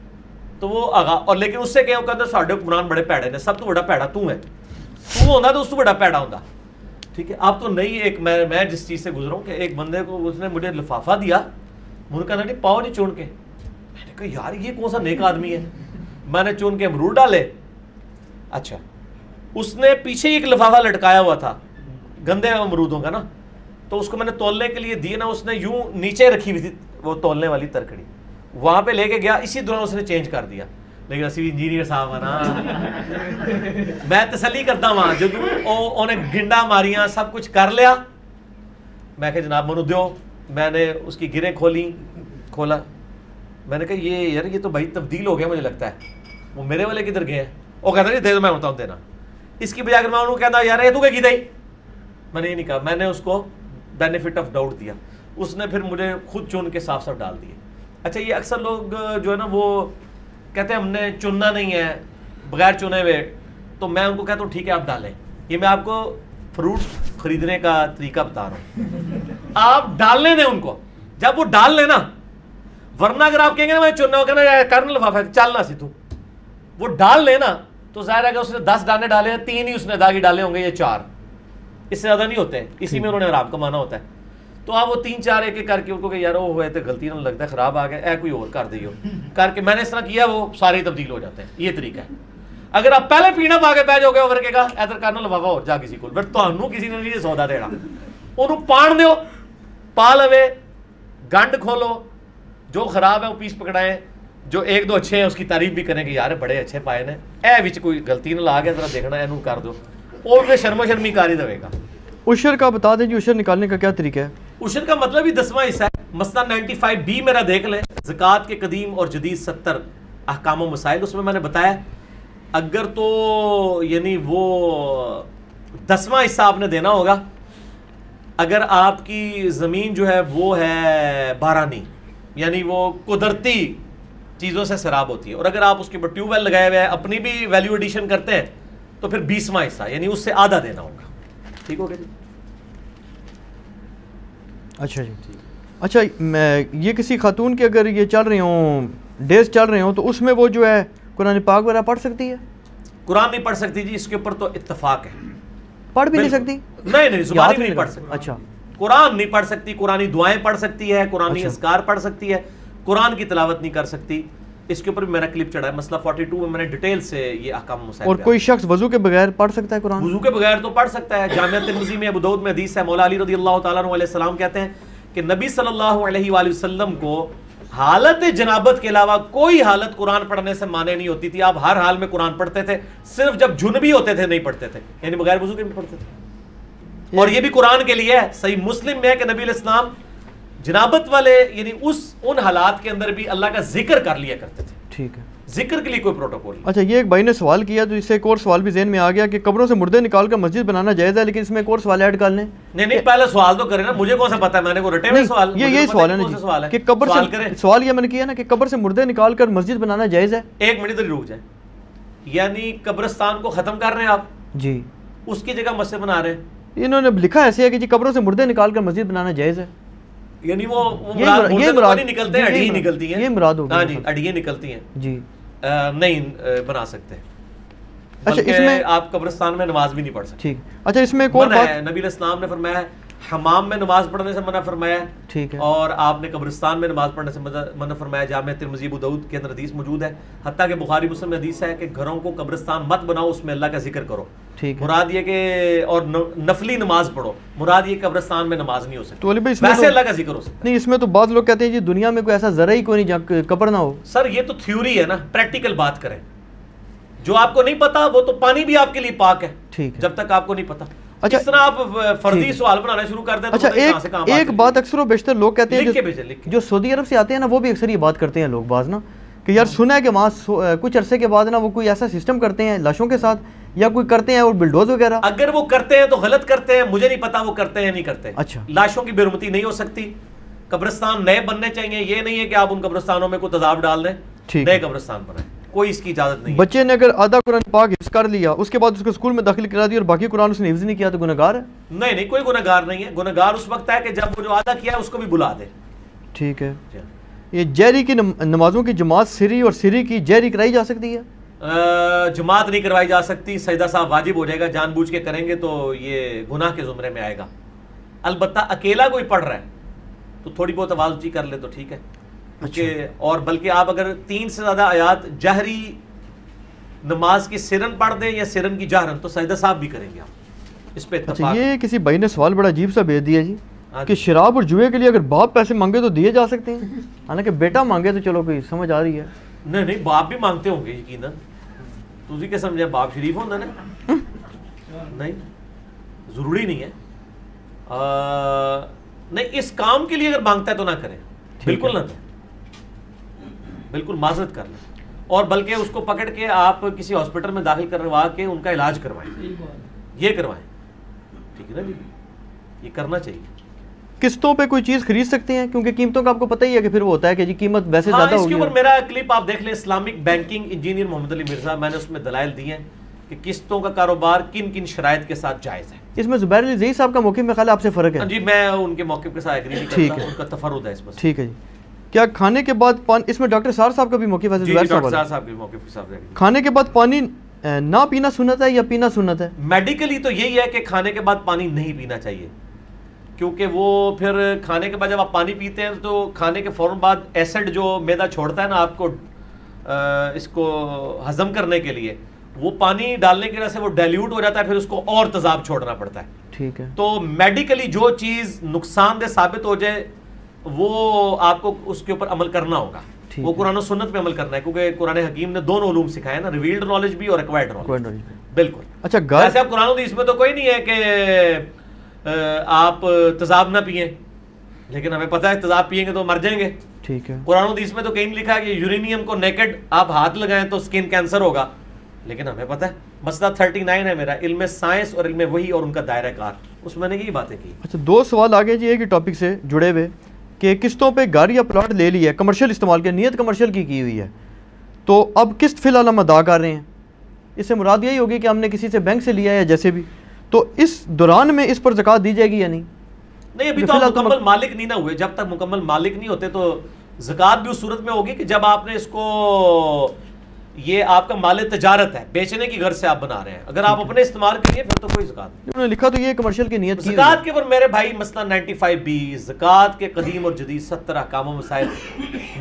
तो वो आगा, और लेकिन उससे क्या कहते साढ़े कुरान बड़े पैड़े ने, सब तो बड़ा पैड़ा तू है, तू होता तो उसको बड़ा पैड़ा होता। ठीक है, आप तो नहीं। एक मैं जिस चीज़ से गुजरा हूँ कि एक बंदे को उसने मुझे लिफाफा दिया, मुझे कहना नहीं पाओ नहीं चुन के। मैंने कहा यार ये कौन सा नेक आदमी है। मैंने चुन के अमरूद डाले। अच्छा, उसने पीछे एक लिफाफा लटकाया हुआ था गंदे अमरूदों का ना, तो उसको मैंने तोलने के लिए दिए ना, उसने यूं नीचे रखी हुई थी वो तोलने वाली तरकड़ी, वहां पे लेके गया, इसी दौरान उसने चेंज कर दिया। लेकिन असली इंजीनियर साहब है ना, मैं तसली करता वहां जो उन्हें गिंडा मारियां सब कुछ कर लिया। मैं कहा जनाब मनु दो, मैंने उसकी गिरें खोला। मैंने कहा ये यार ये तो भाई तब्दील हो गया मुझे लगता है, वो मेरे वाले किधर गए हैं? वो कहता नहीं दे दो, मैं होता हूँ देना। इसकी बजाय अगर मैं उन्होंने कहता यार ये तू क्या की दई, मैंने ये नहीं कहा, मैंने उसको बेनिफिट ऑफ डाउट दिया। उसने फिर मुझे खुद चुन के साफ साफ डाल दिए। अच्छा, ये अक्सर लोग जो है ना वो कहते हैं हमने चुनना नहीं है बगैर चुने हुए, तो मैं उनको कहता हूँ ठीक है आप डालें। ये मैं आपको फ्रूट खरीदने का तरीका बता रहा हूँ, आप डालने दें उनको, जब वो डाल लेना। वरना अगर आप कहेंगे ना मैं चुनना हो कहना कर लिफाफा चलना सी तू, वो डाल लेना तो जाहिर है कि उसने 10 दाने डाले हैं, 3 ही उसने दागी डाले होंगे, ये 4, इससे ज़्यादा नहीं होते हैं, इसी में उन्होंने आराम कमाना होता है। तो आप वो 3-4 एक करके उनको कि यार वो हुए तो गलती ना लगता है ख़राब आ गया, कोई और कर दियो करके मैंने इस तरह किया, वो सारे तब्दील हो जाते हैं। ये तरीका है। अगर आप पहले पीना पा के बह जाओगे ओवर के का इधर करना लफाफा हो जा किसी को, फिर तो किसी ने नहीं सौदा देना, उन्होंने पान दो, पा लवे, गंड खोलो, जो खराब है वो पीस पकड़ाए, जो 1-2 अच्छे हैं उसकी तारीफ भी करेंगे, यार बड़े अच्छे पाए ने, ए विच कोई गलती ना ला गया जरा देखना इनू कर दो, और फिर शर्मो शर्मी कारी देगा। उशर का बता दें जी, उशर निकालने का क्या तरीका है? उशर का मतलब ही 10वां हिस्सा है। मसला 95B मेरा देख लें, ज़कात के कदीम और जदीद 70 अहकाम व मसाइल, उसमें मैंने बताया अगर तो यानी वो 10वां हिस्सा आपने देना होगा अगर आपकी ज़मीन जो है वो है बारानी, यानी वो कुदरती चीज़ों से शराब होती है, और अगर आप उसके ऊपर ट्यूबवेल लगाए हुए हैं, अपनी भी वैल्यू एडिशन करते हैं, तो फिर 20वां हिस्सा यानी उससे आधा देना होगा। ठीक हो गया जी? अच्छा जी। अच्छा, मैं ये किसी खातून के अगर ये चल रही हूँ, डेज चल रहे हों, तो उसमें वो जो है कुरान पाक वगैरह पढ़ सकती है? कुरान नहीं पढ़ सकती जी, इसके ऊपर तो इत्तफाक है। पढ़ भी नहीं सकती? नहीं, जुबानी नहीं पढ़ सकती। अच्छा, कुरान नहीं पढ़ सकती, कुरानी दुआएं पढ़ सकती है, कुरानी अस्कार पढ़ सकती है, कुरान की तिलावत नहीं कर सकती। इसके ऊपर भी मेरा क्लिप चढ़ा है, मसला 42 में मैंने डिटेल से ये अहकाम मसाइल। और कोई शख्स वजू के बगैर पढ़ सकता है कुरान? वजू के बगैर तो पढ़ सकता है। जामिया तिर्मिज़ी में अबू दाऊद में हदीस है, मौला अली रज़ियल्लाहु ताला अन्हु अलैहि सलाम कहते हैं कि नबी सल्लल्लाहु अलैहि वसल्लम को हालत जनाबत के अलावा कोई हालत कुरान पढ़ने से माने नहीं होती थी। आप हर हाल में कुरान पढ़ते थे, सिर्फ जब जुनबी होते थे नहीं पढ़ते थे, यानी बगैर वजू के भी पढ़ते थे। और ये भी कुरान के लिए है, सही मुस्लिम में है कि नबी अलैहिस्सलाम जनाबत वाले यानी उन हालात के अंदर भी अल्लाह का जिक्र कर लिया करते थे। ठीक है, जिक्र के लिए कोई प्रोटोकॉल। अच्छा, ये एक भाई ने सवाल किया तो इससे एक और सवाल भी ज़हन में आ गया कि कब्रों से मुर्दे निकाल कर मस्जिद बनाना जायज़ है, लेकिन इसमें एक और सवाल ऐड कर लें। नहीं, पहले सवाल तो करें ना, मुझे कौन सा पता है, मैंने को रटे हुए सवाल। यही सवाल है ना कि कब्र से सवाल ये मैंने किया ना कि कब्र से मुर्दे निकाल कर मस्जिद बनाना जायज़ है। एक मिनट तो रुक जाए, यानी कब्रिस्तान को खत्म कर रहे हैं आप जी, उसकी जगह मस्जिद बना रहे हैं। इन्होंने लिखा ऐसे है कि जी कब्रों से मुर्दे निकाल कर मस्जिद बनाना जायज़ है, यानी वो मुराद निकलते हैं, अड़ियाँ निकलती हैं। ये मुराद होगी। हाँ जी, अड़ियाँ निकलती हैं जी, नहीं बना सकते। अच्छा, इसमें आप कब्रिस्तान में नमाज भी नहीं पढ़ सकते। ठीक। अच्छा, इसमें एक और बात है, नबी इस्लाम ने फरमाया हमाम में नमाज पढ़ने से मना फरमाया। ठीक है। और आपने कब्रिस्तान में नमाज पढ़ने से मना फरमाया। जामिया तिर्मिज़ी अबू दाऊद के अंदर हदीस मौजूद है, हत्ता कि बुखारी मुस्लिम में हदीस है कि घरों को कब्रिस्तान मत बनाओ, उसमें अल्लाह का जिक्र करो। ठीक है। मुराद ये कि और नफली नमाज पढ़ो, मुराद ये कब्रिस्तान में नमाज नहीं हो सकती। तो वैसे अल्लाह का जिक्र हो सकता नहीं। इसमें तो बाद लोग कहते हैं जी दुनिया में कोई ऐसा जरा ही कोई नहीं जहाँ कब्र ना हो। सर ये तो थ्योरी है ना, प्रैक्टिकल बात करें। जो आपको नहीं पता वो तो पानी भी आपके लिए पाक है। ठीक है, जब तक आपको नहीं पता। अच्छा, इस तरह आप फर्जी सवाल बनाना शुरू कर दें। अच्छा, एक बात अक्सर व बेशतर लोग कहते हैं जो सऊदी अरब से आते हैं ना, वो भी अक्सर ये बात करते हैं लोग बाज ना कि यार सुना है कि वहाँ कुछ अरसे के बाद ना वो कोई ऐसा सिस्टम करते हैं लाशों के साथ, या कोई करते हैं और बिल्डोज वगैरह। अगर वो करते हैं तो गलत करते हैं, मुझे नहीं पता वो करते हैं नहीं करते। अच्छा, लाशों की बेरुमती नहीं हो सकती, कब्रिस्तान नए बनने चाहिए। ये नहीं है कि आप उन कब्रिस्तानों में कोई तजाब डाल दें, नए कब्रिस्तान बनाए, कोई इसकी इजाजत नहीं। बच्चे ने अगर आधा कुरान पाक हिफ्ज़ कर लिया, उसके बाद उसको स्कूल में दाखिल करा दिया और बाकी कुरान उसने हिफ्ज़ नहीं किया, तो गुनहगार है? नहीं, कोई गुनहगार नहीं है। गुनहगार उस वक्त है कि जब वो जो आधा किया है उसको भी बुला दे। ठीक है। ये जहरी की नमाजों की जमात सिरी और सिरी की जहरी कराई जा सकती है? जमात नहीं करवाई जा सकती, सजदा साहब वाजिब हो जाएगा। जानबूझ के करेंगे तो ये गुनाह के जुमरे में आएगा। अलबत्ता अकेला कोई पढ़ रहा है तो थोड़ी बहुत आवाज़ ऊंची कर ले तो ठीक है। अच्छा। और बल्कि आप अगर 3 से ज़्यादा आयात जहरी नमाज की सिरन पढ़ दें या सिरन की जहरन, तो सजदा साहब भी करेंगे आप इस पे। अच्छा, ये किसी भाई ने सवाल बड़ा अजीब सा भेज दिया जी कि शराब और जुए के लिए अगर बाप पैसे मांगे तो दिए जा सकते हैं, हालांकि बेटा मांगे तो चलो कोई समझ आ रही है। नहीं, बाप भी मांगते होंगे यकीनन। तुझी क्या समझे, बाप शरीफ होता ना? नहीं, जरूरी नहीं है। नहीं, इस काम के लिए अगर मांगता है तो ना करें, बिल्कुल ना दें, बिल्कुल माजरत कर लें। और बल्कि उसको पकड़ के आप किसी हॉस्पिटल में दाखिल करवा के उनका इलाज करवाएं, ये करवाएं। ठीक है ना जी, ये करना चाहिए। किस्तों पे कोई चीज़ खरीद सकते हैं, क्योंकि कीमतों का आपको पता ही है कि फिर वो होता है कि जी कीमत वैसे ज़्यादा होगी। इसके ऊपर मेरा क्लिप आप देख लें, Islamic banking engineer Mohammad Ali Mirza, मैंने उसमें दलाइल दिए हैं कि किस्तों का कारोबार किन किन शराइत के साथ जायज़ है। इसमें ज़ुबैर अली ज़ई साहब का मौक़िफ़ में ख्याल आपसे फ़र्क है? जी, मैं उनके मौक़िफ़ के साथ एग्री नहीं करता, उनका तफर्रुद है इस पर। ठीक है जी। क्या खाने के बाद पानी, इसमें डॉक्टर सार साहब का भी मौक़िफ़ है? डॉक्टर साहब के मौक़िफ़ के साथ खाने के बाद पानी ना पीना सुन्नत है या पीना सुन्नत है? मेडिकली तो यही है कि खाने के बाद पानी नहीं पीना चाहिए, क्योंकि वो फिर खाने के बाद जब आप पानी पीते हैं तो खाने के फ़ौरन बाद एसिड जो मैदा छोड़ता है ना आपको इसको हजम करने के लिए, वो पानी डालने की वजह से वो डाइल्यूट हो जाता है, फिर उसको और तेजाब छोड़ना पड़ता है। ठीक है। तो मेडिकली जो चीज़ नुकसानदेह साबित हो जाए वो आपको उसके ऊपर अमल करना होगा, वो कुरान और सुन्नत पे अमल करना है, क्योंकि कुरान हकीम ने दोनों उलूम सिखाए ना, रिवील्ड नॉलेज भी और एक्वायर्ड नॉलेज। बिल्कुल। अच्छा, जैसे आप कुरान इसमें तो कोई नहीं है कि आप तेजाब ना पिए, लेकिन हमें पता है तेजाब पिएंगे तो मर जाएंगे। ठीक है। कुरान हदीस में तो कहीं नहीं लिखा कि यूरेनियम को नेकेड आप हाथ लगाएं तो स्किन कैंसर होगा, लेकिन हमें पता है। मसला 39 है मेरा, इल्म साइंस और इल्म वही और उनका दायरा कार, उसमें मैंने यही बातें की। अच्छा, 2 सवाल आगे जी, एक ही टॉपिक से जुड़े हुए कि किस्तों पे घर या प्लॉट ले लिया है, कमर्शियल इस्तेमाल की नीयत कमर्शियल की हुई है, तो अब किस्त फिलहाल हम अदा कर रहे हैं, इससे मुराद यही होगी कि हमने किसी से बैंक से लिया है या जैसे भी, तो इस दौरान में इस पर ज़कात दी जाएगी या नहीं? नहीं, अभी तो आप मुकम्मल मालिक नहीं ना हुए, जब तक मुकम्मल मालिक नहीं होते तो ज़कात भी उस सूरत में होगी कि जब आपने इसको, ये आपका माल तजारत है, बेचने की घर से आप बना रहे हैं, अगर आप अपने इस्तेमाल के लिए फिर तो कोई ज़कात नहीं। उन्होंने लिखा तो ये कमर्शियल की नियत की। ज़कात के ऊपर मेरे भाई मसला 95B ज़कात के कदीम और जदीद 70 अहकाम व मसाइल,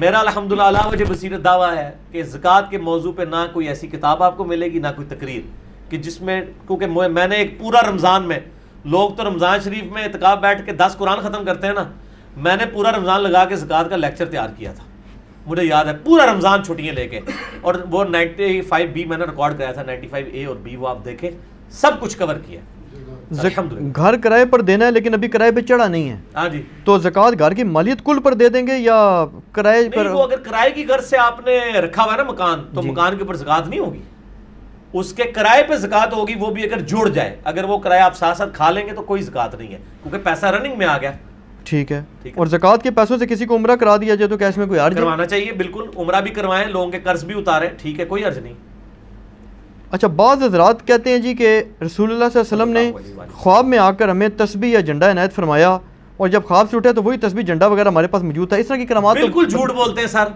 मेरा अल्हम्दुलिल्लाह अला वजह बसीरत दावा है कि ज़कात के मौजू पे ना कोई ऐसी किताब आपको मिलेगी ना कोई तकरीर कि जिसमें, क्योंकि मैंने एक पूरा रमज़ान में, लोग तो रमज़ान शरीफ में इत्काफ बैठ के 10 कुरान ख़त्म करते हैं ना, मैंने पूरा रमज़ान लगा के ज़कात का लेक्चर तैयार किया था, मुझे याद है, पूरा रमज़ान छुट्टियाँ लेके, और वो 95B मैंने रिकॉर्ड कराया था, 95A और B वो आप देखें, सब कुछ कवर किया। घर किराए पर देना है लेकिन अभी किराए पे चढ़ा नहीं है। हाँ जी। तो ज़कात घर की मालियत कुल पर दे देंगे या किराए पर? वो अगर किराए की घर से आपने रखा हुआ है ना मकान, तो मकान के ऊपर ज़कात नहीं होगी, उसके किराए पे ज़कात होगी, वो भी अगर जुड़ जाए, अगर वो किराया आप साथ साथ खा लेंगे तो कोई ज़कात नहीं है, क्योंकि पैसा रनिंग में आ गया। ठीक है। और ज़कात के पैसों से किसी को उम्रा करा दिया जाए तो कैश में कोई हर्ज? करवाना चाहिए, बिल्कुल, उम्रा भी करवाएं, लोगों के कर्ज भी उतारें, ठीक है, कोई हर्ज नहीं। अच्छा, बाज़ हज़रात कहते हैं जी कि रसूलुल्लाह सल्लल्लाहु अलैहि वसल्लम ने ख्वाब में आकर हमें तस्बीह या झंडा इनायत फरमाया, और जब ख्वाब से उठे तो वही तस्बीह झंडा वगैरह हमारे पास मौजूद था, इस तरह की करामात? बिल्कुल झूठ बोलते हैं सर,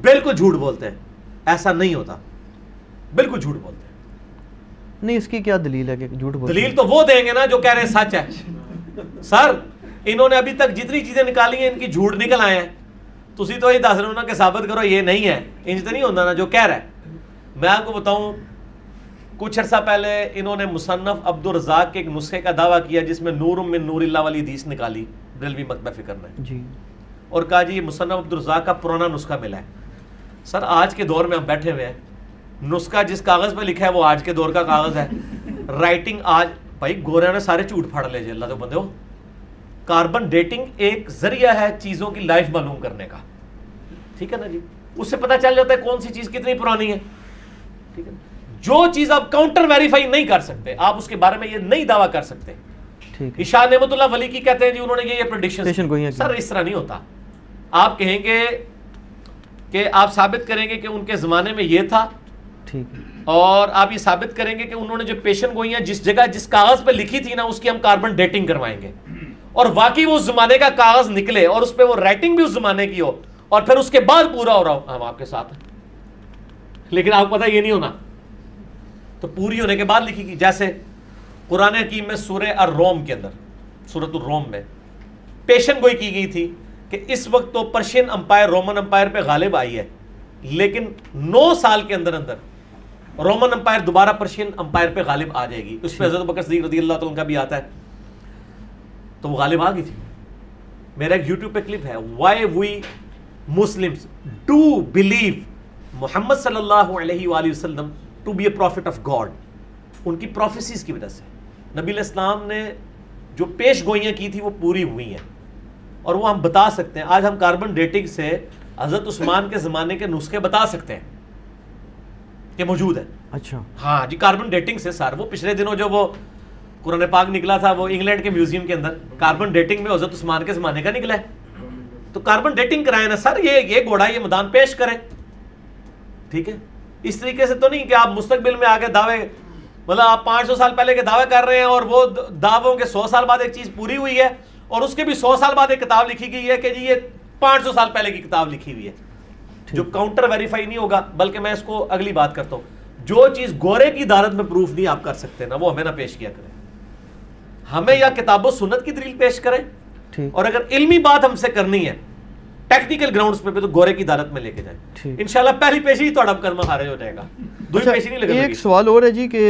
बिल्कुल झूठ बोलते हैं, ऐसा नहीं होता, बिल्कुल झूठ बोलते हैं। नहीं, इसकी क्या दलील है कि झूठ बोलते? दलील तो वो देंगे ना जो कह रहे हैं सच है। सर, इन्होंने अभी तक जितनी चीजें निकाली हैं इनकी झूठ निकल आए हैं, तुसी तो ये दस रहे हो ना कि साबित करो ये नहीं है, इंज तो नहीं होता ना जो कह रहा है। मैं आपको बताऊं, कुछ अर्सा पहले इन्होंने मुसन्नफ अब्दुल रज़ाक के एक नुस्खे का दावा किया जिसमें नूरुम मिन नूरिल्लाह वाली हदीस निकाली बरेलवी मकतब फिक्र ने जी, और कहा जी ये मुसन्नफ अब्दुल रज़ाक का पुराना नुस्खा मिला है। सर, आज के दौर में हम बैठे हुए हैं, नुस्खा जिस कागज़ पे लिखा है वो आज के दौर का कागज़ है, राइटिंग आज, भाई गोरिया ने सारे झूठ फाड़ ले अल्लाह तो बंदे हो। कार्बन डेटिंग एक जरिया है चीज़ों की लाइफ मालूम करने का, ठीक है ना जी, उससे पता चल जाता है कौन सी चीज़ कितनी पुरानी है, ठीक है। जो चीज़ आप काउंटर वेरीफाई नहीं कर सकते, आप उसके बारे में ये नहीं दावा कर सकते। इशा नेमतुल्लाह वली की कहते हैं जी उन्होंने ये प्रेडिक्शन, सर इस तरह नहीं होता। आप कहेंगे कि आप साबित करेंगे कि उनके ज़माने में ये था, ठीक है, और आप ये साबित करेंगे कि उन्होंने जो पेशन गोइयां जिस जगह जिस कागज़ पे लिखी थी ना उसकी हम कार्बन डेटिंग करवाएंगे, और वाकई वो उस जमाने का कागज़ निकले और उस पर वो राइटिंग भी उस जमाने की हो, और फिर उसके बाद पूरा हो रहा हो, हम आपके साथ हैं। लेकिन आपको पता ये नहीं होना, तो पूरी होने के बाद लिखी, जैसे कुरान हकीम में सूरह ar-रोम के अंदर, सूरतुर रोम में पेशन गोई की गई थी कि इस वक्त तो पर्शियन अंपायर रोमन अंपायर पे गालिब आई है, लेकिन 9 साल के अंदर अंदर रोमन अंपायर दोबारा पर्शियन अंपायर पे गालिब आ जाएगी। उस पर हज़रत बकर सिद्दीक़ रज़ियल्लाहु तआला का भी आता है, तो वो गालिब आ गई थी। मेरा एक यूट्यूब पे क्लिप है, why we Muslims do believe Muhammad सल्लल्लाहु अलैहि वसल्लम to be a prophet of God. उनकी प्रोफेसीज की वजह से नबी इस्लाम ने जो पेश गोइयाँ की थी वो पूरी हुई हैं, और वो हम बता सकते हैं। आज हम कार्बन डेटिंग से हज़रत उस्मान के ज़माने के नुस्खे बता सकते हैं कि मौजूद है। अच्छा, हाँ जी, कार्बन डेटिंग से सर, वो पिछले दिनों जो वो कुरान पाक निकला था वो इंग्लैंड के म्यूजियम के अंदर कार्बन डेटिंग में हज़रत उस्मान के ज़माने का निकला है, तो कार्बन डेटिंग कराए ना सर, ये घोड़ा ये मैदान पेश करें, ठीक है। इस तरीके से तो नहीं कि आप मुस्तकबिल में आगे दावे, मतलब आप 500 साल पहले के दावे कर रहे हैं और वो दावों के 100 साल बाद एक चीज़ पूरी हुई है, और उसके भी 100 साल बाद एक किताब लिखी गई है कि जी ये 500 साल पहले की किताब लिखी हुई है, जो काउंटर वेरीफाई नहीं होगा। बल्कि मैं इसको अगली बात करता हूँ, जो चीज गोरे की दारत में प्रूफ नहीं आप कर सकते ना, वो हमें ना पेश किया करें। हमें या किताबो सुन्नत की दलील पेश करें, और अगर इल्मी बात हमसे करनी है टेक्निकल ग्राउंड्स पे तो गोरे की दालत में लेके जाए। इंशाल्लाह पहली पेशी ही थोड़ा कलमा खारिज हो जाएगा, दूसरी पेशी नहीं लगेगी। एक सवाल और है जी कि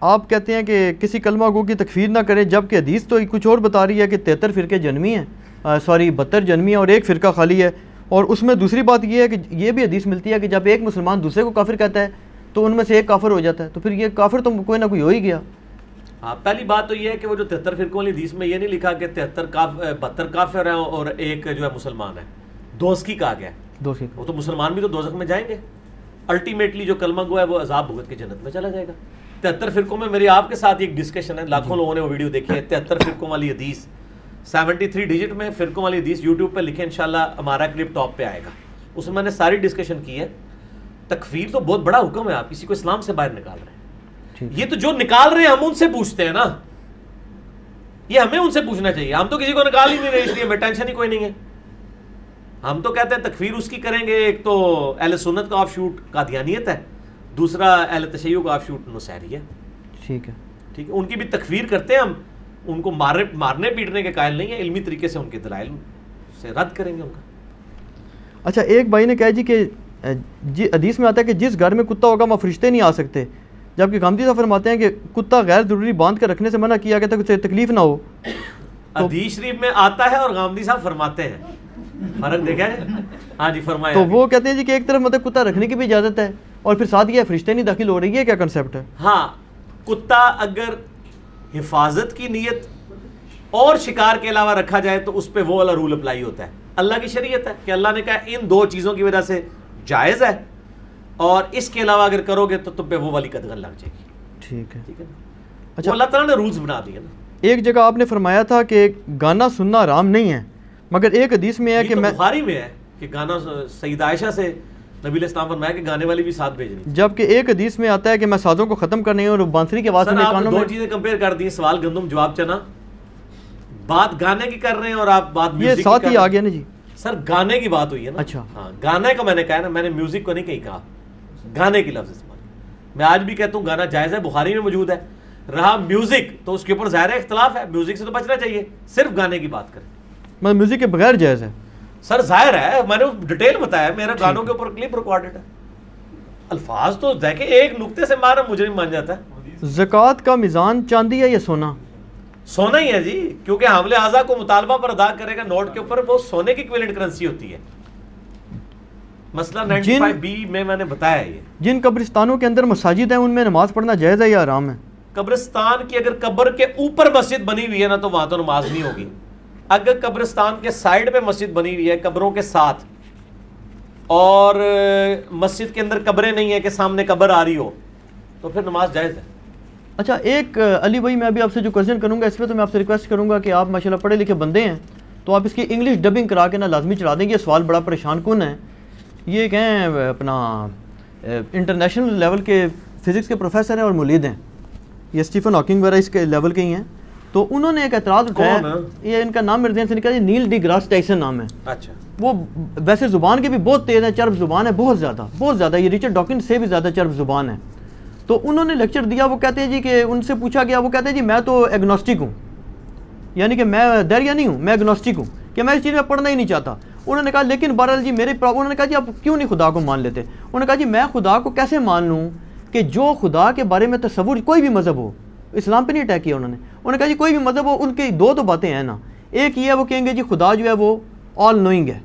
आप कहते हैं कि किसी कलमा गो की तकफीर ना करें, जबकि हदीस तो कुछ और बता रही है कि 73 फ़िरके जन्मी हैं, सॉरी 72 जन्मी है और एक फ़िरका खाली है। और उसमें दूसरी बात ये है कि ये भी हदीस मिलती है कि जब एक मुसलमान दूसरे को काफिर कहता है तो उनमें से एक काफिर हो जाता है, तो फिर ये काफिर तो कोई ना कोई हो ही गया। हाँ, पहली बात तो ये है कि वो जो 73 फ़िरकों वाली हदीस में ये नहीं लिखा कि 72 काफिर हैं और एक जो है मुसलमान है, दोस्की कहा गया। दोस्की, वो तो मुसलमान भी तो दोज़ख में जाएंगे। अल्टीमेटली जो कलमा गो है वो अजाब भुगत के जन्नत में चला जाएगा। 73 फ़िरकों में मेरी आपके साथ एक डिस्कशन है, लाखों लोगों ने वो वीडियो देखी है। 73 फ़िरकों वाली हदीस 73 डिजिट में फ़िरकों वाली हदीस यूट्यूब पे लिखे, इंशाल्लाह हमारा क्लिप टॉप पे आएगा। उसमें मैंने सारी डिस्कशन की है। तकफीर तो बहुत बड़ा हुक्म है, आप किसी को इस्लाम से बाहर निकाल रहे हैं। ये तो जो निकाल रहे हैं हम उनसे पूछते हैं ना, ये हमें उनसे पूछना चाहिए। हम तो किसी को निकाल ही नहीं रहे, इसलिए हमें टेंशन ही कोई नहीं है। हम तो कहते हैं तकफीर उसकी करेंगे, एक तो अहले सुन्नत का ऑफशूट कादियानियत है, दूसरा अहले तशय्युअ का ऑफशूट नुसैरी है। ठीक है, ठीक है, उनकी भी तकफीर करते हैं हम, उनको मारने पीटने के कायल नहीं है, इल्मी तरीके से उनके दलाइल से रद्द करेंगे उनका। अच्छा, एक भाई ने कहा जी कि हदीस में आता है कि जिस घर में कुत्ता होगा वहाँ फरिश्ते नहीं आ सकते, जबकि गामदी साहब फरमाते हैं कि कुत्ता गैर जरूरी बांध कर रखने से मना किया गया था, कुछ तकलीफ ना हो। हदीस शरीफ में आता है और गामदी साहब फरमाते हैं, फर्क देखा है? हाँ जी, फरमाया। तो वो कहते हैं जी कि एक तरफ मतलब कुत्ता रखने की भी इजाजत है और फिर साथ ये फरिश्ते नहीं दाखिल हो रही है, क्या कंसेप्ट है? हाँ, कुत्ता अगर हिफाजत की नीयत और शिकार के अलावा रखा जाए तो उस पर वो वाला रूल अप्लाई होता है। अल्लाह की शरीयत है कि अल्लाह ने कहा इन दो चीज़ों की वजह से जायज़ है, और इसके अलावा अगर करोगे तो तुम पे वो वाली कदगन लग जाएगी। ठीक है, ठीक है। अच्छा, अल्लाह ताला ने रूल्स बना दिए ना। एक जगह आपने फरमाया था कि गाना सुनना हराम नहीं है, मगर एक हदीस में है कि मैं बुखारी में है कि गाना सईद आयशा से नबी इस्लाम फरमाया कि गाने वाली भी साथ भेजनी, जबकि एक हदीस में आता है कि मैं साजों को खत्म करने और बांसुरी की आवाज में कानों में। दो चीजें कंपेयर कर दी, सवाल गंदम जवाब चना। बात गाने की कर रहे हैं और आप बात ये साथ ही आ गया ना जी। सर, गाने की बात हुई है ना। अच्छा, हाँ, गाने का मैंने कहा ना, मैंने म्यूजिक को नहीं कहीं कहा, गाने की लफ्ज इस्तेमाल। मैं आज भी कहता हूँ गाना जायज़ है, बुखारी में मौजूद है। रहा म्यूजिक तो उसके ऊपर ज़ाहिर इख्तलाफ है, म्यूजिक से तो बचना चाहिए, सिर्फ गाने की बात करें। मतलब म्यूजिक के बगैर जायज़ है? सर जाहिर है, मैंने डिटेल बताया, मेरे गानों के ऊपर क्लिप रिकॉर्डेड है। अल्फाज तो देखे एक नुक्ते से मारा मुझे नहीं मान जाता है। ज़कात का मिज़ान चांदी है या सोना? सोना ही है जी, क्योंकि हमले आज़ा को मुतालबा पर अदा करेगा नोट के ऊपर, वो सोने की इक्विवेलेंट करेंसी होती है। मसला 95B में मैंने बताया ये। जिन कब्रिस्तानों के अंदर मसाजिद हैं उनमें नमाज पढ़ना जायज़ है या हराम है? कब्रिस्तान की अगर कब्र के ऊपर मस्जिद बनी हुई है ना तो वहां तो नमाज नहीं होगी। अगर कब्रिस्तान के साइड पे मस्जिद बनी हुई है कब्रों के साथ, और मस्जिद के अंदर कब्रें नहीं है कि सामने कब्र आ रही हो, तो फिर नमाज जायज़ है। अच्छा, एक अली भाई, मैं अभी आपसे जो क्वेश्चन करूंगा इस पर तो मैं आपसे रिक्वेस्ट करूंगा कि आप माशाल्लाह पढ़े लिखे बंदे हैं, तो आप इसकी इंग्लिश डबिंग करा के ना लाजमी चढ़ा देंगे। सवाल बड़ा परेशान कौन है, ये कहें अपना इंटरनेशनल लेवल के फिज़िक्स के प्रोफेसर हैं और मुलीद हैं, ये स्टीफन हॉकिंग वगैरह इसके लेवल के ही हैं। तो उन्होंने एक एतराज़ उठाया, ये इनका नाम मेरे ज़हन से निकला, नील डी ग्रास टाइसन नाम है। अच्छा, वो वैसे ज़ुबान के भी बहुत तेज़ है, चर्ब ज़ुबान है, बहुत ज़्यादा, ये रिचर्ड डॉकिंस से भी ज़्यादा चर्ब ज़ुबान है। तो उन्होंने लेक्चर दिया, वो कहते हैं जी कि उनसे पूछा गया, वो कहते हैं जी मैं तो एग्नोस्टिक हूँ, यानी कि मैं दैरिया नहीं हूँ, मैं एग्नोस्टिक हूँ, कि मैं इस चीज़ में पढ़ना ही नहीं चाहता। उन्होंने कहा लेकिन बहरहाल जी मेरे उन्होंने कहा जी आप क्यों नहीं खुदा को मान लेते? उन्होंने कहा जी मैं खुदा को कैसे मान लूँ कि जो खुदा के बारे में तसव्वुर, कोई भी मज़हब हो, इस्लाम पे नहीं अटैक किया उन्होंने कहा जी कोई भी मज़हब हो, उनकी दो तो बातें हैं ना, एक ये है वो कहेंगे जी खुदा जो है वो ऑल नोइंग है,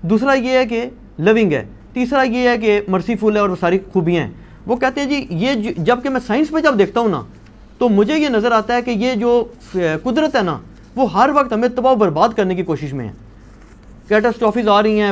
दूसरा ये है कि लविंग है, तीसरा ये है कि मर्सीफुल है और वो सारी खूबियाँ हैं। वो कहते हैं जी ये जबकि मैं साइंस पे जब देखता हूँ ना तो मुझे ये नज़र आता है कि ये जो कुदरत है ना वो हर वक्त हमें तबाह बर्बाद करने की कोशिश में है। कैटास्ट्रॉफीज आ रही हैं,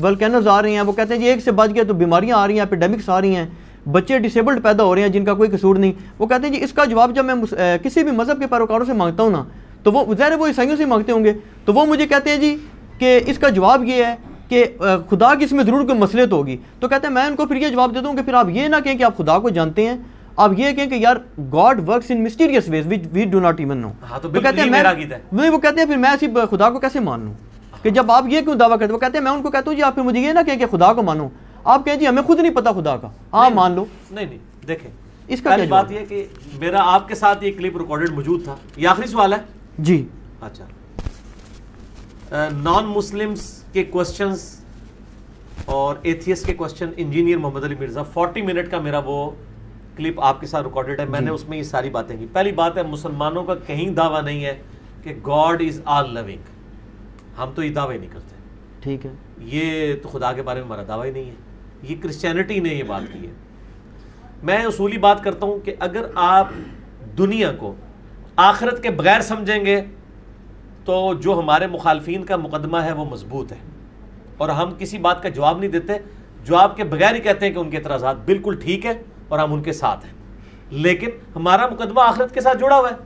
वल्केनोज आ रही हैं, वो कहते हैं जी एक से बच गए तो बीमारियाँ आ रही हैं, एपिडेमिक्स आ रही हैं, बच्चे डिसेबल्ड पैदा हो रहे हैं जिनका कोई कसूर नहीं। वो कहते हैं जी इसका जवाब जब मैं किसी भी मज़हब के पैरोकारों से मांगता हूँ ना तो वो ज़ाहिर वो ईसाइयों से मांगते होंगे, तो वो मुझे कहते हैं जी कि इसका जवाब ये है कि खुदा की इसमें ज़रूर कोई मसलियत होगी। तो कहते हैं मैं उनको फिर ये जवाब देता हूँ कि फिर आप ये ना कहें कि आप खुदा को जानते हैं, आप ये कहें कि यार God works in mysterious ways which we do not even know. तो कहते हैं मैं, वो कहते हैं फिर मैं ऐसी खुदा को कैसे मान लूँ कि जब आप ये क्यों दावा करते हो? वो कहते हैं मैं उनको कहता हूँ जी आप फिर मुझे ये ना कहें कि खुदा को मानो, आप कहें जी हमें खुद नहीं पता खुदा का, हाँ मान लो। नहीं, देखें, इसका पहली बात यह कि मेरा आपके साथ ये क्लिप रिकॉर्डेड मौजूद था। ये आखिरी सवाल है जी। अच्छा, नॉन मुस्लिम्स के क्वेश्चंस और एथियस्ट के question, engineer Mohammad Ali Mirza, 40 minute का मेरा वो क्लिप आपके साथ रिकॉर्डेड है। मैंने उसमें ये सारी बातें की। पहली बात है, मुसलमानों का कहीं दावा नहीं है कि गॉड इज ऑल लविंग, हम तो ये दावा ही नहीं करते। ठीक है, ये तो खुदा के बारे में हमारा दावा ही नहीं है, ये क्रिश्चियनिटी ने ये बात की है। मैं उसूली बात करता हूं कि अगर आप दुनिया को आखिरत के बगैर समझेंगे तो जो हमारे मुखालफीन का मुकदमा है वो मजबूत है, और हम किसी बात का जवाब नहीं देते, जवाब के बगैर ही कहते हैं कि उनके एतराज़ात बिल्कुल ठीक है और हम उनके साथ हैं। लेकिन हमारा मुकदमा आखिरत के साथ जुड़ा हुआ है।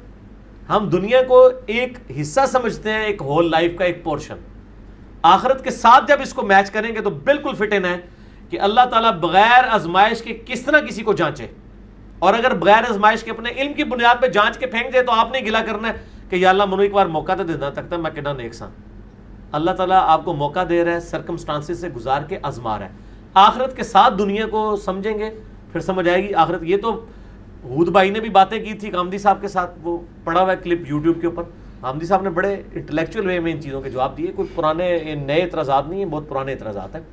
हम दुनिया को एक हिस्सा समझते हैं, एक होल लाइफ का एक पोर्शन। आखिरत के साथ जब इसको मैच करेंगे तो बिल्कुल फिट इन है कि अल्लाह ताला बगैर आजमाइश के किस तरह किसी को जांचे, और अगर बगैर आजमाइश के अपने इल्म की बुनियाद पे जांच के फेंक जाए तो आपने गिला करना है कि या अल्लाह मनु एक बार मौका तो देना तकता मैं कितना नेक सा। अल्लाह ताला आपको मौका दे रहा है, सर्कमस्टांसेस से गुजार के आजमा रहा है। आखिरत के साथ दुनिया को समझेंगे फिर समझ आएगी आखिरत। ये तो हूद भाई ने भी बातें की थी कामदी साहब के साथ, वो पड़ा हुआ है क्लिप यूट्यूब के ऊपर। कामदी साहब ने बड़े इंटेलेक्चुअल वे में इन चीज़ों के जवाब दिए, कोई पुराने नए एतराज़ात नहीं है, बहुत पुराने एतराज़ात हैं।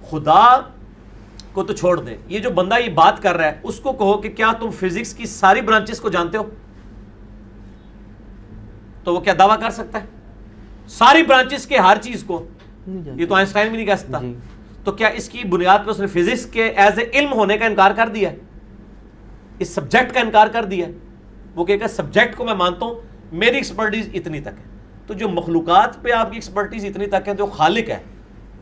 खुदा को तो छोड़ दें, ये जो बंदा ये बात कर रहा है उसको कहो कि क्या तुम फिजिक्स की सारी ब्रांचेस को जानते हो, तो वो क्या दावा कर सकता है सारी ब्रांचेस के हर चीज को? ये तो आइंस्टाइन भी नहीं कह सकता। तो क्या इसकी बुनियाद पर उसने फिजिक्स के एज ए इल्म होने का इनकार कर दिया, इस सब्जेक्ट का इनकार कर दिया? वो कहेगा सब्जेक्ट को मैं मानता हूं, मेरी एक्सपर्टीज इतनी तक है। तो जो मखलूकात पे आपकी एक्सपर्टीज इतनी तक है, जो खालिक है,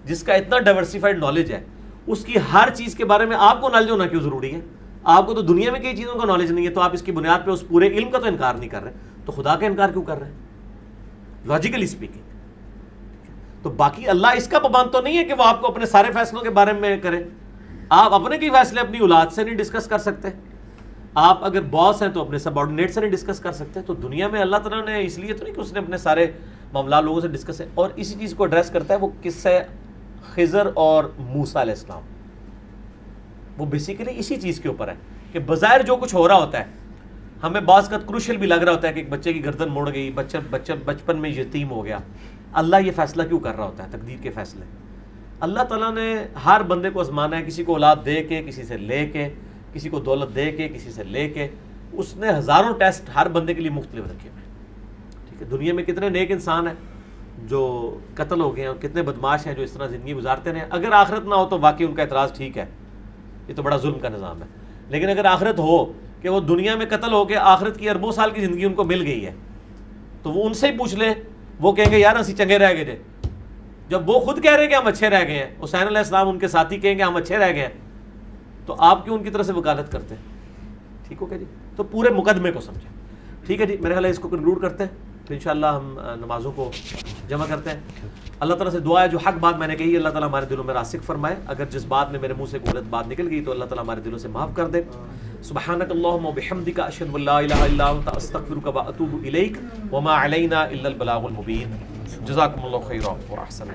जिसका इतना डाइवर्सिफाइड नॉलेज है, उसकी हर चीज के बारे में आपको नॉलेज होना क्यों जरूरी है? आपको तो दुनिया में कई चीजों का नॉलेज नहीं है, तो आप इसकी बुनियाद पे उस पूरे इल्म का तो इनकार नहीं कर रहे, तो खुदा का इनकार क्यों कर रहे हैं लॉजिकली स्पीकिंग? तो बाकी अल्लाह इसका पाबंद तो नहीं है कि वो आपको अपने सारे फैसलों के बारे में करे। आप अपने कई फैसले अपनी औलाद से नहीं डिस्कस कर सकते, आप अगर बॉस हैं तो अपने सबऑर्डिनेट से नहीं डिस्कस कर सकते। तो दुनिया में अल्लाह ताला ने इसलिए तो नहीं कि उसने अपने सारे मामला लोगों से डिस्कस है। और इसी चीज़ को एड्रेस करता है वो किस्सा खिज़र और मूसा अलैहिस्सलाम, वो बेसिकली इसी चीज़ के ऊपर है कि बज़ाहिर जो कुछ हो रहा होता है, हमें बाज़ का क्रूशियल भी लग रहा होता है कि एक बच्चे की गर्दन मुड़ गई, बच्चा बचपन में यतीम हो गया। अल्लाह ये फैसला क्यों कर रहा होता है? तकदीर के फैसले अल्लाह ताला ने हर बंदे को आजमाना है, किसी को औलाद दे के, किसी से ले के, किसी को दौलत दे के, किसी से ले के। उसने हज़ारों टेस्ट हर बंदे के लिए मुख्तलिफ रखे हुए हैं। ठीक है, दुनिया में कितने नेक इंसान हैं जो कत्ल हो गए हैं, और कितने बदमाश हैं जो इस तरह ज़िंदगी गुजारते रहे। अगर आखिरत ना हो तो वाकई उनका एतराज़ ठीक है, ये तो बड़ा जुल्म का निज़ाम है। लेकिन अगर आखिरत हो कि वो दुनिया में कत्ल हो के आखिरत की अरबों साल की ज़िंदगी उनको मिल गई है, तो वो उनसे ही पूछ ले, वो कहेंगे यार असी चंगे रह गए थे। जब वो खुद कह रहे हैं कि हम अच्छे रह गए हैं, हुसैन अलैहिस्सलाम उनके साथी कहेंगे हम अच्छे रह गए हैं, तो आप क्यों उनकी तरफ से वकालत करते हैं? ठीक हो क्या जी? तो पूरे मुकदमे को समझें। ठीक है जी, मेरे ख्याल है इसको कंक्लूड करते हैं, तो इंशाअल्लाह हम नमाज़ों को जमा करते हैं। अल्लाह ताला से दुआ है जो हक बात मैंने कही अल्लाह ताला हमारे दिलों में रासिक फरमाए। अगर जिस बात में मेरे मुंह से गलत बात निकल गई तो अल्लाह ताला हमारे दिलों से माफ़ कर दे। सुब्हानक अल्लाहुम्मा व बिहम्दिका अशहदु अल्ला इलाहा इल्ला अंता अस्तगफिरुका व अतूबु इलैक व मा अलैना इल्लल बलागुल मुबीन। जज़ाकुमुल्लाहु खैरन व अहसन।